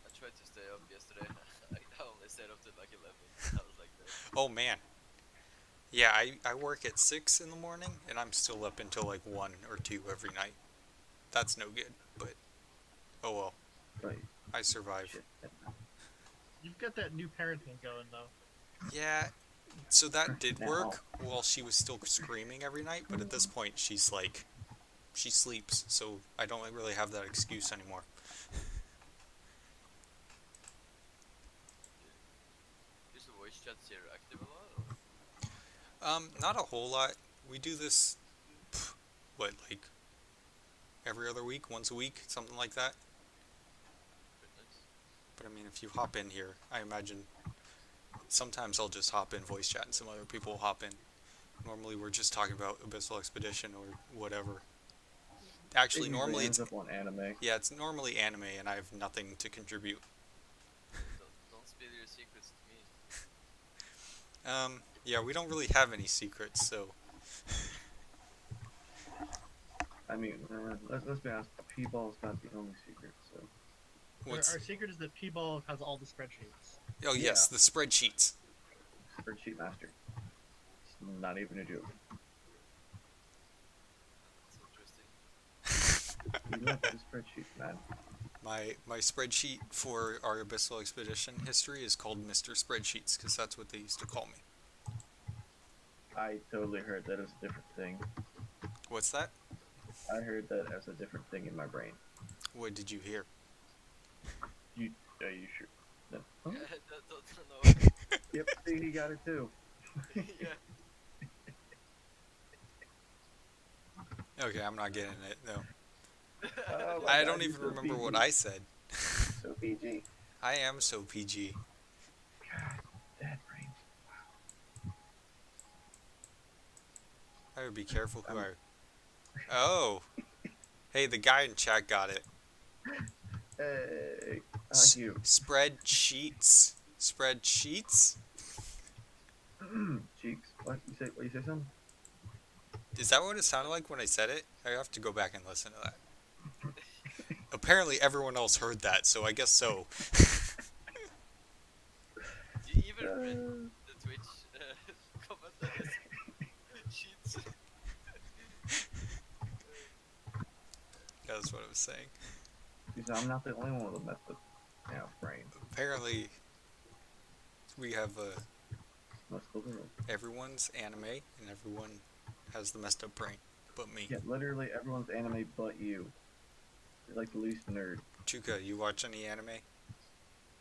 I tried to stay up yesterday. I only stayed up till like 11. I was like that. Oh man. Yeah, I work at 6 in the morning, and I'm still up until like 1 or 2 every night. That's no good, but oh well. Right. I survive. Shit. You've got that new parenting going though. Yeah, so that did Now. work while she was still screaming every night, but at this point she's like, she sleeps, so I don't really have that excuse anymore. Is the voice chat here active a lot? Or? Not a whole lot. We do this, what, like, every other week, once a week, something like that. Goodness. But I mean, if you hop in here, I imagine sometimes I'll just hop in voice chat and some other people will hop in. Normally we're just talking about Abyssal Expedition or whatever. Actually, It usually normally ends it's... up on anime. Yeah, it's normally anime and I have nothing to contribute. Don't spill your secrets to me. Yeah, we don't really have any secrets, so... I mean, let's be honest. P-ball is not the only secret. So What's... Our secret is that P-Ball has all the spreadsheets. Oh yes, the spreadsheets. spreadsheet master. It's not even a joke. That's interesting. We love the spreadsheet, man. My spreadsheet for our Abyssal Expedition history is called Mr. Spreadsheets, because that's what they used to call me. I totally heard that as a different thing. What's that? I heard that as a different thing in my brain. What did you hear? Are you sure? No. Huh? Don't know. Yep, see, he got it too. Yeah. Okay, I'm not getting it, no. Oh my I God, don't he's even so remember what PG. I said. So PG. I am so PG. God, that brain. I would be careful who I... Oh! Hey, the guy in chat got it. Hey, you. Spreadsheets. Spreadsheets? Cheeks. What you say? What you say? Something? Is that what it sounded like when I said it? I have to go back and listen to that. Apparently everyone else heard that, so I guess so. You even read the Twitch comment that is sheets. That's what I was saying. I'm not the only one with a messed up, brain. Apparently we have Messed up world. everyone's anime and everyone has the messed up brain, but me. Yeah, literally everyone's anime but you. You're like the least nerd. Chuka, you watch any anime?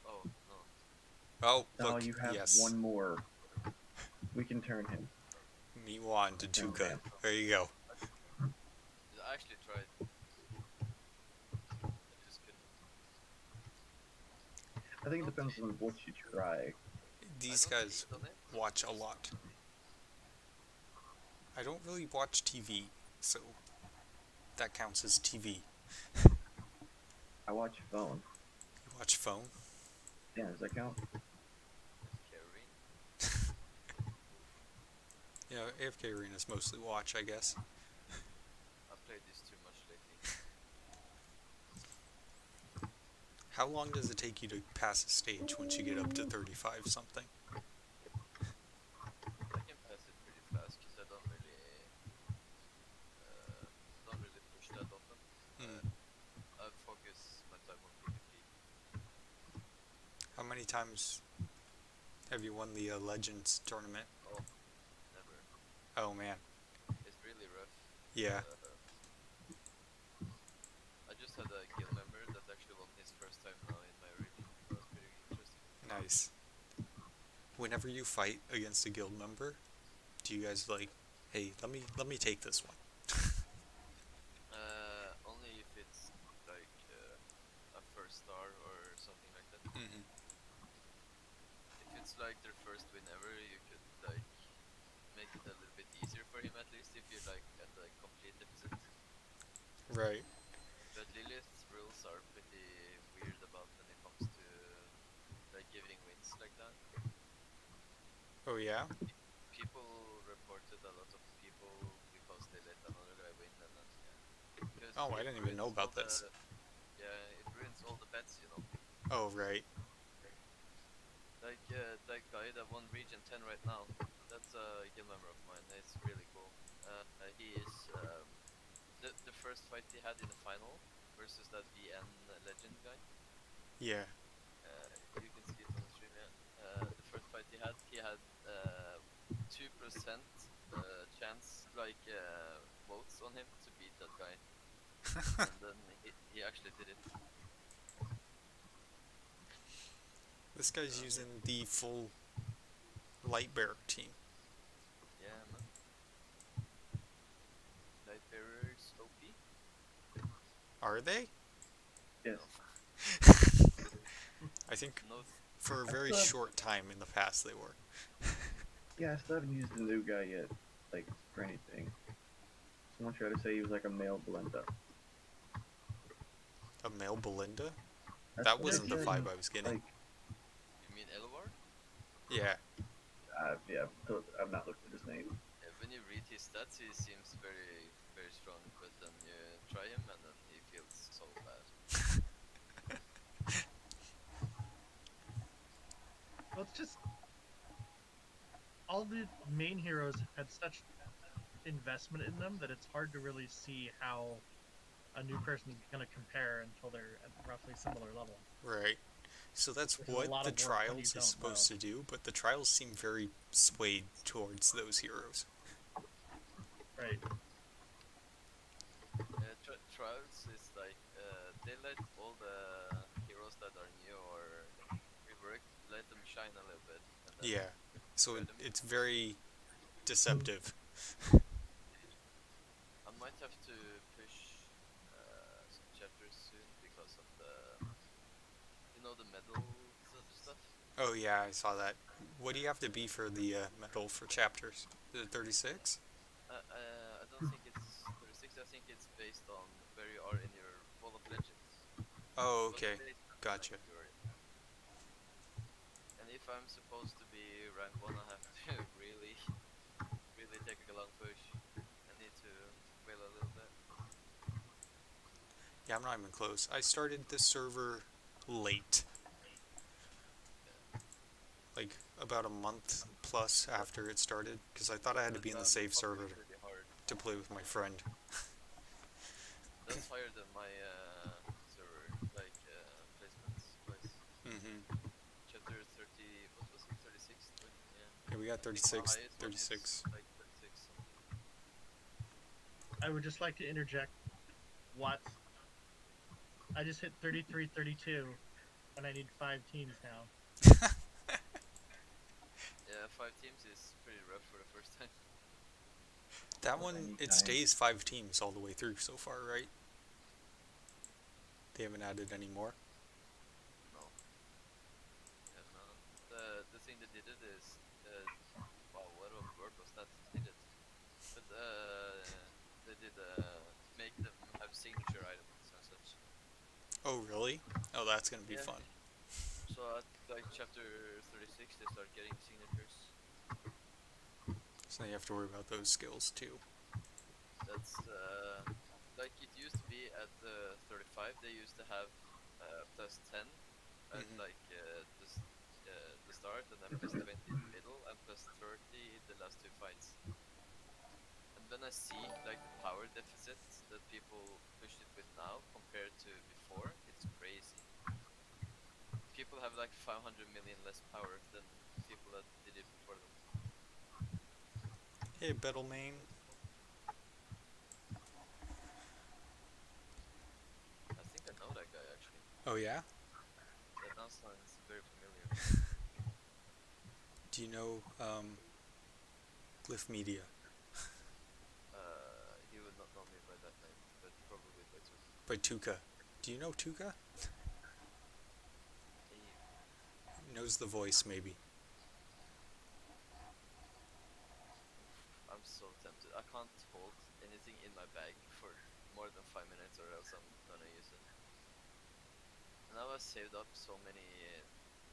Oh no. Oh, Now look, you have yes. one more. We can turn him. Miwan to Turn Chuka. him. There you go. I actually tried. I just couldn't. I think it depends on what you try. These I don't guys cheat on it. watch a lot. I don't really watch TV, so that counts as TV. I watch phone. You watch phone? Yeah, does that count? AFK Arena. Yeah, AFK Arena is mostly watch, I guess. I played this too much lately. How long does it take you to pass a stage once you get up to 35 something? I can pass it pretty fast because I don't really push that often. I focus my time on PvP. How many times have you won the Legends tournament? Oh, never. Oh man. It's really rough. Yeah. I just had a guild member that actually won his first time now in my region. That was pretty interesting. Nice. Whenever you fight against a guild member, do you guys like, hey, let me take this one? Only if it's like a first star or something like that. Mm-hmm. If it's like their first win ever, you could like make it a little bit easier for him at least if you're like at a complete deficit. Right. But Lilith's rules are pretty weird about when it comes to like giving wins like that. Oh yeah? People reported a lot of people because they let another guy win and then yeah. Oh, I didn't even know about this. Yeah, it ruins all the bets, you know. Oh, right. Like that guy that won Region 10 right now, that's a guild member of mine. It's really cool. He is the first fight he had in the final versus that VN legend guy. Yeah. You can see it on the stream. Yeah. The first fight he had 2% chance like votes on him to beat that guy, and then he actually did it. This guy's using the full Lightbearer team. Yeah, man. Lightbearers OP? Are they? Yes. I think No. for a very short time in the past they were. Yeah, I still haven't used the new guy yet, like, for anything. Someone tried to say he was like a male Belinda. A male Belinda? That's That what they wasn't the said, vibe I was getting. Like, You mean Elvar? Yeah. yeah, I've not looked at his name. Yeah, when you read his stats, he seems very, very strong, but then you try him and then he feels so bad. Well, it's just all the main heroes had such investment in them that it's hard to really see how a new person is going to compare until they're at roughly similar level. Right. So that's Which is a lot what the of work when you trials is don't supposed to do, but the trials seem very swayed towards those heroes. Right. Trials is like they let all the heroes that are new or reworked, let them shine a little bit. And then Yeah. So it's very deceptive. I might have to push some chapters soon because of the medal stuff. Oh yeah, I saw that. What do you have to be for the medal for chapters? Is it 36? I don't think it's 36. I think it's based on where you are in your Wall of Legends. Oh, But okay. today's not Gotcha. like Fury. And if I'm supposed to be rank 1, I have to really, really take a long push. I need to wait a little bit. Yeah, I'm not even close. I started this server late. Like, about a month plus after it started. Because I thought I had to be in the save server Pretty hard. to play with my friend. That's higher than my server, like placements wise. Mm-hmm. Chapter 30, what was it? 36? 30, yeah. Yeah, we got I think the 36, highest one is 36. like 36 something. I would just like to interject. What? I just hit 33, 32, and I need 5 teams now. Yeah, 5 teams is pretty rough for the first time. That one, it stays 5 teams all the way through so far, right? They haven't added any more? No. Yeah, no. The thing that did it is, wow, what a word was that? Did it? But they did make them have signature items and such. Oh, really? Oh, that's gonna be Yeah. fun. So at like chapter 36, they start getting signatures. So you have to worry about those skills too. That's like it used to be at 35. They used to have plus 10 at Mhm. like the start, and then plus 20 in the middle, and plus 30 in the last 2 fights. And when I see like the power deficit that people push it with now compared to before, it's crazy. People have like 500 million less power than people that did it before them. Hey, Bettelmain. I think I know that guy actually. Oh, yeah? That now sounds very familiar. Do you know, Glyph Media? He would not know me by that name, but probably by two. By Tuka. Do you know Tuka? He, Knows the voice, maybe. I'm so tempted. I can't hold anything in my bag for more than 5 minutes, or else I'm gonna use it. And now I saved up so many.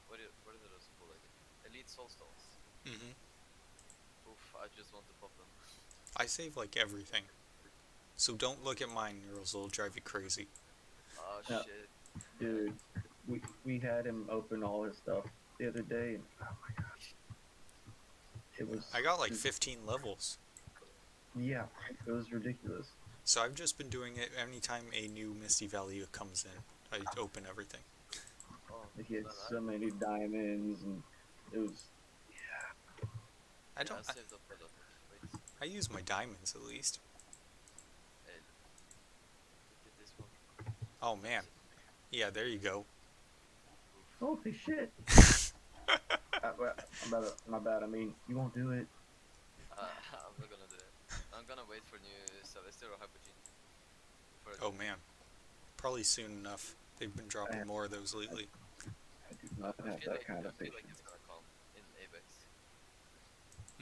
What are those called again? Elite Soul Stones. Mm-hmm. Oof! I just want to pop them. I save, like, everything. So don't look at mine, or else it'll drive you crazy. Oh Yeah. shit! Dude, we had him open all his stuff the other day, and oh my gosh, it was. I got, like, 15 levels. Yeah, it was ridiculous. So I've just been doing it anytime a new Misty Valley comes in. I open everything. Oh, He had then so many diamonds, and it was. I don't. I saved up a lot of weights. I use my diamonds at least. Hey, look at this one. Oh man. Yeah, there you go. Holy shit! My bad. I mean, you won't do it. I'm not gonna do it. I'm gonna wait for new Celestial or Hypogene. Oh man. Probably soon enough. They've been dropping more of those lately. I do not have that kind of I feel like patience. it's gonna come in Apex.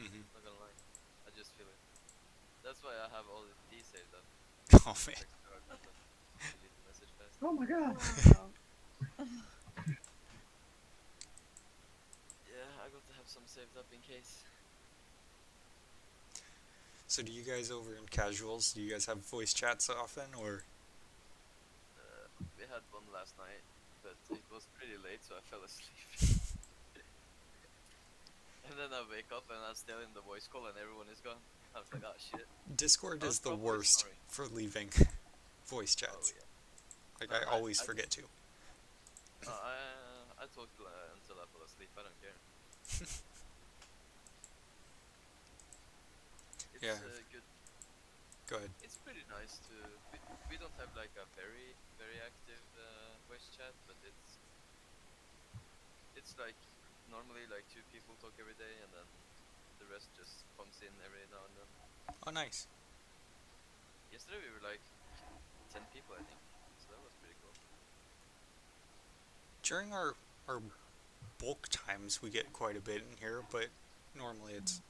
Mm-hmm. Not gonna lie. I just feel it. That's why I have all these saved up. Oh man. Delete the message fast. Oh my god! Wow. Yeah, I got to have some saved up in case. So do you guys over in casuals, do you guys have voice chats often, or? We had one last night, but it was pretty late, so I fell asleep. And then I wake up and I'm still in the voice call and everyone is gone. I was like, oh shit. Discord I was is the probably worst snoring. for leaving voice Oh chats. yeah. Like No, I always forget to. I talk until I fall asleep. I don't care. It's Yeah. good. Go ahead. It's pretty nice to. We don't have like a very active voice chat, but it's like normally like 2 people talk every day, and then the rest just comes in every now and then. Oh, nice. Yesterday we were like 10 people, I think, so that was pretty cool. During our bulk times, we get quite a bit in here, but normally it's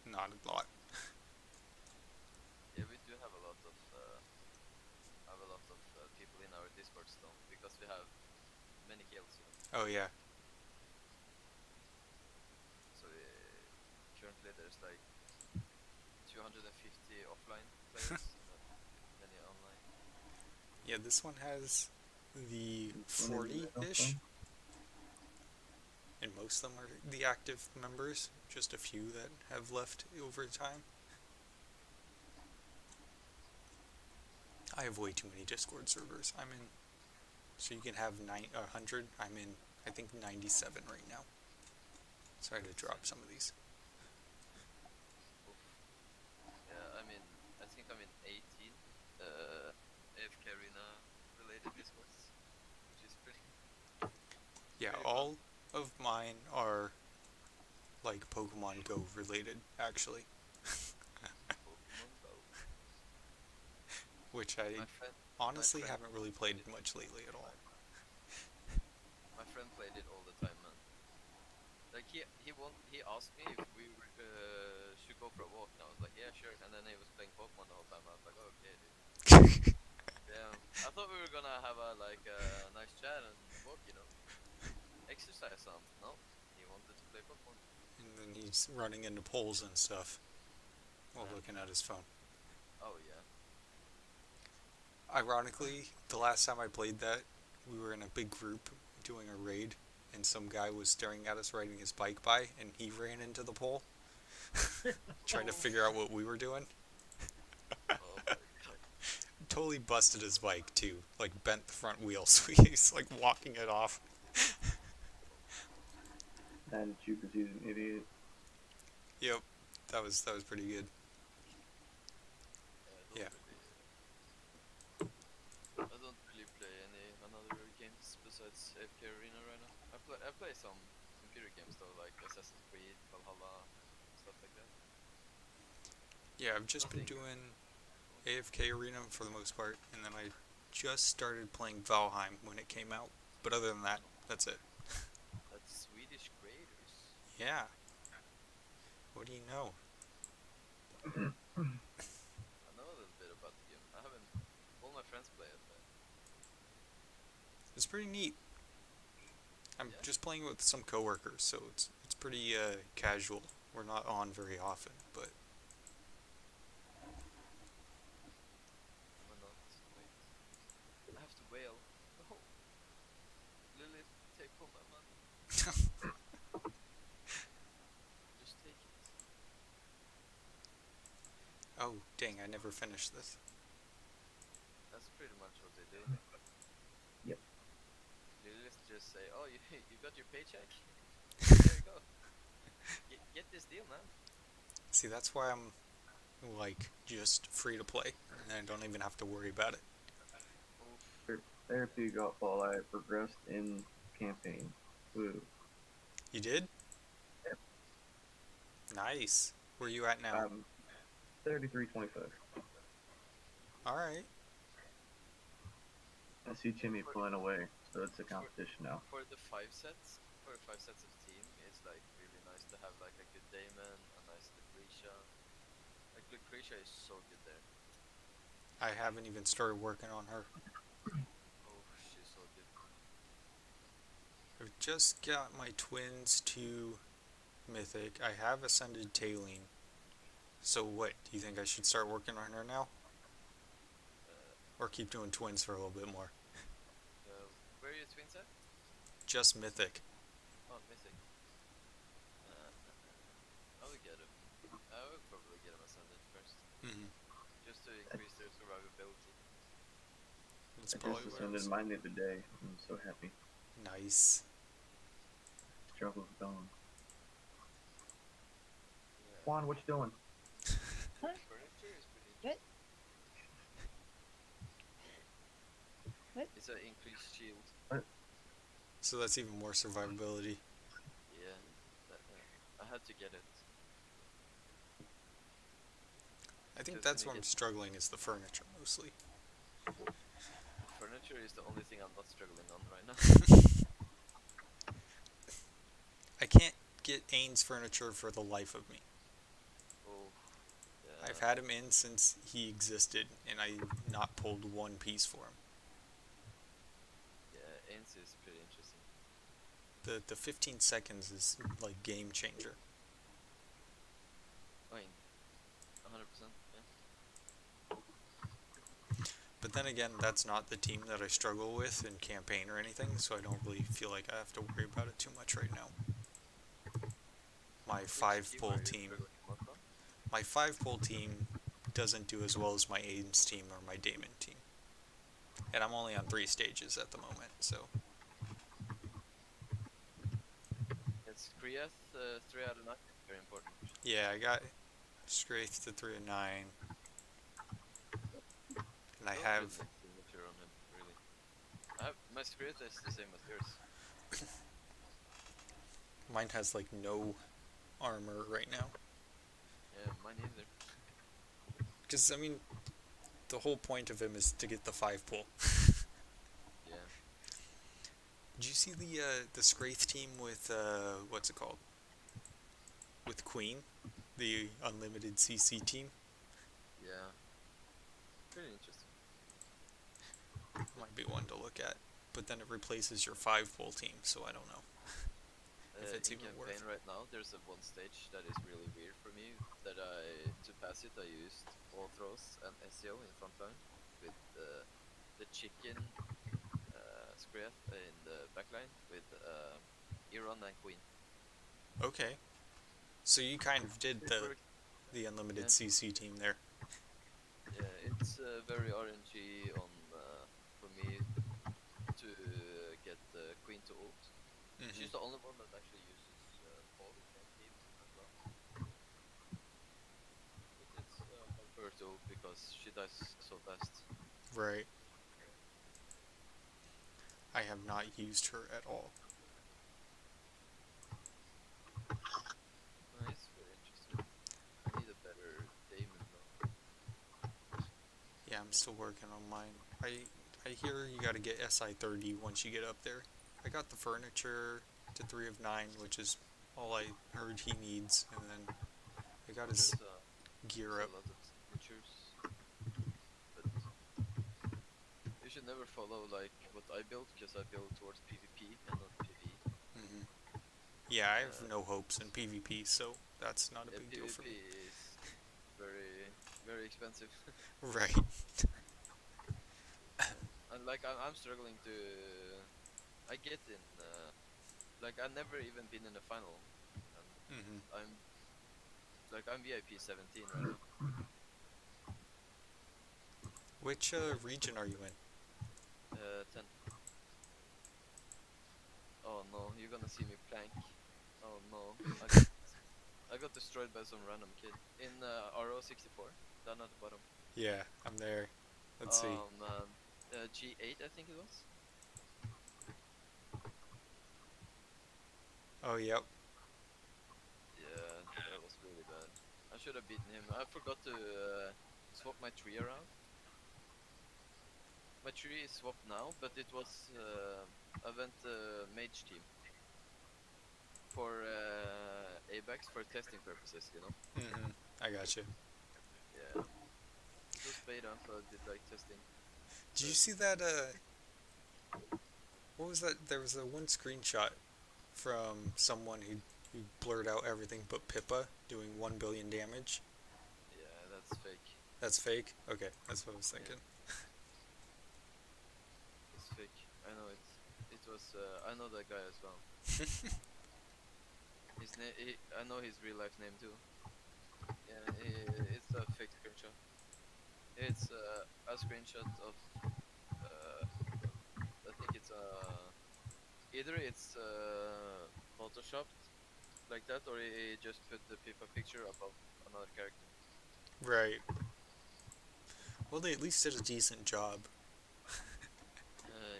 not a lot. Yeah, we do have a lot of people people in our Discord still because we have many kills, you know. Oh yeah. So currently there's like 250 offline players and many online. Yeah, this one has the One in the middle, 40-ish, so. and most of them are the active members. Just a few that have left over time. I have way too many Discord servers. I'm in, so you can have 100. I'm in, I think 97 right now. So I had to drop some of these. Oof. Yeah, I think I'm in 18 AFK Arena related Discords, which is pretty. Yeah, Pretty all of mine are like Pokemon Go related, actually, Pokemon Go. which I honestly haven't really played much lately at all. My friend played it all the time, man. Like he asked me if we should go for a walk, and I was like, yeah, sure. And then he was playing Pokemon the whole time. I was like, oh, okay, dude. Yeah, I thought we were gonna have a nice chat and walk, you know, exercise some. No, he wanted to play Pokemon. And then he's running into poles and stuff while looking at his phone. Oh yeah. Ironically, the last time I played that, we were in a big group doing a raid, and some guy was staring at us riding his bike by, and he ran into the pole, trying to figure out what we were doing. Oh my god. Totally busted his bike too, like bent the front wheel, so he's like walking it off. Attitude because he's an idiot. Yep, that was pretty good. Yeah. I don't really play any another games besides AFK Arena right now. I play some computer games though, like Assassin's Creed, Valhalla, stuff like that. Yeah, I've just been doing AFK Arena for the most part, and then I just started playing Valheim when it came out. But other than that, that's it. That's Swedish creators. Yeah. What do you know? I know a little bit about the game. I haven't. All my friends play it, but It's pretty neat. I'm just playing with some coworkers, so it's pretty casual. We're not on very often, but why not? Wait, I have to wail. No, Lilith, take all my money. Just take it. oh dang, I never finished this. That's pretty much what they do. Yep. Lilith just say, "Oh, you got your paycheck? There you go. Get this deal, man." See, that's why I'm like just free to play, and I don't even have to worry about it. Therapy got fall. I progressed in campaign. Woo. You did? Yep. Nice. Where you at now? 33-25. Alright. I see Timmy pulling away, so it's a competition now. For the 5 sets of team, it's like really nice to have like a good Damon, a nice Lucretia. Like Lucretia is so good there. I haven't even started working on her. Oh, she's so good. I've just got my twins to Mythic. I have ascended Taylene. So what, do you think I should start working on her now? Or keep doing twins for a little bit more? Where are your twins at? Just Mythic. Oh, Mythic. I will get him. I will probably get him ascended first. Just to increase their survivability. That's I probably just what I ascended was... mine the other day. I'm so happy. Nice. Struggle's gone. Yeah. Juan, what you doing? Furniture is pretty What? What? It's an increased shield. So that's even more survivability. Yeah. I had to get it. I think Because that's when what you I'm struggling is the furniture mostly. Furniture is the only thing I'm not struggling on right now. I can't get Ains furniture for the life of me. Oh, yeah. I've had him in since he existed, and I've not pulled one piece for him. seconds is pretty interesting. The 15 seconds is like game changer. I mean, 100%. Yeah. But then again, that's not the team that I struggle with in campaign or anything, so I don't really feel like I have to worry about it too much right now. My Which 5-pull are you team, struggling most on? my 5-pull team doesn't do as well as my Aiden's team or my Damon team. And I'm only on 3 stages at the moment, so. It's Krieth, 3 out of 9. Very important. Yeah, I got Scraith to 3 of 9. And I Don't have, build a signature on him, really. My Skrith is the same as yours. mine has like no armor right now. Yeah, mine either. Because, I mean, the whole point of him is to get the 5-pull. Yeah. Did you see the Scraith team with, what's it called? With Queen? The unlimited CC team? Yeah. Pretty interesting. Might be one to look at. But then it replaces your 5-pull team, so I don't know. If it's In even campaign worth. right now, there's a one stage that is really weird for me. That to pass it, I used All-Throws and SEO in frontline with the chicken Skrieth in the backline with Iran and Queen. Okay. So you kind of did It worked. the unlimited Yeah. CC team there. Yeah, it's very RNG on for me to get Queen to ult. She's the only one that actually uses fall in main team as well. But it's hard for her to ult because she dies so fast. Right. I have not used her at all. It's very interesting. I need a better Damon though. Yeah, I'm still working on mine. I hear you gotta get SI 30 once you get up there. I got the furniture to 3 of 9, which is all I heard he needs, and then I got his gear There's up. a lot of signatures, but you should never follow like what I built because I build towards PvP and not PvE. Yeah, I have no hopes in PvP, so that's not a big deal for me. PvP is very, very expensive. Right. And like I'm struggling to. I get in. Like I've never even been in a final, and I'm VIP 17 right now. Which region are you in? 10. Oh no, you're gonna see me plank. Oh no, I got destroyed by some random kid in RO 64 down at the bottom. Yeah, I'm there. Let's see. G8 I think it was. Oh, yep. Yeah, that was really bad. I should have beaten him. I forgot to swap my tree around. My tree is swapped now, but it was I went mage team for ABAX for testing purposes, you know. I gotcha. Yeah. It was beta, so I did like testing. Did you see that? What was that? There was a one screenshot from someone who blurred out everything but Pippa doing 1 billion damage. Yeah, that's fake. That's fake? Okay, that's what I was thinking. It's fake. I know it. It was. I know that guy as well. His name. I know his real life name too. Yeah, it's a fake screenshot. It's a screenshot of. I think it's either it's photoshopped like that, or he just put the Pippa picture above another character. Right. Well, they at least did a decent job.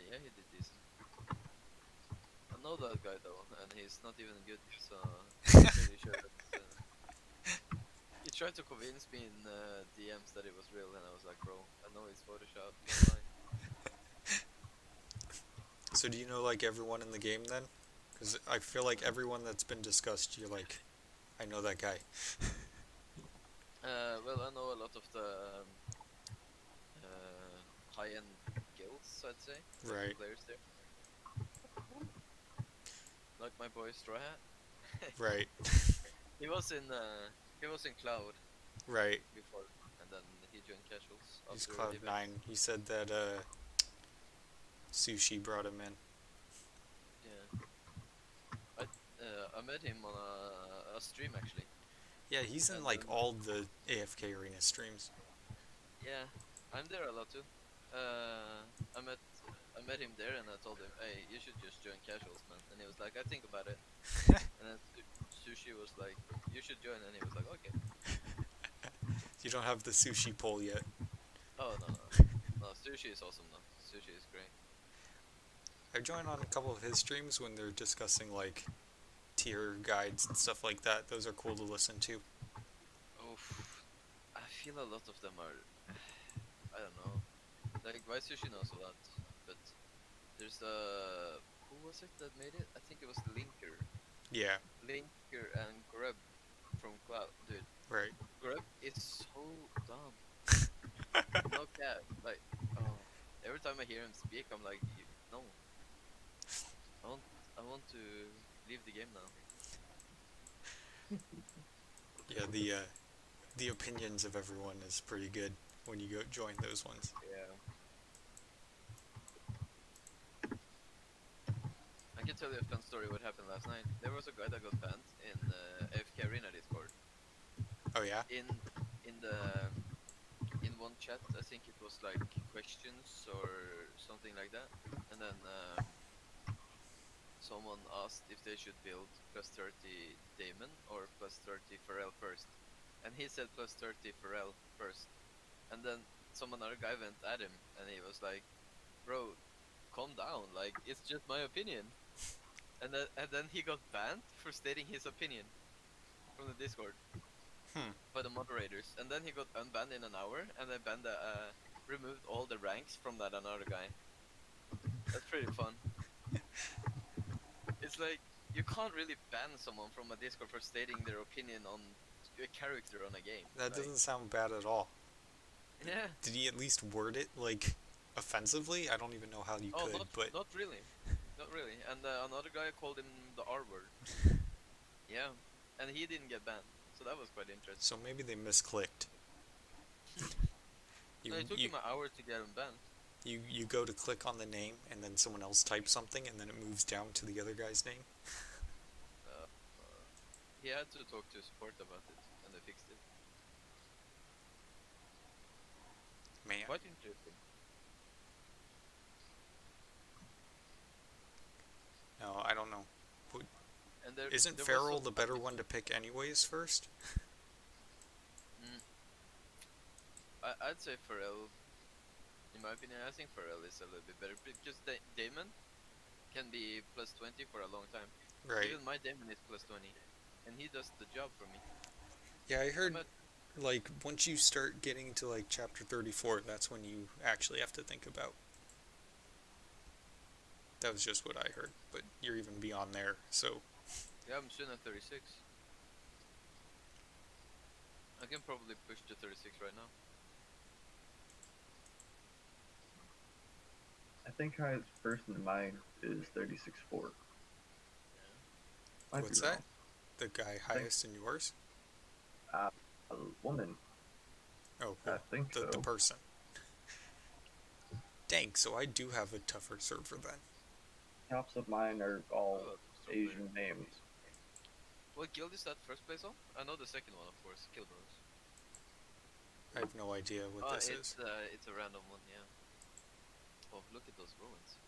Yeah, he did decent. I know that guy though, and he's not even good, so I'm pretty sure that he tried to convince me in DMs that it was real, and I was like, bro, I know it's Photoshop, don't lie. So do you know, like, everyone in the game then? Because I feel like everyone that's been discussed, you're like, I know that guy. Well, I know a lot of the high-end guilds, I'd say. Right. Players there. like my boy Straw Hat. Right. He was in Cloud Right. before, and then he joined Casuals He's after Cloud Apex. 9. He said that Sushi brought him in. Yeah. I met him on a stream actually. Yeah, he's in And like then- all the AFK Arena streams. Yeah, I'm there a lot too. I met him there, and I told him, "Hey, you should just join Casuals, man." And he was like, "I think about it." And then Sushi was like, "You should join," and he was like, "Okay." You don't have the sushi poll yet. Oh no, Sushi is awesome though. Sushi is great. I join on a couple of his streams when they're discussing like tier guides and stuff like that. Those are cool to listen to. Oof. I feel a lot of them are, I don't know. Like Why Sushi knows a lot, but there's who was it that made it? I think it was Linker. Yeah, Linker and Grub from Cloud, dude. right. Grub is so dumb. No cap. Like, oh, every time I hear him speak, I'm like, no. I want to leave the game now. Yeah, the opinions of everyone is pretty good when you go join those ones. Yeah. I can tell you a fun story what happened last night. There was a guy that got banned in AFK Arena Discord. Oh yeah? In one chat, I think it was like questions or something like that, and then someone asked if they should build +30 Damon or +30 Pharrell first, and he said +30 Pharrell first, and then some other guy went at him, and he was like, "Bro, calm down, like it's just my opinion," and then he got banned for stating his opinion from the Discord. By the moderators, and then he got unbanned in an hour, and they removed all the ranks from that another guy. That's pretty fun. It's like you can't really ban someone from a Discord for stating their opinion on a character on a game. That like, doesn't sound bad at all. Yeah. Did he at least word it like offensively? I don't even know how you could, but not really, not really. And another guy called him the R word. Yeah, and he didn't get banned, so that was quite interesting. so maybe they misclicked. No, it took him an hour to get him banned. You go to click on the name, and then someone else types something, and then it moves down to the other guy's name. He had to talk to support about it, and they fixed it. Man. Quite interesting. No, I don't know. And there, Isn't there was Feral some the better topics- one to pick anyways first? I'd say Pharrell. In my opinion, I think Pharrell is a little bit better because Damon can be +20 for a long time. Right. Even my Damon is +20, and he does the job for me. Yeah, I heard But like once you start getting to like chapter 34, that's when you actually have to think about. That was just what I heard, but you're even beyond there, so yeah, I'm soon at 36. I can probably push to 36 right now. I think highest person in mine is 36.4. Might be what's wrong. that? The guy highest in yours? A woman. Oh, I well, think the so. person. Dang, so I do have a tougher server then. Tops of mine are all So Asian names. what guild is that first place on? I know the second one, of course, Kill Bros. I have no idea what this is. It's a random one, yeah. Oh, look at those ruins.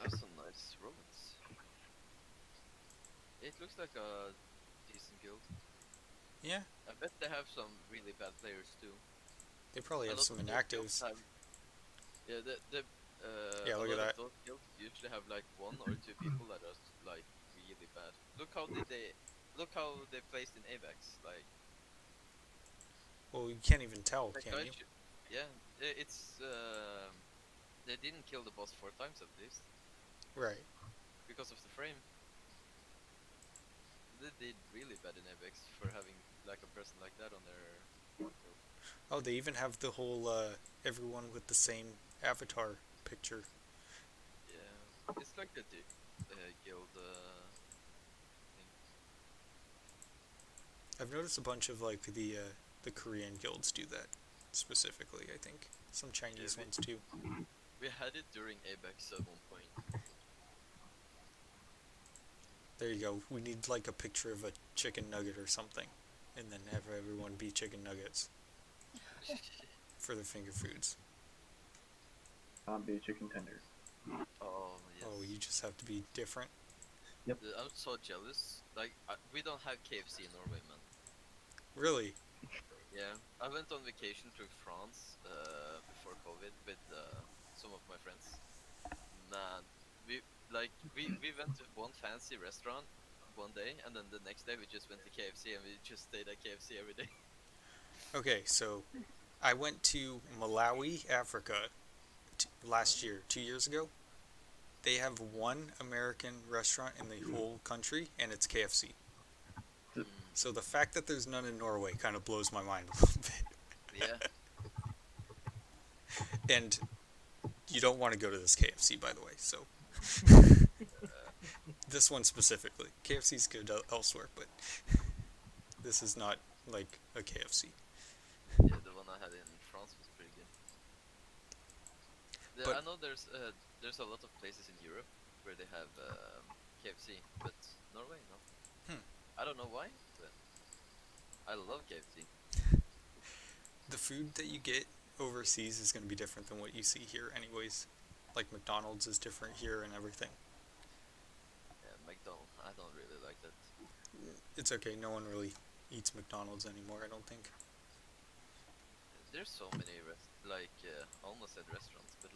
That's some nice ruins. It looks like a decent guild. Yeah, I bet they have some really bad players too. they probably A have lot some of those guilds inactives. have- yeah, Yeah, a look at lot that. of those guilds usually have like 1 or 2 people that are like really bad. Look how they placed in AVAX. Like, Well, you can't even tell, that can guy you? yeah, it's they didn't kill the boss 4 times at least Right. because of the frame. They did really bad in AVAX for having like a person like that on their guild. Oh, they even have the whole everyone with the same avatar picture. Yeah, it's like that. guild thing. I've noticed a bunch of like the Korean guilds do that specifically. I think some Chinese we- ones too. We had it during Apex at one point. There you go. We need like a picture of a chicken nugget or something, and then have everyone be chicken nuggets for the finger foods. Can't be a chicken tender. Oh yes. Oh, you just have to be different. I'm so jealous. Like we don't have KFC in Norway, man. Really? Yeah, I went on vacation to France before COVID with some of my friends. Man, we went to one fancy restaurant one day, and then the next day we just went to KFC, and we just stayed at KFC every day. Okay, so I went to Malawi, Africa, last year, 2 years ago. They have one American restaurant in the whole country, and it's KFC. Mm, So the fact that there's none in Norway kind of blows my mind a little bit. yeah, And you don't want to go to this KFC, by the way. So this one specifically, KFC's good elsewhere, but this is not like a KFC. yeah. The one I had in France was pretty good. I But- know there's a lot of places in Europe where they have KFC, but Norway no. I don't know why, but I love KFC. The food that you get overseas is going to be different than what you see here, anyways. Like McDonald's is different here and everything. Yeah, McDonald's. I don't really like that. It's okay. No one really eats McDonald's anymore, I don't think. There's so many almost said restaurants, but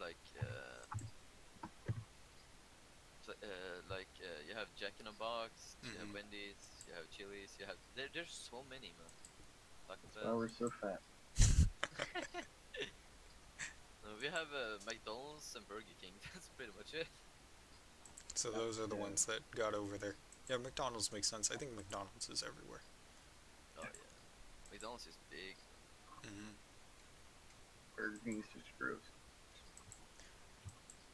you have Jack in a Box, you have Mhm. Wendy's, you have Chili's, you have there's so many, man. Taco Oh, Bell. we're so fat. No, we have McDonald's and Burger King. That's pretty much it. So those are the Yeah. ones that got over there. Yeah, McDonald's makes sense. I think McDonald's is everywhere. Oh yeah, McDonald's is big. Mm-hmm. Burger King's just gross.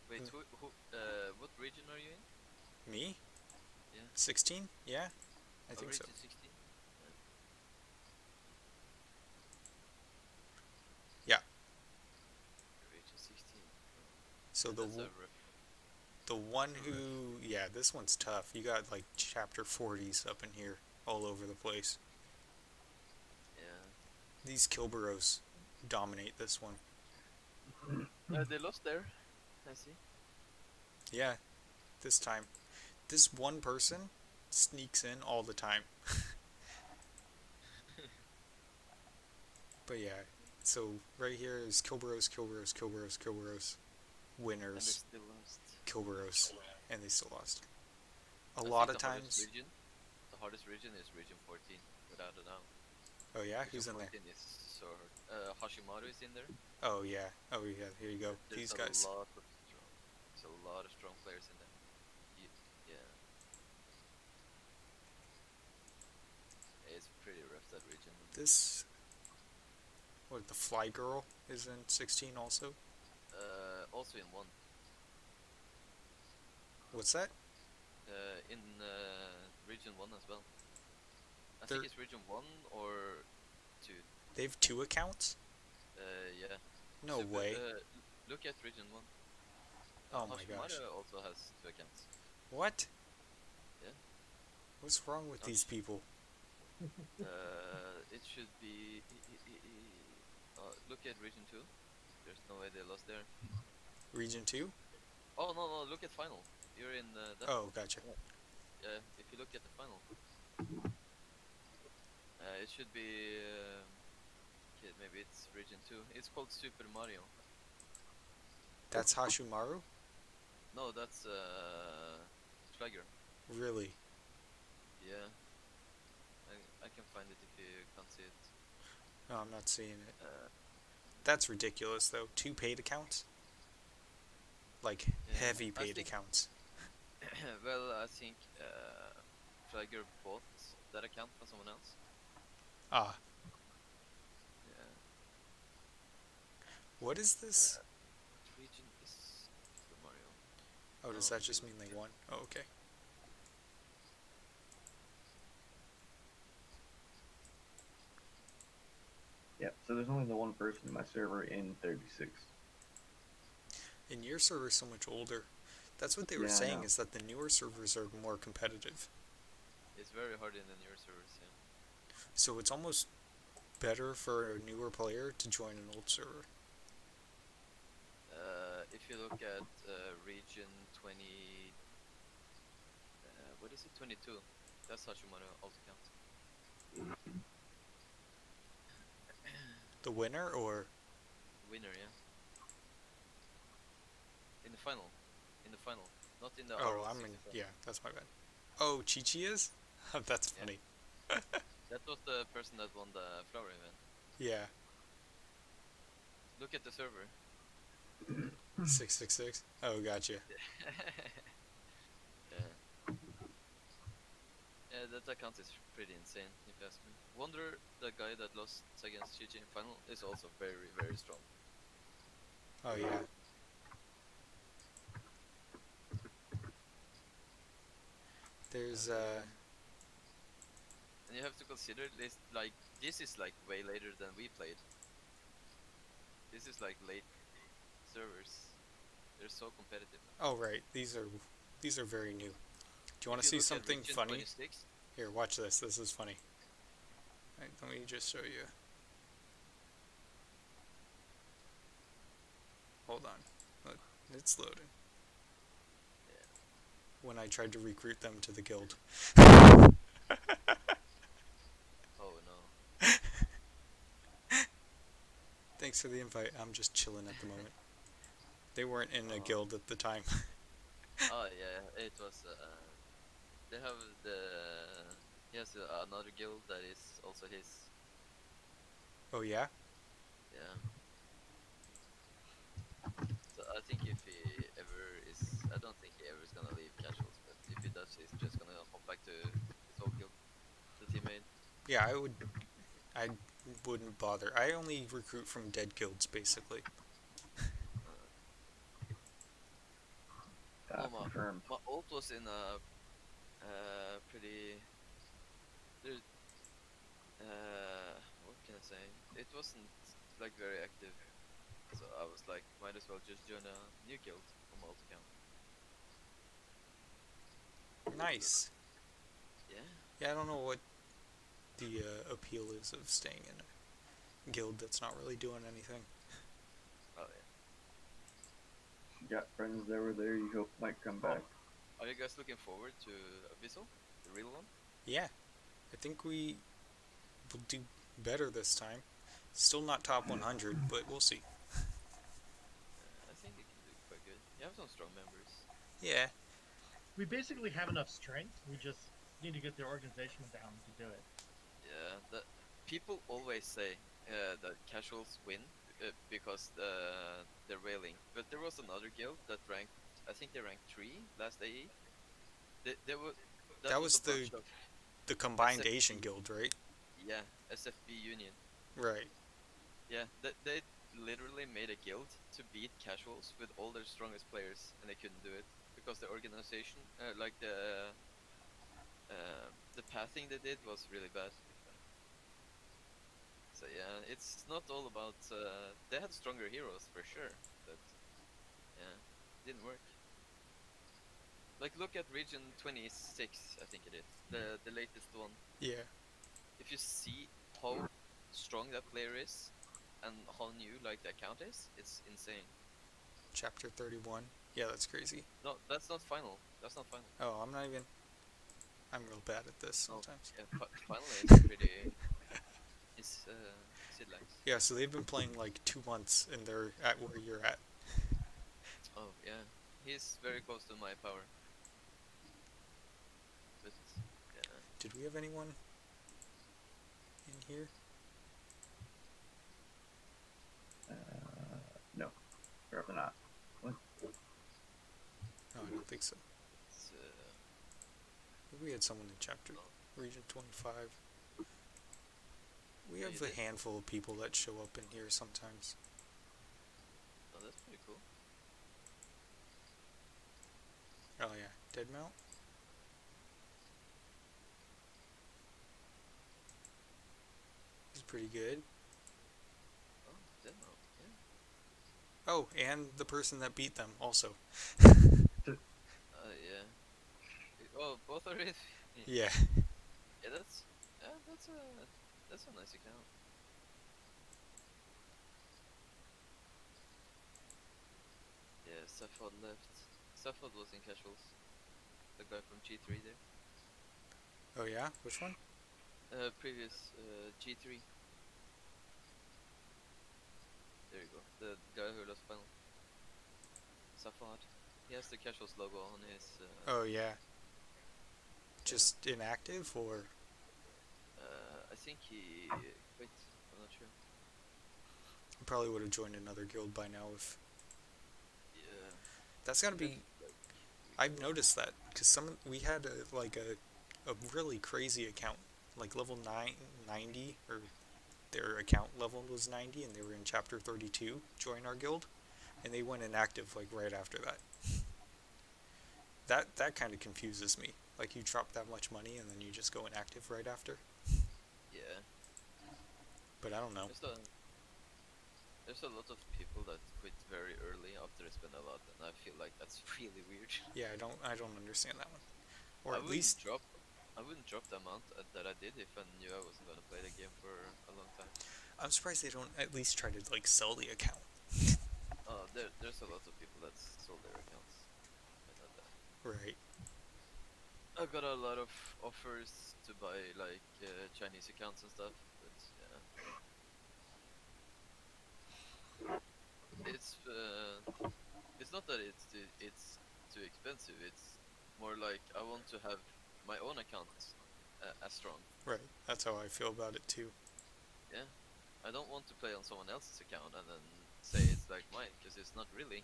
Wait, what region are you in? Me? Yeah. 16? Yeah, I think so. Region 16. Yeah. Region 16. So That's a rough. the one who, yeah, this one's tough. You got like chapter 40s up in here all over the place. Yeah. These Kilboroughs dominate this one. They lost there. I see. Yeah, this time. This one person sneaks in all the time. But yeah, so right here is Kilboroughs, And winners, they still lost. Kilboroughs, and they still lost. A I lot think of the hardest times. the hardest region is region 14, without a doubt. Oh yeah, Region who's in there? 14 is so hard. Hashimaru is in there. Oh yeah, here you go. There's These a guys. lot of strong. There's a lot of strong players in there. Yeah. It's pretty rough, that region. This. What, the Fly Girl is in 16 also? Also in 1. What's that? In region 1 as well. I There- think it's region 1 or 2. They have 2 accounts? Yeah. No Super- way. Look at region 1. Oh my Hashimaru gosh. also has 2 accounts. What? Yeah. What's wrong with these people? It should be. Look at region 2. There's no way they lost there. Region 2? Oh no, look at final. You're in that. Oh, gotcha. If you look at the final, it should be. Okay, maybe it's region 2. It's called Super Mario. That's Hashimaru? No, that's Flagger. Really? Yeah. I can find it if you can't see it. No, I'm not seeing it. Uh, That's ridiculous, though. 2 paid accounts? Like, Yeah, heavy I paid think- accounts. well, I think Flagger bought that account from someone else. Ah, Yeah. what is this? What region is Super Mario? Oh, does that just mean they won? Oh, okay. Yep. So there's only the one person in my server in 36. And your server's so much older. That's what they were Yeah, I saying, know. is that the newer servers are more competitive. It's very hard in the newer servers, yeah. So it's almost better for a newer player to join an old server. If you look at region 20, what is it, 22? That's Hashimoto auto count. The winner, or? Winner, yeah. In the final. In the final. Not in the Oh, RL I mean, 65. yeah, that's my bad. Oh, Chi-Chi is? That's Yeah. funny. That was the person that won the flower event. Yeah. Look at the server. 666? Oh, gotcha. Yeah. Yeah, that account is pretty insane, if you ask me. Wonder, the guy that lost against Chi in final, is also very, very strong. Oh, yeah. There's, And you have to consider this, like, this is like way later than we played. This is like late servers. They're so competitive now. oh, right. These are very new. Do you want to If see look at something region funny? 26, Here, watch this. This is funny. Right, let me just show you. Hold on. Look, it's loading. Yeah. When I tried to recruit them to the guild. Oh no. Thanks for the invite. I'm just chilling at the moment. They weren't in a guild at the time. Oh yeah, it was. They have he has another guild that is also his. Oh, yeah? Yeah. So I think if he ever is, I don't think he ever is gonna leave casuals, but if he does, he's just gonna hop back to his old guild, the teammate. Yeah, I wouldn't bother. I only recruit from dead guilds, basically. Confirmed. My ult was in a pretty. There's, what can I say? It wasn't like very active, so I was like, might as well just join a new guild on my ult account. Nice. Yeah. Yeah, I don't know what the appeal is of staying in a guild that's not really doing anything. Oh yeah. You got friends that were there you hope might come back. Are you guys looking forward to Abyssal, the real one? Yeah, I think we will do better this time. Still not top 100, but we'll see. I think it can do quite good. You have some strong members. Yeah. We basically have enough strength. We just need to get the organization down to do it. Yeah, the people always say that casuals win because they're railing. But there was another guild that ranked, I think they ranked 3 last AE. They were, That was a bunch of the combined SFB. Asian guild, right? Yeah, SFB Union. Right. Yeah, they literally made a guild to beat casuals with all their strongest players, and they couldn't do it because the organization, like the pathing they did was really bad. So yeah, it's not all about. They had stronger heroes for sure, but yeah, didn't work. Like look at region 26, I think it is, the latest one. Yeah. If you see how strong that player is, and how new like the account is, it's insane. Chapter 31. Yeah, that's crazy. No, that's not final. That's not final. Oh, I'm not even... I'm real bad at this sometimes. Yeah, finally it's pretty. It's Sid likes. Yeah, so they've been playing like 2 months, and they're at where you're at. Oh yeah, he's very close to my power. But yeah. Did we have anyone in here? No, probably not. What? No, I don't think so. It's, Maybe we had someone in chapter region 25. We have a handful of people that show up in here sometimes. oh, that's pretty cool. Oh yeah, dead mount. He's pretty good. Oh, demo. Yeah. Oh, and the person that beat them also. Yeah. Oh, both are it. Yeah. Yeah, that's a nice account. Yeah, Safod left. Safod was in casuals. The guy from G3 there. Oh yeah, which one? Previous G3. There you go. The guy who lost final. Safad. He has the casuals logo on his. Oh yeah. Just inactive or? I think he quit. I'm not sure. I probably would have joined another guild by now if. Yeah. That's gotta be. I've noticed that because we had a really crazy account, like level 90, or their account level was 90, and they were in chapter 32. Join our guild, and they went inactive like right after that. That kind of confuses me. Like you drop that much money and then you just go inactive right after. Yeah. But I don't know. There's a lot of people that quit very early after they spend a lot, and I feel like that's really weird. Yeah, I don't understand that one. Or I at least wouldn't drop the amount that I did if I knew I wasn't gonna play the game for a long time. I'm surprised they don't at least try to like sell the account. There's a lot of people that sold their accounts. I know that. Right. I got a lot of offers to buy like Chinese accounts and stuff, but yeah. It's not that it's too expensive. It's more like I want to have my own account as strong. Right. That's how I feel about it too. Yeah, I don't want to play on someone else's account and then say it's like mine, because it's not really.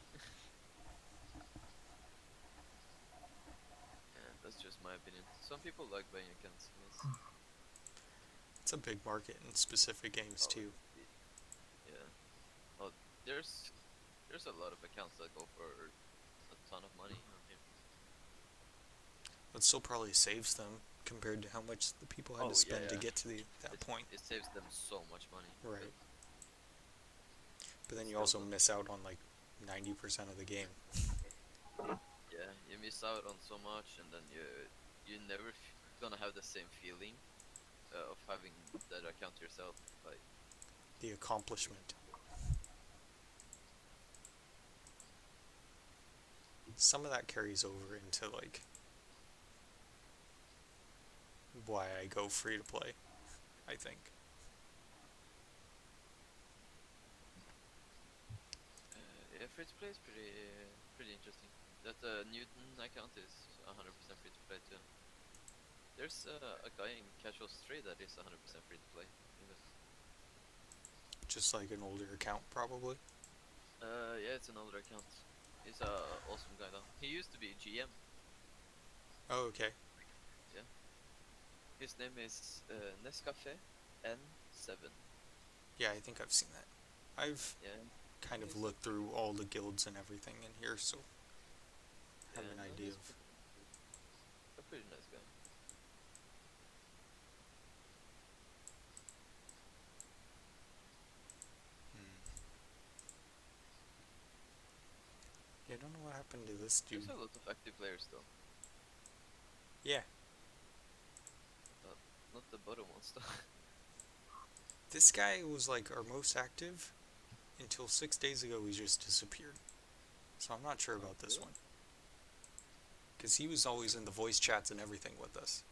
Yeah, that's just my opinion. Some people like buying accounts, I guess. It's a big market in specific games too. Yeah. Oh, there's a lot of accounts that go for a ton of money on here. It still probably saves them compared to how much the people had to spend to get to that point. It saves them so much money. Right. But then you also miss out on like 90% of the game. Yeah, you miss out on so much, and then you never gonna have the same feeling of having that account yourself. Like the accomplishment. Some of that carries over into like why I go free to play, I think. Yeah, free to play is pretty interesting. That Newton account is 100% free to play too. There's a guy in Casuals 3 that is 100% free to play. Even. Just like an older account, probably. Yeah, it's an older account. He's a awesome guy though. He used to be GM. Oh, okay. Yeah. His name is Nescafe N7. Yeah, I think I've seen that. I've kind of looked through all the guilds and everything in here, so I have an idea of. A pretty nice guy. Yeah, I don't know what happened to this dude. There's a lot of active players though. Yeah. Not the bottom ones though. This guy was like our most active until 6 days ago. He just disappeared. So I'm not sure about this one. Because he was always in the voice chats and everything with us.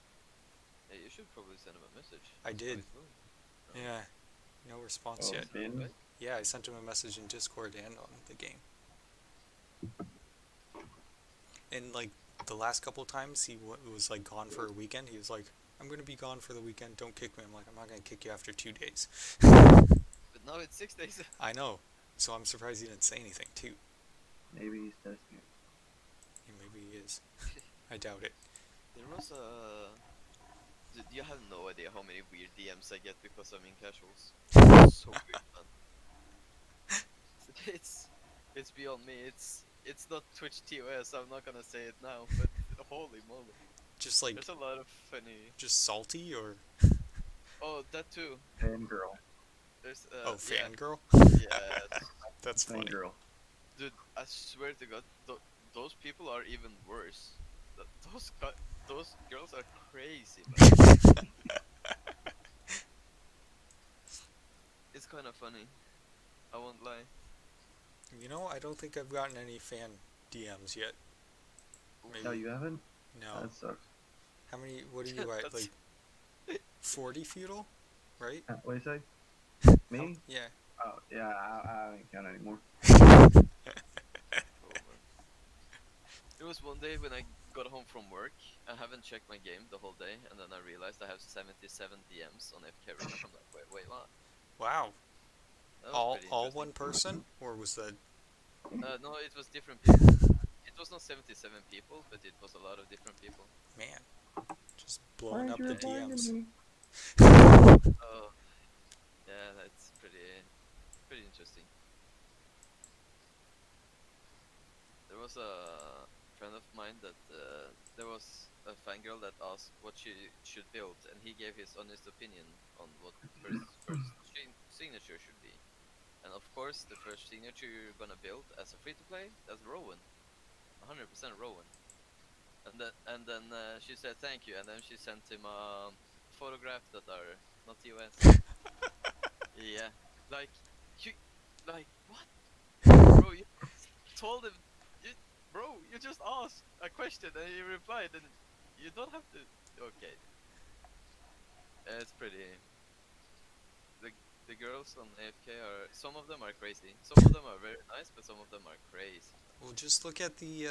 Yeah, you should probably send him a message. I did. Yeah. No response yet. Yeah, I sent him a message in Discord and on the game. And like the last couple times he was like gone for a weekend, he was like, I'm going to be gone for the weekend, don't kick me. I'm like, I'm not going to kick you after 2 days. But now it's 6 days. I know. So I'm surprised he didn't say anything too. Maybe he's testing it. Yeah, maybe he is. I doubt it. There was a... You have no idea how many weird DMs I get because I'm in casuals. So weird, man. It's beyond me. it's not Twitch TOS. I'm not gonna say it now, but holy moly, Just like there's a lot of funny. just salty or Oh, that too. Fangirl. There's oh yeah, fangirl? yes, That's funny. Fangirl. dude. I swear to God, those people are even worse. Those girls are crazy, man. It's kind of funny. I won't lie. You know, I don't think I've gotten any fan DMs yet. Maybe. No, you haven't? No. That sucks. How many? What are you at? That's- Like 40 feudal, right? What do you say? Me? Yeah. Oh, yeah, I ain't count anymore. Oh man. There was one day when I got home from work. I haven't checked my game the whole day, and then I realized I have 77 DMs on AFK Arena. I'm like, wait, what? Wow. That was pretty All interesting. one person, or was that? No, it was different people. It was not 77 people, but it was a lot of different people. Man, just blowing up the DMs. Oh, yeah, that's pretty interesting. There was a friend of mine that there was a fangirl that asked what she should build, and he gave his honest opinion on what first signature should be. And of course, the first signature you're gonna build as a free-to-play, that's Rowan, 100% Rowan. And then she said thank you, and then she sent him a photograph that are not US. Yeah, like what, bro? You told him, bro. You just asked a question and he replied, and you don't have to. Okay, it's pretty. The girls on AFK are, some of them are crazy. Some of them are very nice, but some of them are crazy. Well, just look at the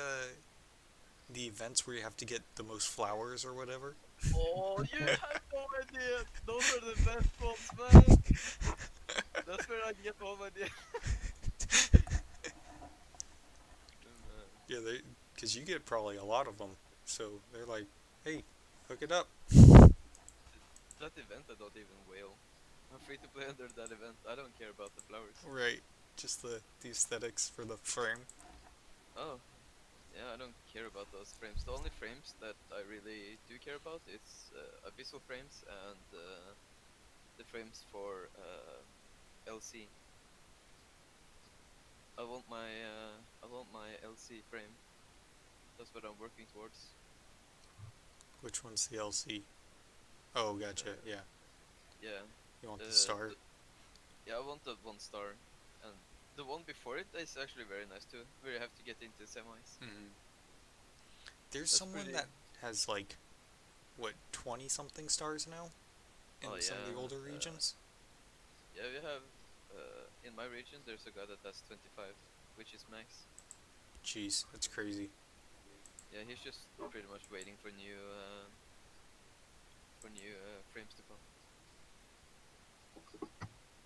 events where you have to get the most flowers or whatever. Oh, you have no idea. Those are the best ones, man. That's where I get all my ideas. Yeah, because you get probably a lot of them. So they're like, hey, hook it up. That event I don't even wail. I'm free to play under that event. I don't care about the flowers. Right. Just the aesthetics for the frame. Oh, yeah, I don't care about those frames. The only frames that I really do care about is Abyssal frames and the frames for LC. I want my LC frame. That's what I'm working towards. Which one's the LC? Oh, gotcha. Yeah. Yeah. You want the star? Yeah, I want the 1 star, and the one before it is actually very nice too. Where you have to get into semis. Mm-hmm. There's That's someone pretty- that has like, what, 20 something stars now in some of the yeah, older regions. Yeah, we have. In my region, there's a guy that has 25, which is max. Jeez, that's crazy. Yeah, he's just pretty much waiting for new frames to come.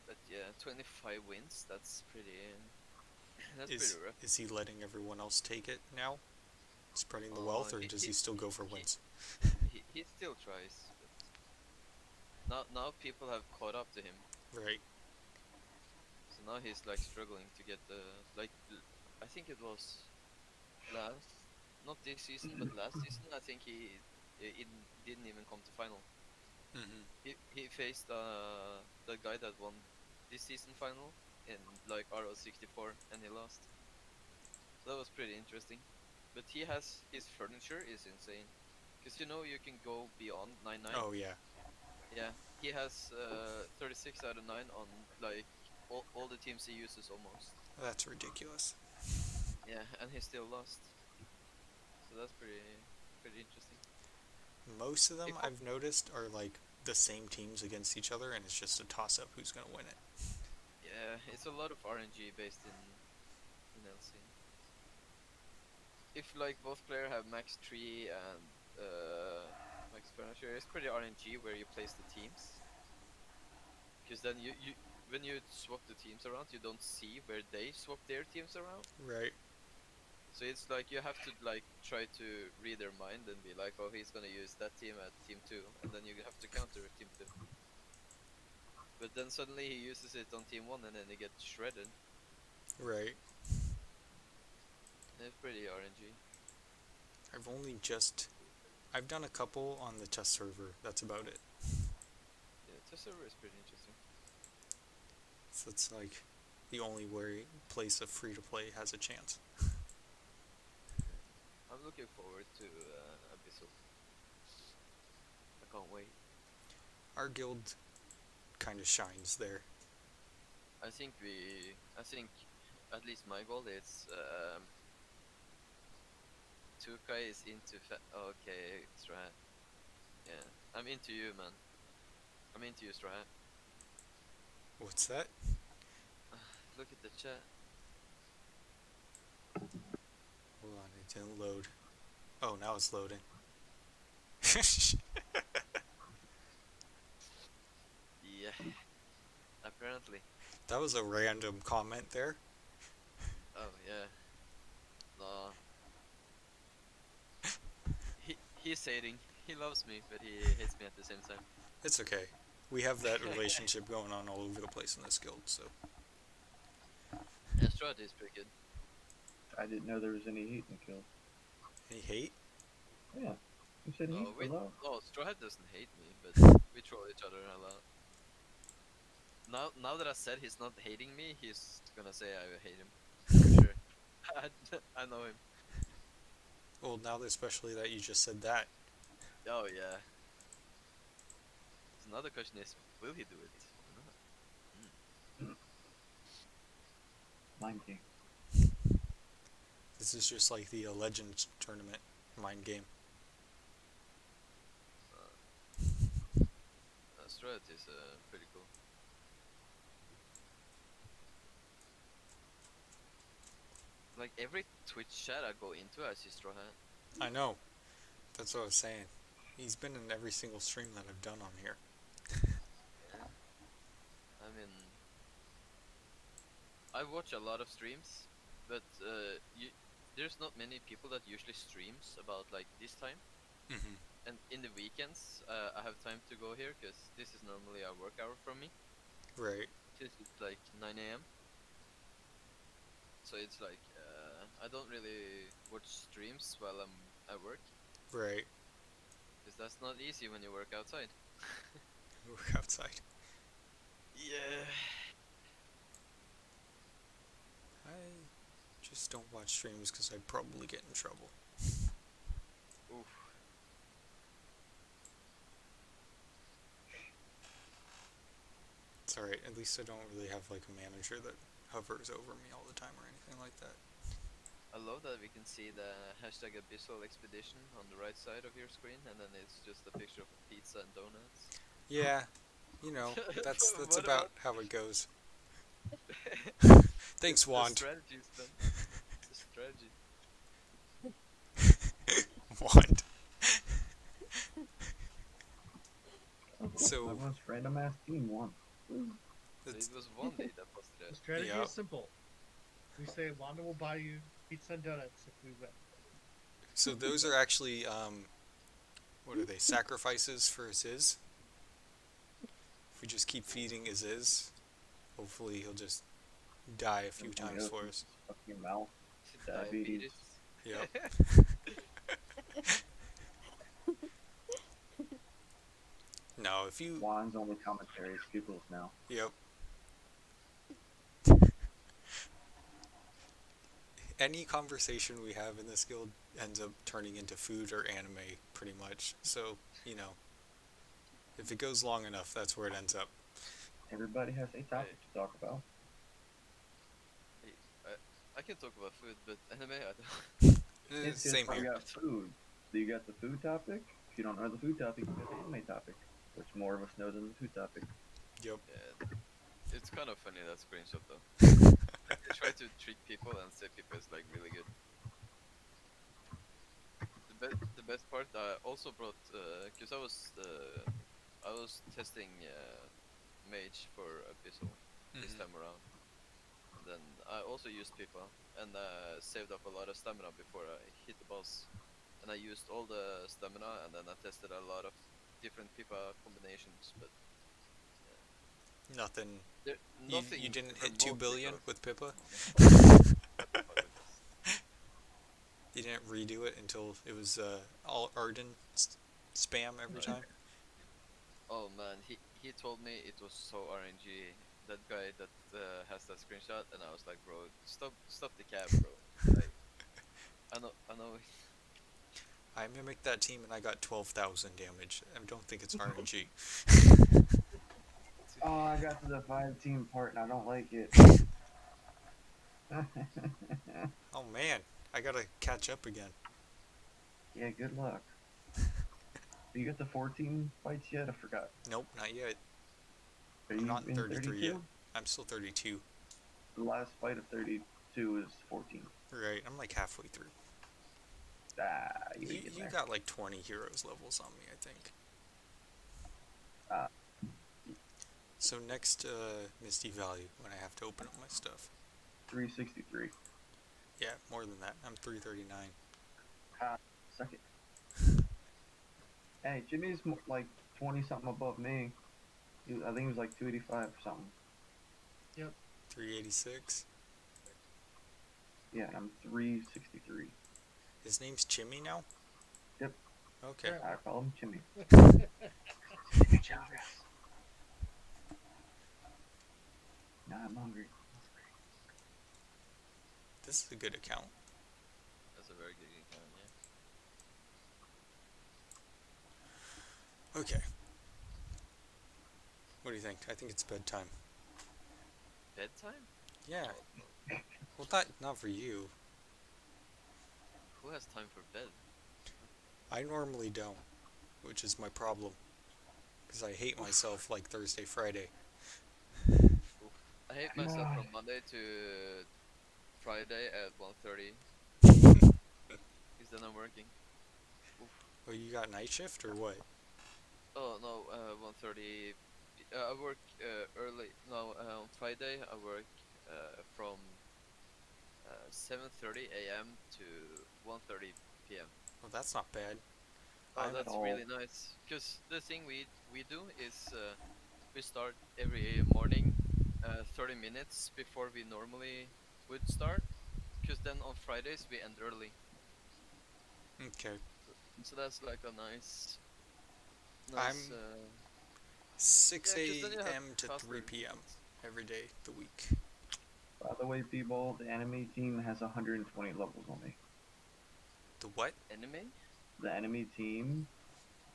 But yeah, 25 wins. That's pretty. That's pretty rough. Is he letting everyone else take it now? Spreading the Oh, wealth, or does he still go for wins? He still tries. But now people have caught up to him. Right. So now he's like struggling to get the I think it was not this season, but last season. I think he didn't even come to final. Mm-hmm. He faced the guy that won this season final in like RO64, and he lost. So that was pretty interesting. But his furniture is insane, because you can go beyond 9-9. Oh yeah. Yeah, he has 36 out of 9 on like all the teams he uses almost. That's ridiculous. Yeah, and he still lost. So that's pretty interesting. Most of them I've noticed are like the same teams against each other, and it's just a toss-up who's gonna win it. Yeah, it's a lot of RNG based in LC. If like both players have max 3 and max furniture, it's pretty RNG where you place the teams. Because then you when you swap the teams around, you don't see where they swap their teams around. Right. So it's like you have to like try to read their mind and be like, oh, he's gonna use that team at team 2, and then you have to counter team 2. But then suddenly he uses it on team 1, and then he gets shredded. Right. pretty RNG. I've done a couple on the test server. That's about it. Yeah, test server is pretty interesting. So it's like the only place of free to play has a chance. I'm looking forward to Abyssal. I can't wait. Our guild kind of shines there. I think at least my goal is Tukai is into okay, Straw Hat. Yeah, I'm into you, man. I'm into you, Straw Hat. What's that? Look at the chat. Hold on, it didn't load. Oh, now it's loading. Yeah, apparently. That was a random comment there. Oh yeah. No. He's hating. He loves me, but he hates me at the same time. It's okay. We have that relationship going on all over the place in this guild, so. Yeah, Strahd is pretty good. I didn't know there was any hate in the kill. Any hate? Yeah. You said hate Wait, a lot. no, Strahd doesn't hate me, but we troll each other a lot. Now that I said he's not hating me, he's gonna say I hate him. For sure. I know him. Well, now especially that you just said that. Oh yeah. So another question is, will he do it or not? Mind game. This is just like the Legends tournament mind game. Strahd is pretty cool. Like every Twitch chat I go into, I see Straw Hat. I know. That's what I was saying. He's been in every single stream that I've done on here. Yeah. I mean, I watch a lot of streams, but there's not many people that usually streams about like this time. Mm-hmm. And in the weekends, I have time to go here because this is normally a work hour from me. Right. It's like 9 a.m. So it's like I don't really watch streams while I'm at work. Right. Because that's not easy when you work outside. Work outside. Yeah. I just don't watch streams because I'd probably get in trouble. Oof. It's alright, at least I don't really have like a manager that hovers over me all the time or anything like that. I love that we can see the hashtag Abyssal Expedition on the right side of your screen, and then it's just a picture of a pizza and donuts. Yeah, you know, that's What about how it goes. Thanks, The Wand. strategies, man. The strategy. Wand. So, My most random ass team won. So it was one day that posted The it. strategy Yep. is simple. We say Wanda will buy you pizza and donuts if we win. so those are actually, what are they, sacrifices for Ezizh? If we just keep feeding Ezizh, hopefully he'll just die a few times for us. Up your mouth. Diabetes. Yep. No, if you... Juan's only commentary is Google's now. Yep. Any conversation we have in this guild ends up turning into food or anime, pretty much. So, you know, if it goes long enough, that's where it ends up. Everybody has a topic to talk about. I can talk about food, but anime I don't. It's Same just, here. You got food. So you got the food topic. If you don't know the food topic, you got the anime topic, which more of us know than the food topic. Yep. Yeah, it's kind of funny that screenshot though. They try to trick people and say people is like really good. The best part I also brought because I was testing mage for Abyssal this time around. And then I also used Pippa and saved up a lot of stamina before I hit the boss. And I used all the stamina and then I tested a lot of different Pippa combinations, but Nothing. nothing You didn't hit 2 remotely billion close. with Pippa? You didn't redo it until it was all Arden spam every time? Oh man, he told me it was so RNG. That guy that has that screenshot, and I was like, bro, stop the cap, bro. Like, I know. I mimicked that team and I got 12,000 damage. I don't think it's RNG. Oh, I got to the 5-team part and I don't like it. Oh man, I gotta catch up again. Yeah, good luck. You got the 14 fights yet? I forgot. Nope, not yet. Are I'm you not in 33 yet. 32? I'm still 32. The last fight of 32 is 14. Right, I'm like halfway through. Ah, you You, get you there. got like 20 heroes levels on me, I think. Ah. So next Misty Value, when I have to open up my stuff. 363. Yeah, more than that. I'm 339. Second. Hey, Jimmy's like 20 something above me. I think he was like 285 or something. 386. Yeah, I'm 363. His name's Chimmy now? Yep. Okay. Yeah. I call him Jimmy. Now I'm hungry. This is a good account. That's a very good account, yeah. Okay. What do you think? I think it's bedtime. Bedtime? Yeah. Oh, Well, not for you. who has time for bed? I normally don't, which is my problem. Because I hate myself like Thursday, Friday. Oof. I hate myself from Monday to Friday at 1:30. Because then I'm working. Oof. Oh, you got night shift or what? Oh no, 1:30. I work early. No, on Friday I work from 7:30 a.m. to 1:30 p.m. Oh, that's not bad. Oh, I'm that's all- really nice. Because the thing we do is we start every morning 30 minutes before we normally would start. Because then on Fridays we end early. Okay. So that's like a nice. I'm Nice. 6 Yeah, 'cause then you have a.m. to 3 faster p.m. meetings. every day of the week. By the way, people, the enemy team has 120 levels on me. The what? Anime? The enemy team.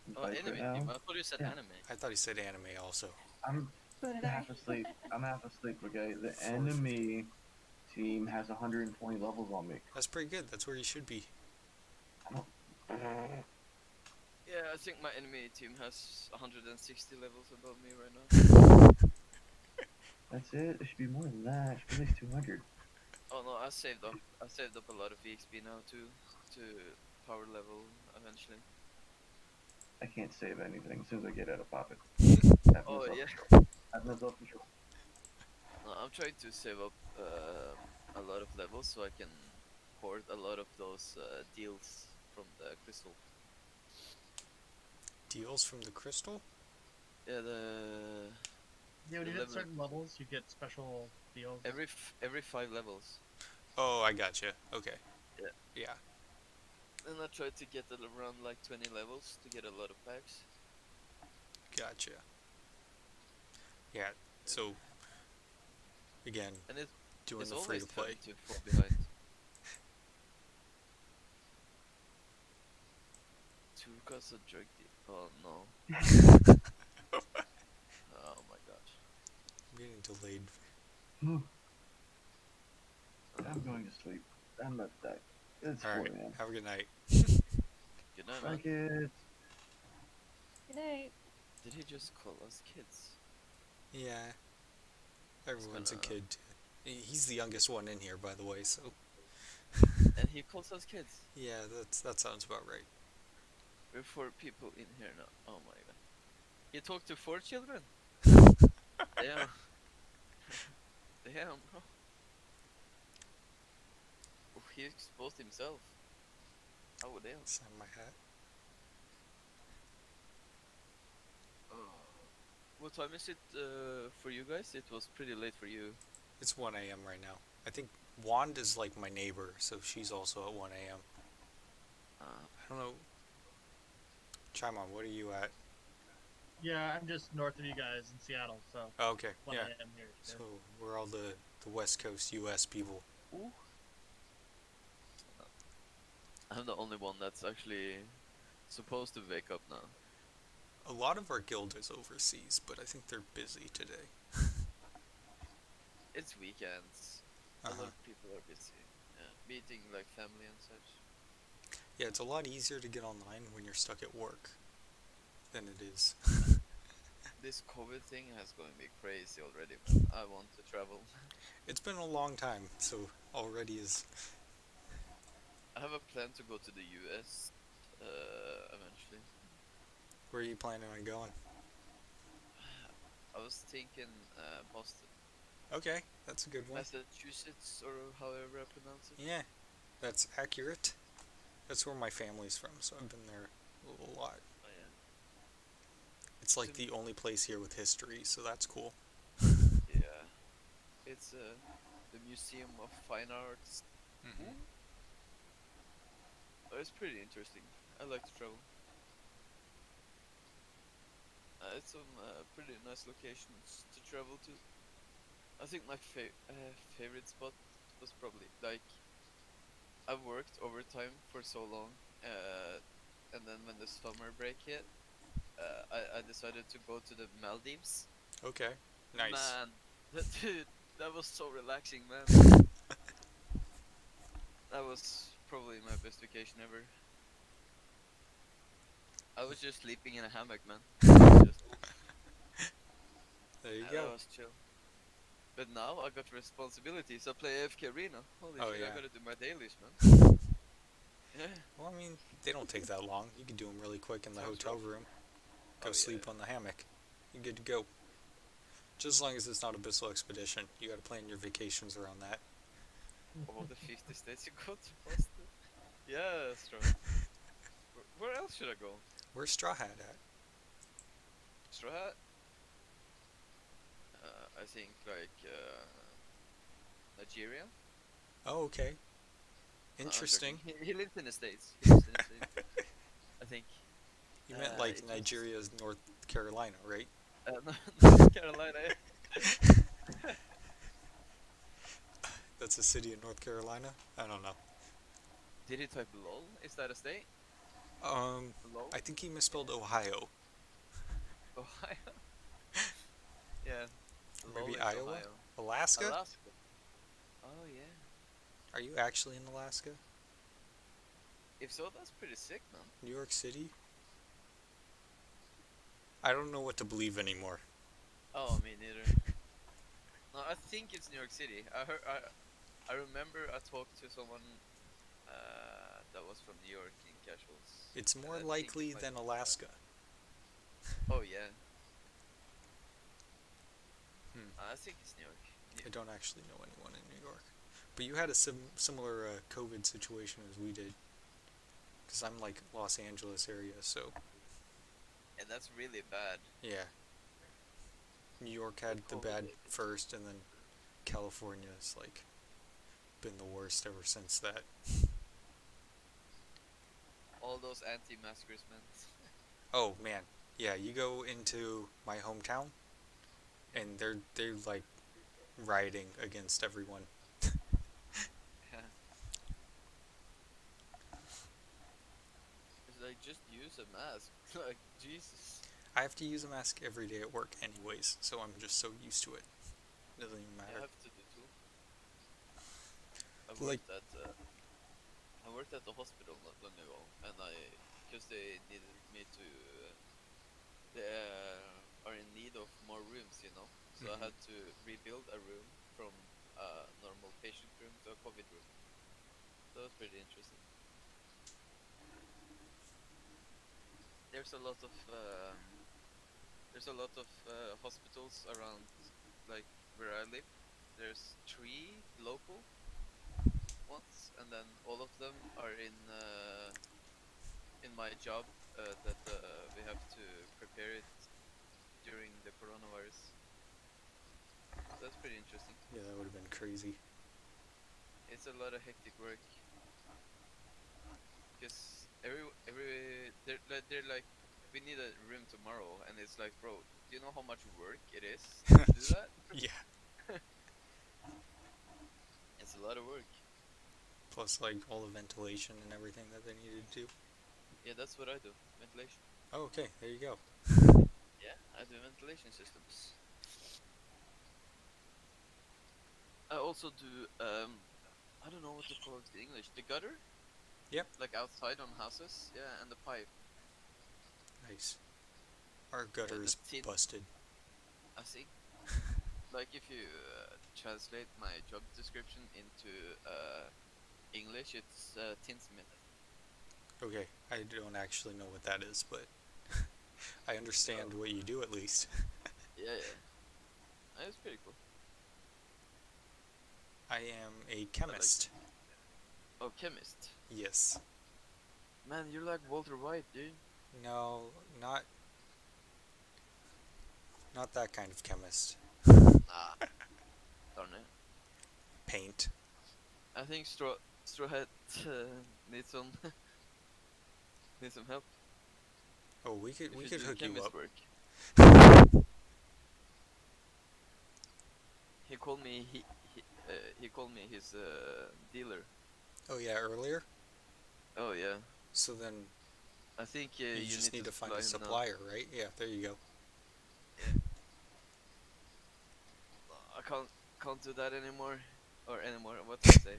in Oh, fights anime right now, team. I thought you said Yeah. anime. I thought he said anime also. I'm So did half I. asleep. I'm half asleep. Okay, the Four. enemy team has 120 levels on me. That's pretty good. That's where you should be. Yeah, I think my enemy team has 160 levels above me right now. That's it. It should be more than that. It should be at least 200. Oh no, I saved up. I saved up a lot of EXP now too, to power level eventually. I can't save anything as soon as I get out of poppet. Oh yeah. I have no self-control. No, I'm trying to save up a lot of levels so I can hoard a lot of those deals from the crystal. Deals from the crystal? Yeah, Yeah, when The you hit level- certain levels, you get special deals. every 5 levels. Oh, I gotcha. Okay. Yeah. Yeah. And I tried to get it around like 20 levels to get a lot of packs. Gotcha. Yeah. So, again, And doing it's the free always to play. fun to fall behind. 2 cause a drug deal. Oh no. Oh my gosh. I'm getting delayed. I'm going to sleep. I'm about to die. It's 4 Alright. a.m. Have a good night. Good night, man. Bye, kids. Good night. Did he just call us kids? Yeah. Everyone's a kinda- kid. He's the youngest one in here, by the way, so. And he calls us kids. Yeah, that sounds about right. We're 4 people in here now. Oh my god. He talked to 4 children? Damn. Damn, bro. Oh, he exposed himself. Oh, damn. Sign my hat. What time is it for you guys? It was pretty late for you. It's 1 a.m. right now. I think Wand is like my neighbor, so she's also at 1 a.m. I don't know. Chimon, what are you at? Yeah, I'm just north of you guys in Seattle, so Oh, okay, what yeah. I am here. So we're all the West Coast U.S. people. Ooh. I'm the only one that's actually supposed to wake up now. A lot of our guild is overseas, but I think they're busy today. It's weekends. A lot Uh-huh. of people are busy. Yeah, meeting like family and such. Yeah, it's a lot easier to get online when you're stuck at work than it is. This COVID thing has going me crazy already, man. I want to travel. It's been a long time, so already is. I have a plan to go to the US eventually. Where are you planning on going? I was thinking Boston, Okay, that's a good one. Massachusetts, or however I pronounce it. Yeah, that's accurate. That's where my family's from, so I've been there a lot. Oh yeah. It's like So- the only place here with history, so that's cool. Yeah. It's the Museum of Fine Arts. Mm-hmm. Oh, it's pretty interesting. I like to travel. It's some pretty nice locations to travel to. I think my favorite spot was probably like I've worked overtime for so long, and then when the summer break hit, I decided to go to the Maldives. Okay, nice. Man, dude, that was so relaxing, man. That was probably my best vacation ever. I was just sleeping in a hammock, man. Just, There you that go. was chill. But now I got responsibilities. I play AFK Arena. Holy Oh, shit, yeah. I gotta do my dailies, man. Yeah. Well, I mean, they don't take that long. You can do them really quick in the Sounds hotel rough. room. Go Oh, sleep yeah. on the hammock. You're good to go. Just as long as it's not Abyssal Expedition. You gotta plan your vacations around that. All the 50 states you go to Boston. Yeah, strong. Where else should I go? Where's Straw Hat at? Straw Hat? I think like Nigeria. Oh, okay. No, I'm Interesting. joking. He lives in the States. He lives in the States. I think. You meant like it was- Nigeria's North Carolina, right? North Carolina. That's a city in North Carolina? I don't know. Did he type LOL? Is that a state? LOL? I think he misspelled Ohio. Ohio? Yeah. LOL Maybe is Iowa? Ohio. Alaska? Alaska. Oh yeah. Are you actually in Alaska? If so, that's pretty sick, man. New York City? I don't know what to believe anymore. Oh, me neither. No, I think it's New York City. I remember I talked to someone that was from New York in casuals. It's and more I think likely it might than be- Alaska. Oh yeah. Hmm. I think it's New York. I don't actually know anyone in New York. But you had a similar COVID situation as we did. Because I'm like Los Angeles area, so And that's really bad. yeah. New York had the bad first, and then California's like been the worst ever since that. All those anti-maskers, man. Oh man, yeah. You go into my hometown, and they're like rioting against everyone. Yeah. It's like just use a mask. Like Jesus. I have to use a mask every day at work, anyways, so I'm just so used to it. It doesn't even I matter. have to do too. I Like- worked at the hospital not long ago, and because they needed me to, they are in need of more rooms, you know. So Mhm. I had to rebuild a room from a normal patient room to a COVID room. That was pretty interesting. There's a lot of hospitals around, like where I live. There's 3 local ones, and then all of them are in my job that we have to prepare it during the coronavirus. So that's pretty interesting. Yeah, that would have been crazy. It's a lot of hectic work because they're like, we need a room tomorrow, and it's like, bro, do you know how much work it is to do that? Yeah. It's a lot of work. Plus, like, all the ventilation and everything that they needed to do. Yeah, that's what I do. Ventilation. Oh, okay, there you go. Yeah, I do ventilation systems. I also do I don't know what to call it in English. The gutter? Yep. Like outside on houses? Yeah, and the pipe. Nice. Our gutter is tin. busted. I see. Like if you translate my job description into English, it's tinsmith. Okay, I don't actually know what that is, but I understand what you do at least. Yeah, yeah. It's pretty cool. I am a chemist. Oh, chemist. Yes. Man, you're like Walter White, dude. No, not that kind of chemist. Ah, darn it. Paint. I think Strawhead needs some needs some help. Oh, we could If do hook you chemist up. work. He called me he called me his dealer. Oh yeah, earlier. Oh yeah. So then I think you you just need to find a supply him now. supplier, right? Yeah, there you go. I can't do that anymore. Or anymore. What did I say?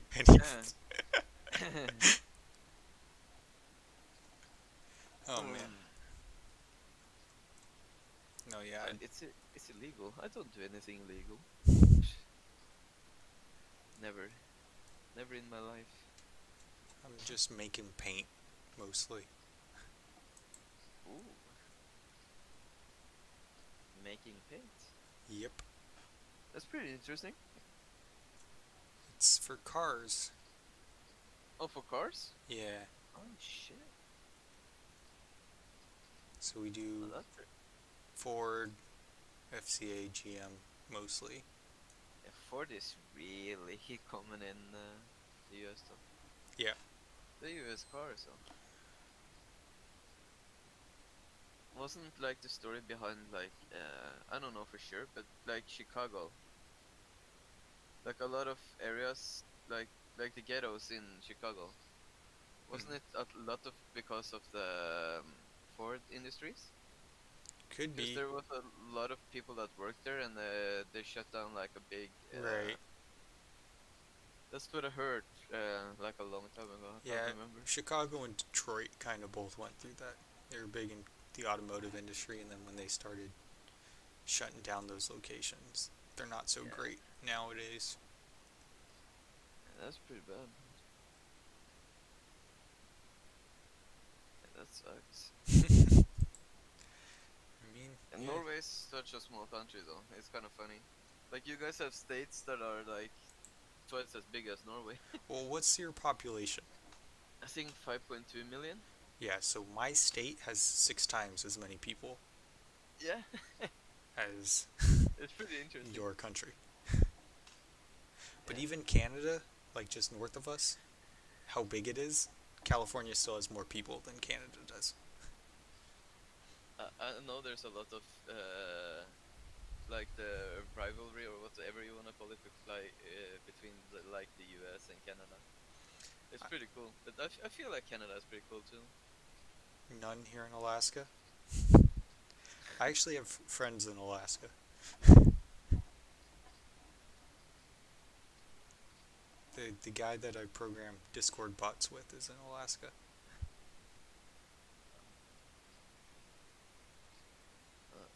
Oh man. No, yeah. It's illegal. I don't do anything illegal. Never in my life. I'm just making paint, mostly. Ooh. Making paint. Yep. That's pretty interesting. It's for cars. Oh, for cars? Yeah. Oh shit. So we do Ford, FCA, GM, mostly. Yeah, Ford is really common in the US though. Yeah. The US cars though. Wasn't like the story behind like I don't know for sure, but like Chicago. Like a lot of areas like the ghettos in Chicago. Wasn't it a lot of because of the Ford Industries? Could Because be. there was a lot of people that worked there, and they shut down like a big. Right. That's what I heard like a long time ago. I can't remember. Chicago and Detroit kind of both went through that. They were big in the automotive industry, and then when they started shutting down those locations, they're not so great nowadays. Yeah, that's pretty bad. Yeah, that sucks. I mean, and Norway is such a small country, though. It's kind of funny. Like you guys have states that are like twice as big as Norway. Well, what's your population? I think 5.2 million. Yeah, so my state has 6 times as many people. Yeah. as it's pretty interesting. Your country. But even Canada, like just north of us, how big it is, California still has more people than Canada does. I know there's a lot of like the rivalry or whatever you wanna call it, between like the US and Canada. It's pretty cool, but I feel like Canada is pretty cool too. None here in Alaska. I actually have friends in Alaska. The guy that I program Discord bots with is in Alaska.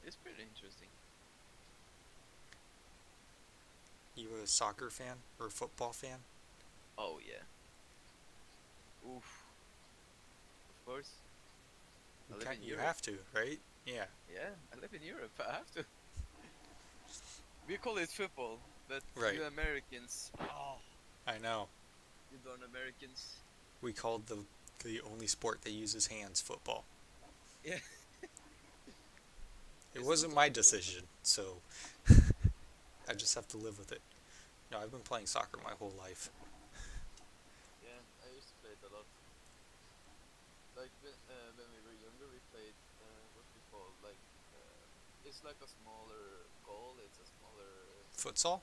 It's pretty interesting. You a soccer fan or a football fan? Oh yeah. Oof. Of course. You have to, right? Yeah. Yeah, I live in Europe. I have to. We call it football, but you Americans. Oh. I know. You darn Americans. We called the only sport that uses hands football. Yeah. It wasn't my decision, so I just have to live with it. No, I've been playing soccer my whole life. Yeah, I used to play it a lot. like when we were younger, we played what we call like it's like a smaller goal. It's a smaller Futsal?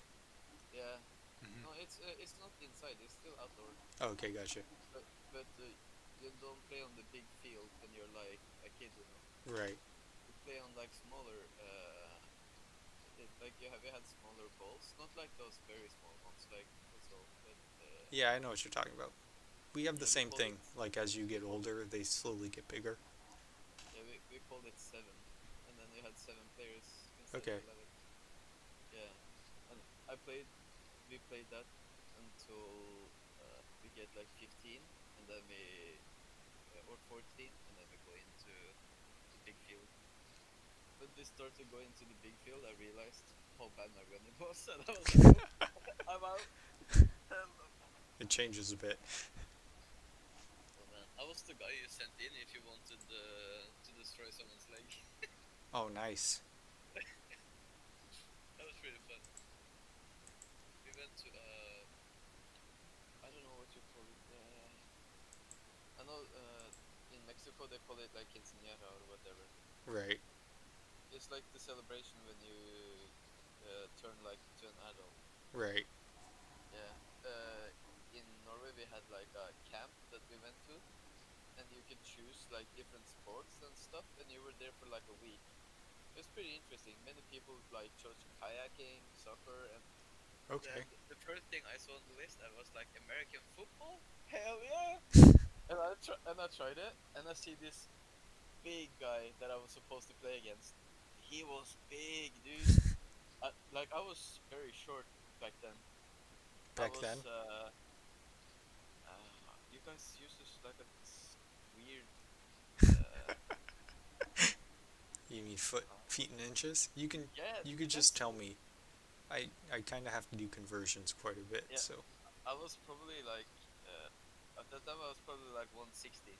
yeah. Mm-hmm. No, it's not inside. It's still outdoor. Oh, okay, gotcha. But you don't play on the big field when you're like a kid, you know. Right. You play on like smaller. Like you had smaller balls, not like those very small ones like futsal, but Yeah, I know what you're talking about. We have the yeah, same thing. Like, as you get older, they slowly get bigger. yeah, we called it seven, and then you had 7 players instead Okay. of 11. Yeah, and I played. We played that until we get like 15, and then we or 14, and then we go into the big field. When we started going to the big field, I realized how bad my running was, and I was like, "Nope, I'm out." It changes a bit. Oh man, I was the guy you sent in if you wanted to destroy someone's leg. Oh, nice. That was really fun. We went to I don't know what you call it. I know in Mexico they call it like quinceañera or whatever. Right. It's like the celebration when you turn like to an adult. Right. Yeah. In Norway we had like a camp that we went to, and you could choose like different sports and stuff, and you were there for like a week. It was pretty interesting. Many people like chose kayaking, soccer, and Okay. the first thing I saw on the list, I was like, American football? Hell yeah! And I tried it, and I see this big guy that I was supposed to play against. He was big, dude. I was very short back then. I Back was then? you guys used to like a weird uh, You mean feet and inches? You can yeah, you could that's just tell me. I kind of have to do conversions quite a bit, yeah. so. I was probably like at that time I was probably like 160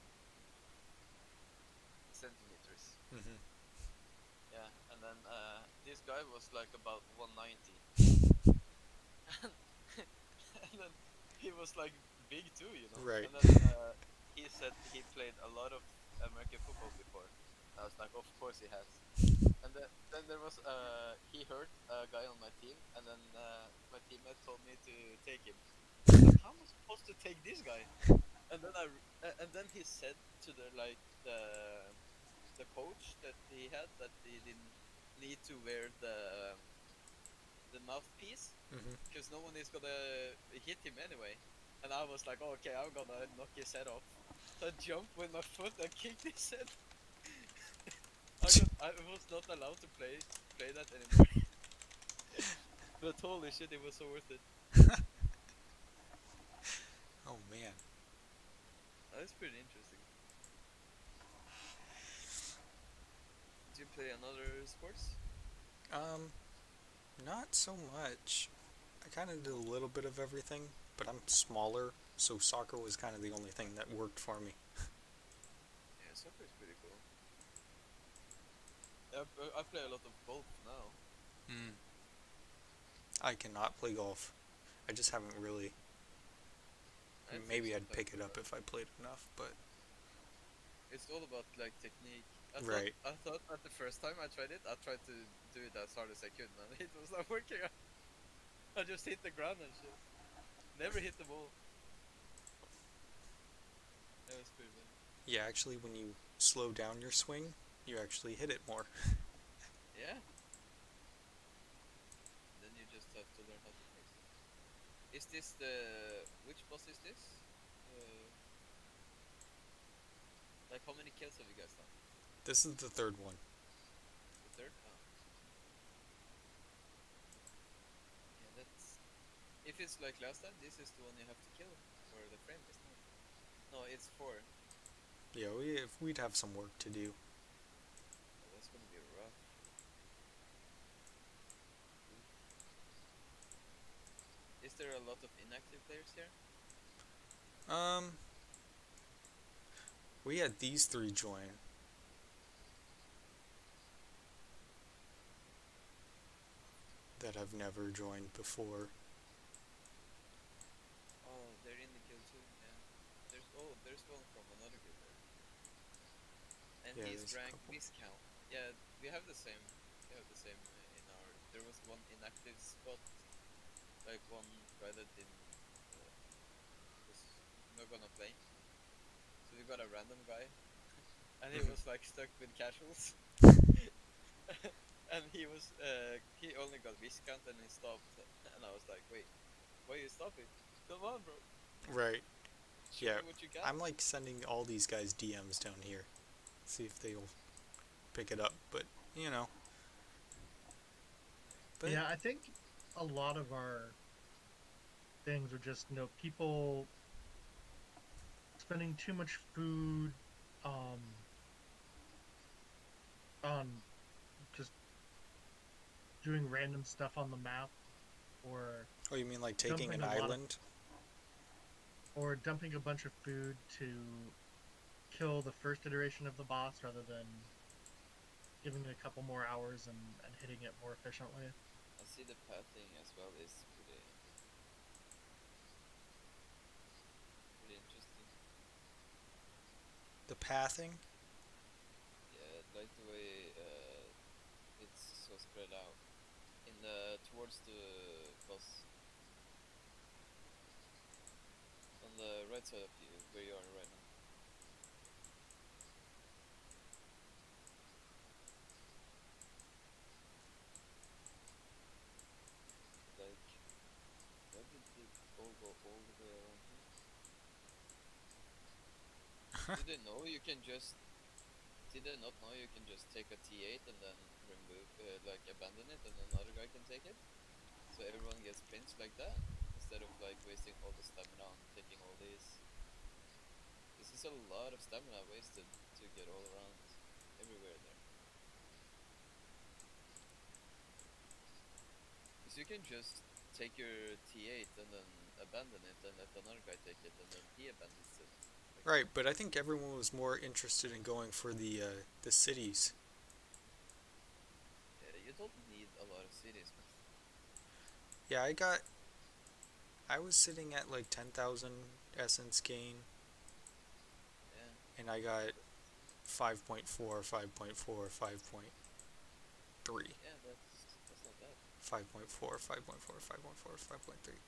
centimeters. Mhm. Yeah, and then this guy was like about 190, and then he was like big too, you know. Right. And then he said he played a lot of American football before. I was like, of course he has. And then there was he hurt a guy on my team, and then my teammate told me to take him. I was like, how am I supposed to take this guy? And then and then he said to the coach that he had that he didn't need to wear the mouthpiece Mhm. because no one is gonna hit him anyway. And I was like, oh, okay, I'm gonna knock his head off. So I jumped with my foot and kicked his head. I was not allowed to play that anymore. But holy shit, it was so worth it. Oh man. That's pretty interesting. Do you play another sports? Um, not so much. I kind of did a little bit of everything, but I'm smaller, so soccer was kind of the only thing that worked for me. Yeah, soccer is pretty cool. I play a lot of golf now. Mm. I cannot play golf. I just haven't really. I think Maybe I'd sometimes pick it up if I played enough, but. it's all about like technique. Right. I thought at the first time I tried it, I tried to do it as hard as I could, man. It was not working. I just hit the ground and shit. Never hit the ball. That was pretty bad. Yeah, actually, when you slow down your swing, you actually hit it more. Yeah. Then you just have to learn how to place it. Is this which boss is this? Like how many kills have you guys done? This is the third one. The third? Oh. Yeah, that's. If it's like last time, this is the one you have to kill for the frame, isn't it? No, it's 4. Yeah, we'd have some work to do. Oh, that's gonna be rough. Is there a lot of inactive players here? Um, we had these 3 join. That have never joined before. Oh, they're in the guild too. Yeah. There's one from another guild there. and Yeah, he's there's a ranked couple. viscount. Yeah, we have the same. We have the same in our. There was one inactive spot, like one guy that didn't was not gonna play. So we got a random guy, and he was like stuck with casuals. And he only got viscount and he stopped. And I was like, wait, why are you stopping? Come on, bro. Right. Show Yeah. me what you got. I'm like sending all these guys DMs down here. See if they'll pick it up. But, you know. But Yeah, I think a lot of our things are just, people spending too much food um, on just doing random stuff on the map, or oh, you mean like taking dumping an a lot of, island? or dumping a bunch of food to kill the first iteration of the boss rather than giving it a couple more hours and hitting it more efficiently. I see the pathing as well is pretty interesting. The pathing? Yeah, like the way it's so spread out in the towards the boss on the right side of you where you are right now. Like, why did it all go all the way around here? Did they know you can just? Did they not know you can just take a T8 and then remove, like abandon it, and another guy can take it? So everyone gets pinched like that instead of like wasting all the stamina on taking all these. This is a lot of stamina wasted to get all around everywhere there. Because you can just take your T8 and then abandon it and let another guy take it and then he abandons it. Like Right, but I think everyone was more interested in going for the cities. yeah, you don't need a lot of cities, man. Yeah, I was sitting at like 10,000 essence gain, Yeah. and I got 5.4, 5.4, 5.3. Yeah, that's not bad. 5.4, 5.4, 5.4, 5.3.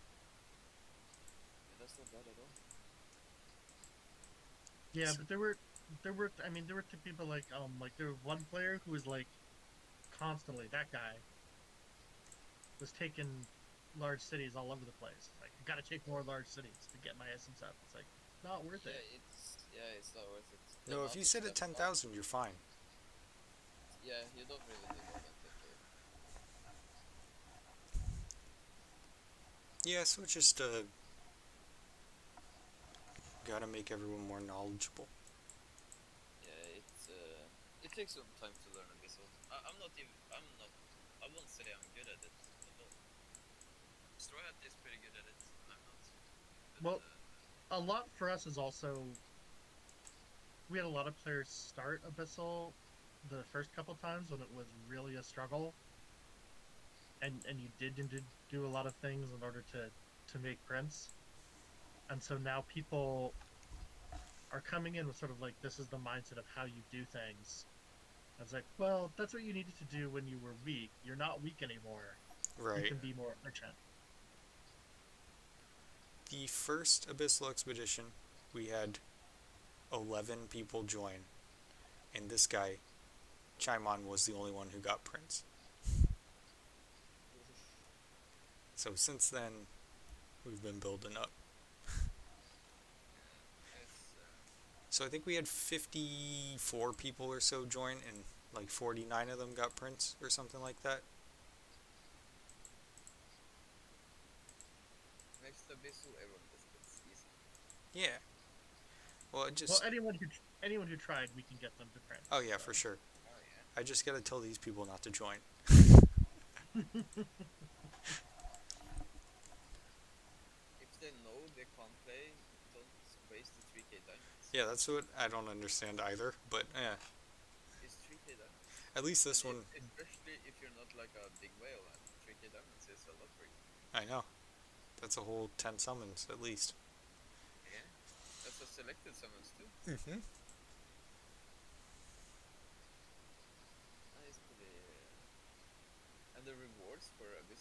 Yeah, that's not bad at all. Yeah, but there were two people like there was one player who was like constantly, that guy was taking large cities all over the place. Like, I gotta take more large cities to get my essence up. It's like not worth it. It's not worth it. The No, if amount you of sit at stamina. 10,000, you're fine. Yeah, you don't really need more than 10k. Yeah, so it's just gotta make everyone more knowledgeable. Yeah, it takes some time to learn Abyssal. I won't say I'm good at it at all. Straw Hat is pretty good at it. I'm not. But, Well, a lot for us is also we had a lot of players start Abyssal the first couple times when it was really a struggle, and you did do a lot of things in order to make prints, and so now people are coming in with sort of like, this is the mindset of how you do things. And it's like, well, that's what you needed to do when you were weak. You're not weak anymore. You Right. can be more efficient. The first Abyssal Expedition, we had 11 people join, and this guy, Chaimon, was the only one who got prints. So since then, we've been building up. it's So I think we had 54 people or so join, and like 49 of them got prints or something like that. next Abyssal, everyone gets this easy. Yeah. Well, Well, anyone who tried, we can get them to print. Oh yeah, for sure. Oh yeah. I just gotta tell these people not to join. If they know they can't play, don't waste the 3k diamonds. Yeah, that's what I don't understand either. But yeah, It's 3k diamonds. at least this And one, especially if you're not like a big whale, and 3k diamonds is a lot for you. I know. That's a whole 10 summons at least. Yeah. That's a selected summons too. Mm-hmm.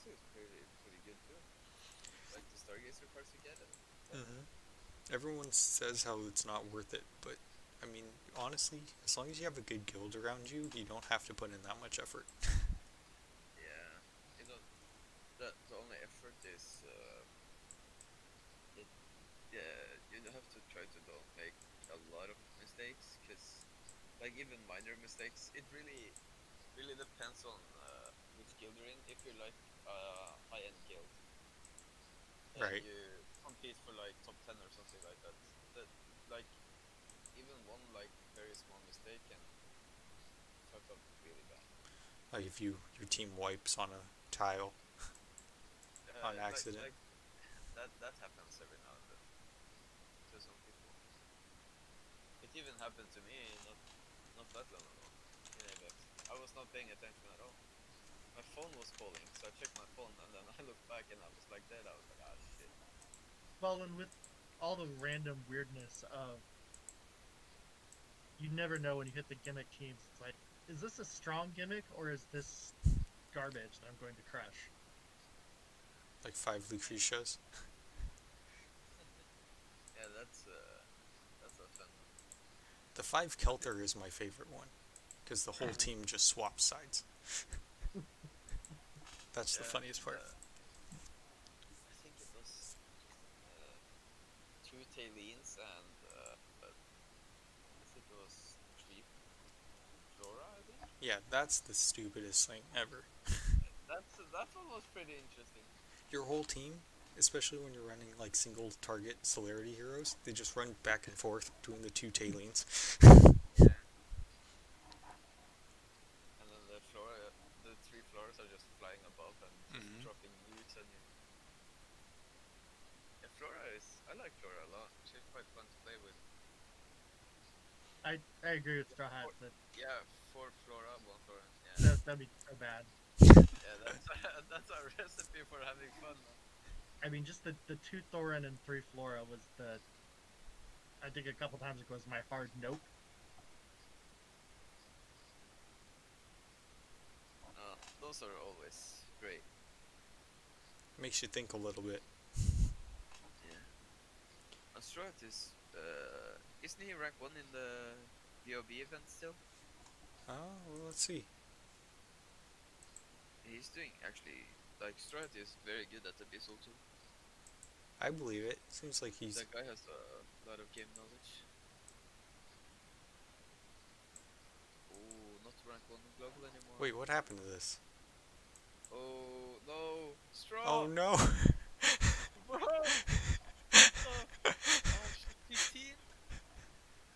is pretty good too. Like the Stargazer cards you get. Everyone says how it's not worth it, but I mean, honestly, as long as you have a good guild around you, you don't have to put in that much effort. Yeah, you know, the only effort is you have to try to don't make a lot of mistakes, because like even minor mistakes, it really depends on which guild you're in. If you're like high-end guild, and Right. you compete for like top 10 or something like that, that like even one like very small mistake can fuck up really bad. Like if your team wipes on a tile on accident. Like that happens every now and then to some people. It even happened to me not that long ago in Apex. I was not paying attention at all. My phone was calling, so I checked my phone, and then I looked back and I was like dead. I was like, ah, shit. Well, and with all the random weirdness of, you never know when you hit the gimmick teams. It's like, is this a strong gimmick or is this garbage that I'm going to crush? Like 5 Lucretias. Yeah, that's a fun one. The 5 Kelter is my favorite one, because the whole team just swaps sides. That's the funniest part. I think it was 2 Talines and I think it was 3 Flora, I think. Yeah, that's the stupidest thing ever. That one was pretty interesting. Your whole team, especially when you're running like single target celerity heroes, they just run back and forth between the 2 Talines. Yeah. And then the 3 Floras are just flying above and just dropping nukes on you. Yeah, I like Flora a lot. She's quite fun to play with. I agree with Straw Hat that Yeah, 4 Flora, 1 Flora. Yeah. that'd be so bad. Yeah, that's a recipe for having fun, man. I mean, just the 2 Thorin and 3 Flora was I think a couple times it was my hard nope. Those are always great. Makes you think a little bit. Yeah. Astrat isn't he rank 1 in the DOB event still? Oh, well, let's see. He's doing actually, like, Strat is very good at Abyssal too. I believe it. Seems like he's... That guy has a lot of game knowledge. Oh, not rank 1 global anymore. Wait, what happened to this? Oh, no! Straw! Oh, no! Bro! Oh, shit, 15?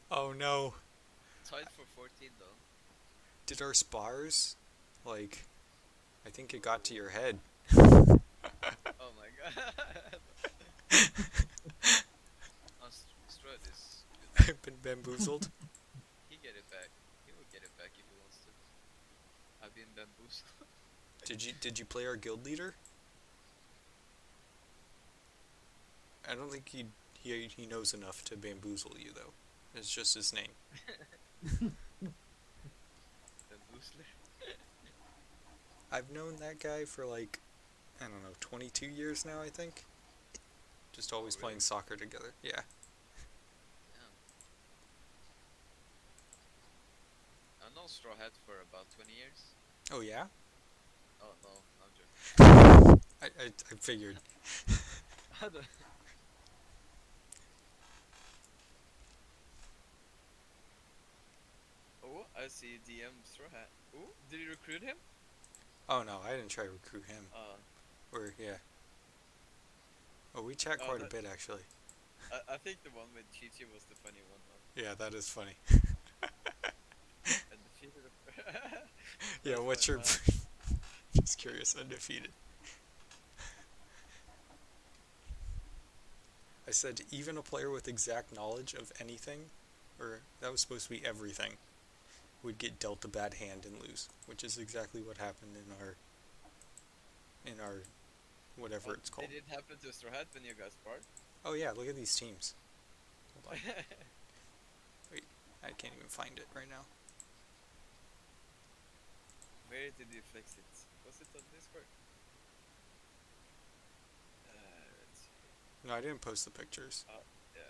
Oh, no. Tied for 14 though. Did our spars, like, I think it got to your head. Oh my god! Strut is good. I've been bamboozled. He get it back. He will get it back if he wants to. I've been bamboozled. Did you play our guild leader? I don't think he knows enough to bamboozle you though. It's just his name. Bamboozler. I've known that guy for like, I don't know, 22 years now, I think. Just always really? playing soccer together. Yeah. Yeah. I know Straw Hat for about 20 years. Oh yeah? Oh no, I'm joking. I figured. Oh, I see DM Straw Hat. Oh, did you recruit him? Oh no, I didn't try to recruit him. Or yeah. Oh, we chat quite a bit actually. I think the one with Chi-Chi was the funny one though. Yeah, that is funny. Undefeated. Yeah, what's your... Just curious, undefeated. I said even a player with exact knowledge of anything, or that was supposed to be everything, would get dealt a bad hand and lose, which is exactly what happened in our whatever it's called. Did it happen to Straw Hat when you guys sparred? Oh yeah, look at these teams. Hold on. Wait, I can't even find it right now. Where did you flex it? Was it on Discord? No, I didn't post the pictures. Yeah.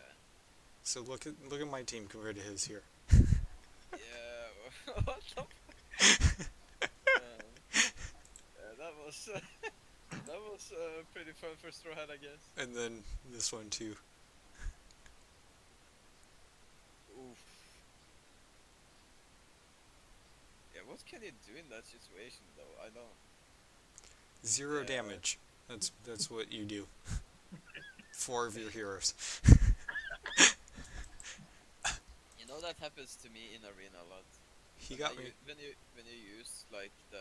So look at my team compared to his here. Yeah. What the? Yeah, that was that was pretty fun for Straw Hat, I guess. And then this one too. Oof. Yeah, what can you do in that situation though? I don't. 0 Yeah. damage. That's what you do. 4 of your heroes. You know that happens to me in arena a lot. He got me. When you use like the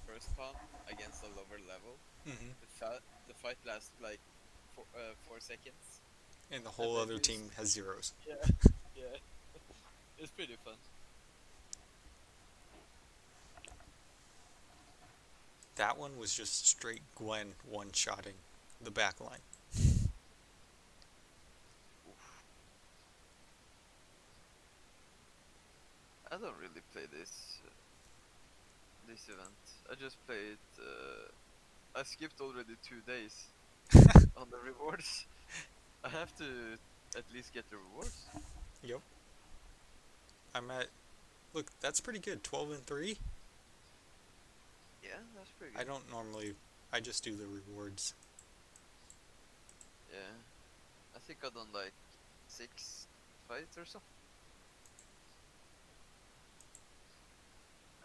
first pump against a lower level, Hmm. the fight lasts like 4 seconds. And the whole they other use- team has zeros. Yeah, yeah, it's pretty fun. That one was just straight Gwen one-shotting the back line. I don't really play this event. I just played. I skipped already 2 days on the rewards. I have to at least get the rewards. Yep. I'm at. Look, that's pretty good. 12 and 3. Yeah, that's pretty good. I don't normally. I just do the rewards. Yeah, I think I've done like 6 fights or so.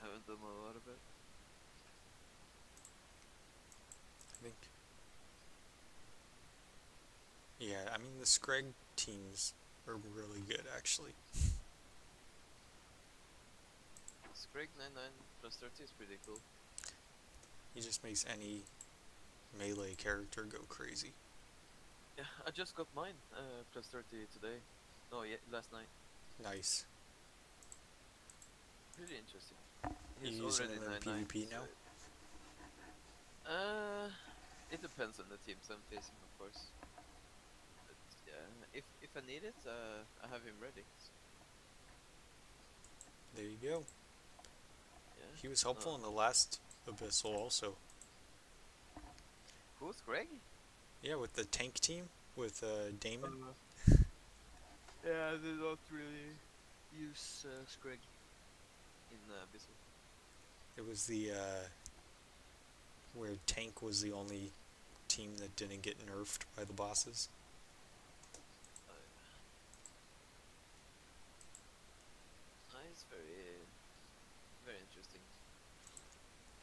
I haven't done a lot of it. I think. Yeah, I mean the Screg teams are really good actually. Scrag 99 plus 30 is pretty cool. He just makes any melee character go crazy. Yeah, I just got mine plus 30 today. No, yeah, last night. Nice. Pretty interesting. You He's use him already in 99, PvP now? It depends on the teams I'm facing, of course. But yeah, if I need it, I have him ready. So, There you go. yeah. He was helpful in the last Abyssal also. Who's Greg? Yeah, with the tank team with Damon. Yeah, I did not really use Scrag in Abyssal. It was the where tank was the only team that didn't get nerfed by the bosses. It's very interesting.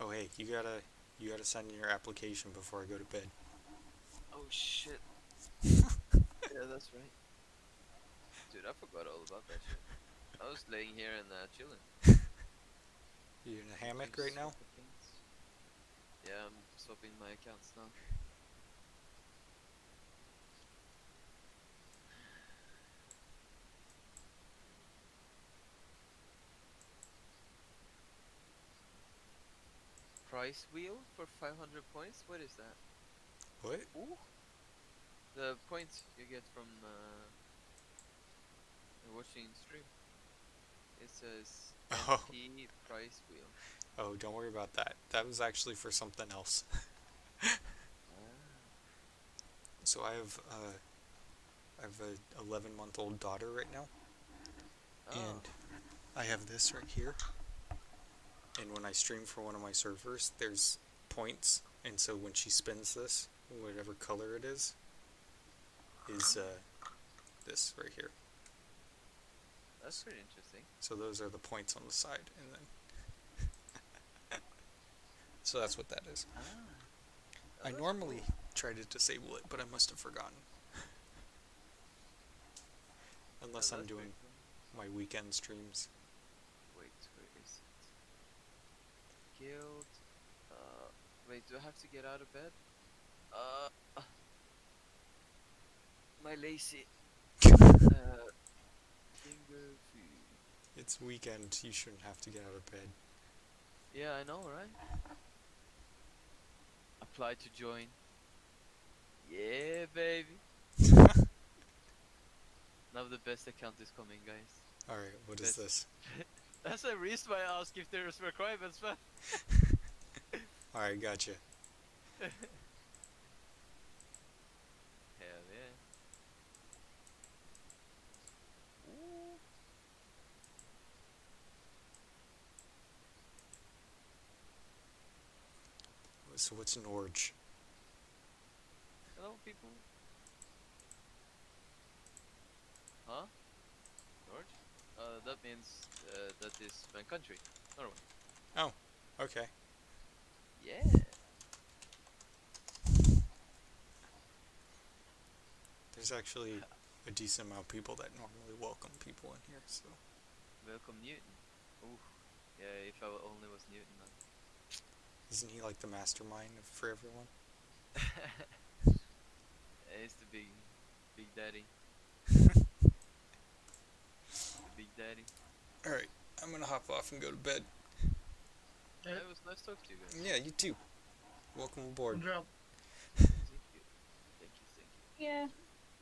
Oh hey, you gotta send in your application before I go to bed. Oh shit. Yeah, that's right. Dude, I forgot all about that shit. I was laying here and chilling. You in a hammock right now? Yeah, I'm swapping my accounts now. Price wheel for 500 points? What is that? What? Ooh. The points you get from watching stream. It says Oh. MP price wheel. Oh, don't worry about that. That was actually for something else. So I have a 11-month-old daughter right now, and I have this right here. And when I stream for one of my servers, there's points, and so when she spins this, whatever color it is this right here. That's pretty interesting. So those are the points on the side, and then so that's what that is. I normally try to disable it, but I must have forgotten. Unless I'm doing my weekend streams. Wait, where is it? Guild. Wait, do I have to get out of bed? My lazy. Finger food. It's weekend, you shouldn't have to get out of bed. Yeah, I know, right? Apply to join. Yeah, baby. Now the best account is coming, guys. Alright, what is this? That's the reason why I ask if there's requirements, man. Alright, gotcha. Hell So what's Norge? Hello, people. Huh? Norge? That means that is my country, Norway. Oh, okay. Yeah. There's actually a decent amount of people that normally welcome people in here, so. Welcome Newton. Ooh. Yeah, if I only was Newton then. Isn't he like the mastermind for everyone? He's the big daddy. The big daddy. Alright, I'm gonna hop off and go to bed. Yeah, it was nice talking to you guys. Yeah, you too. Welcome aboard. Good job. Thank you. Thank you. Yeah.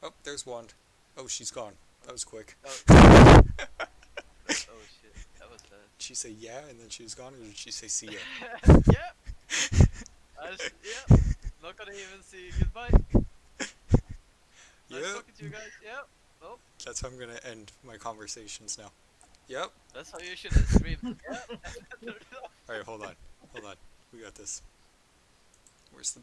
Oh, there's Wand. Oh, she's gone. That was quick. Oh. Oh shit, that was fast. Did she say yeah and then she was gone, or did she say see ya? Yeah. Yeah. Not gonna even see goodbye. Nice Yep. talking to you guys. Yep. Oh, That's how I'm gonna end my conversations now. Yep. that's how you should stream. Yep. Alright, hold on. Hold on. We got this. Where's the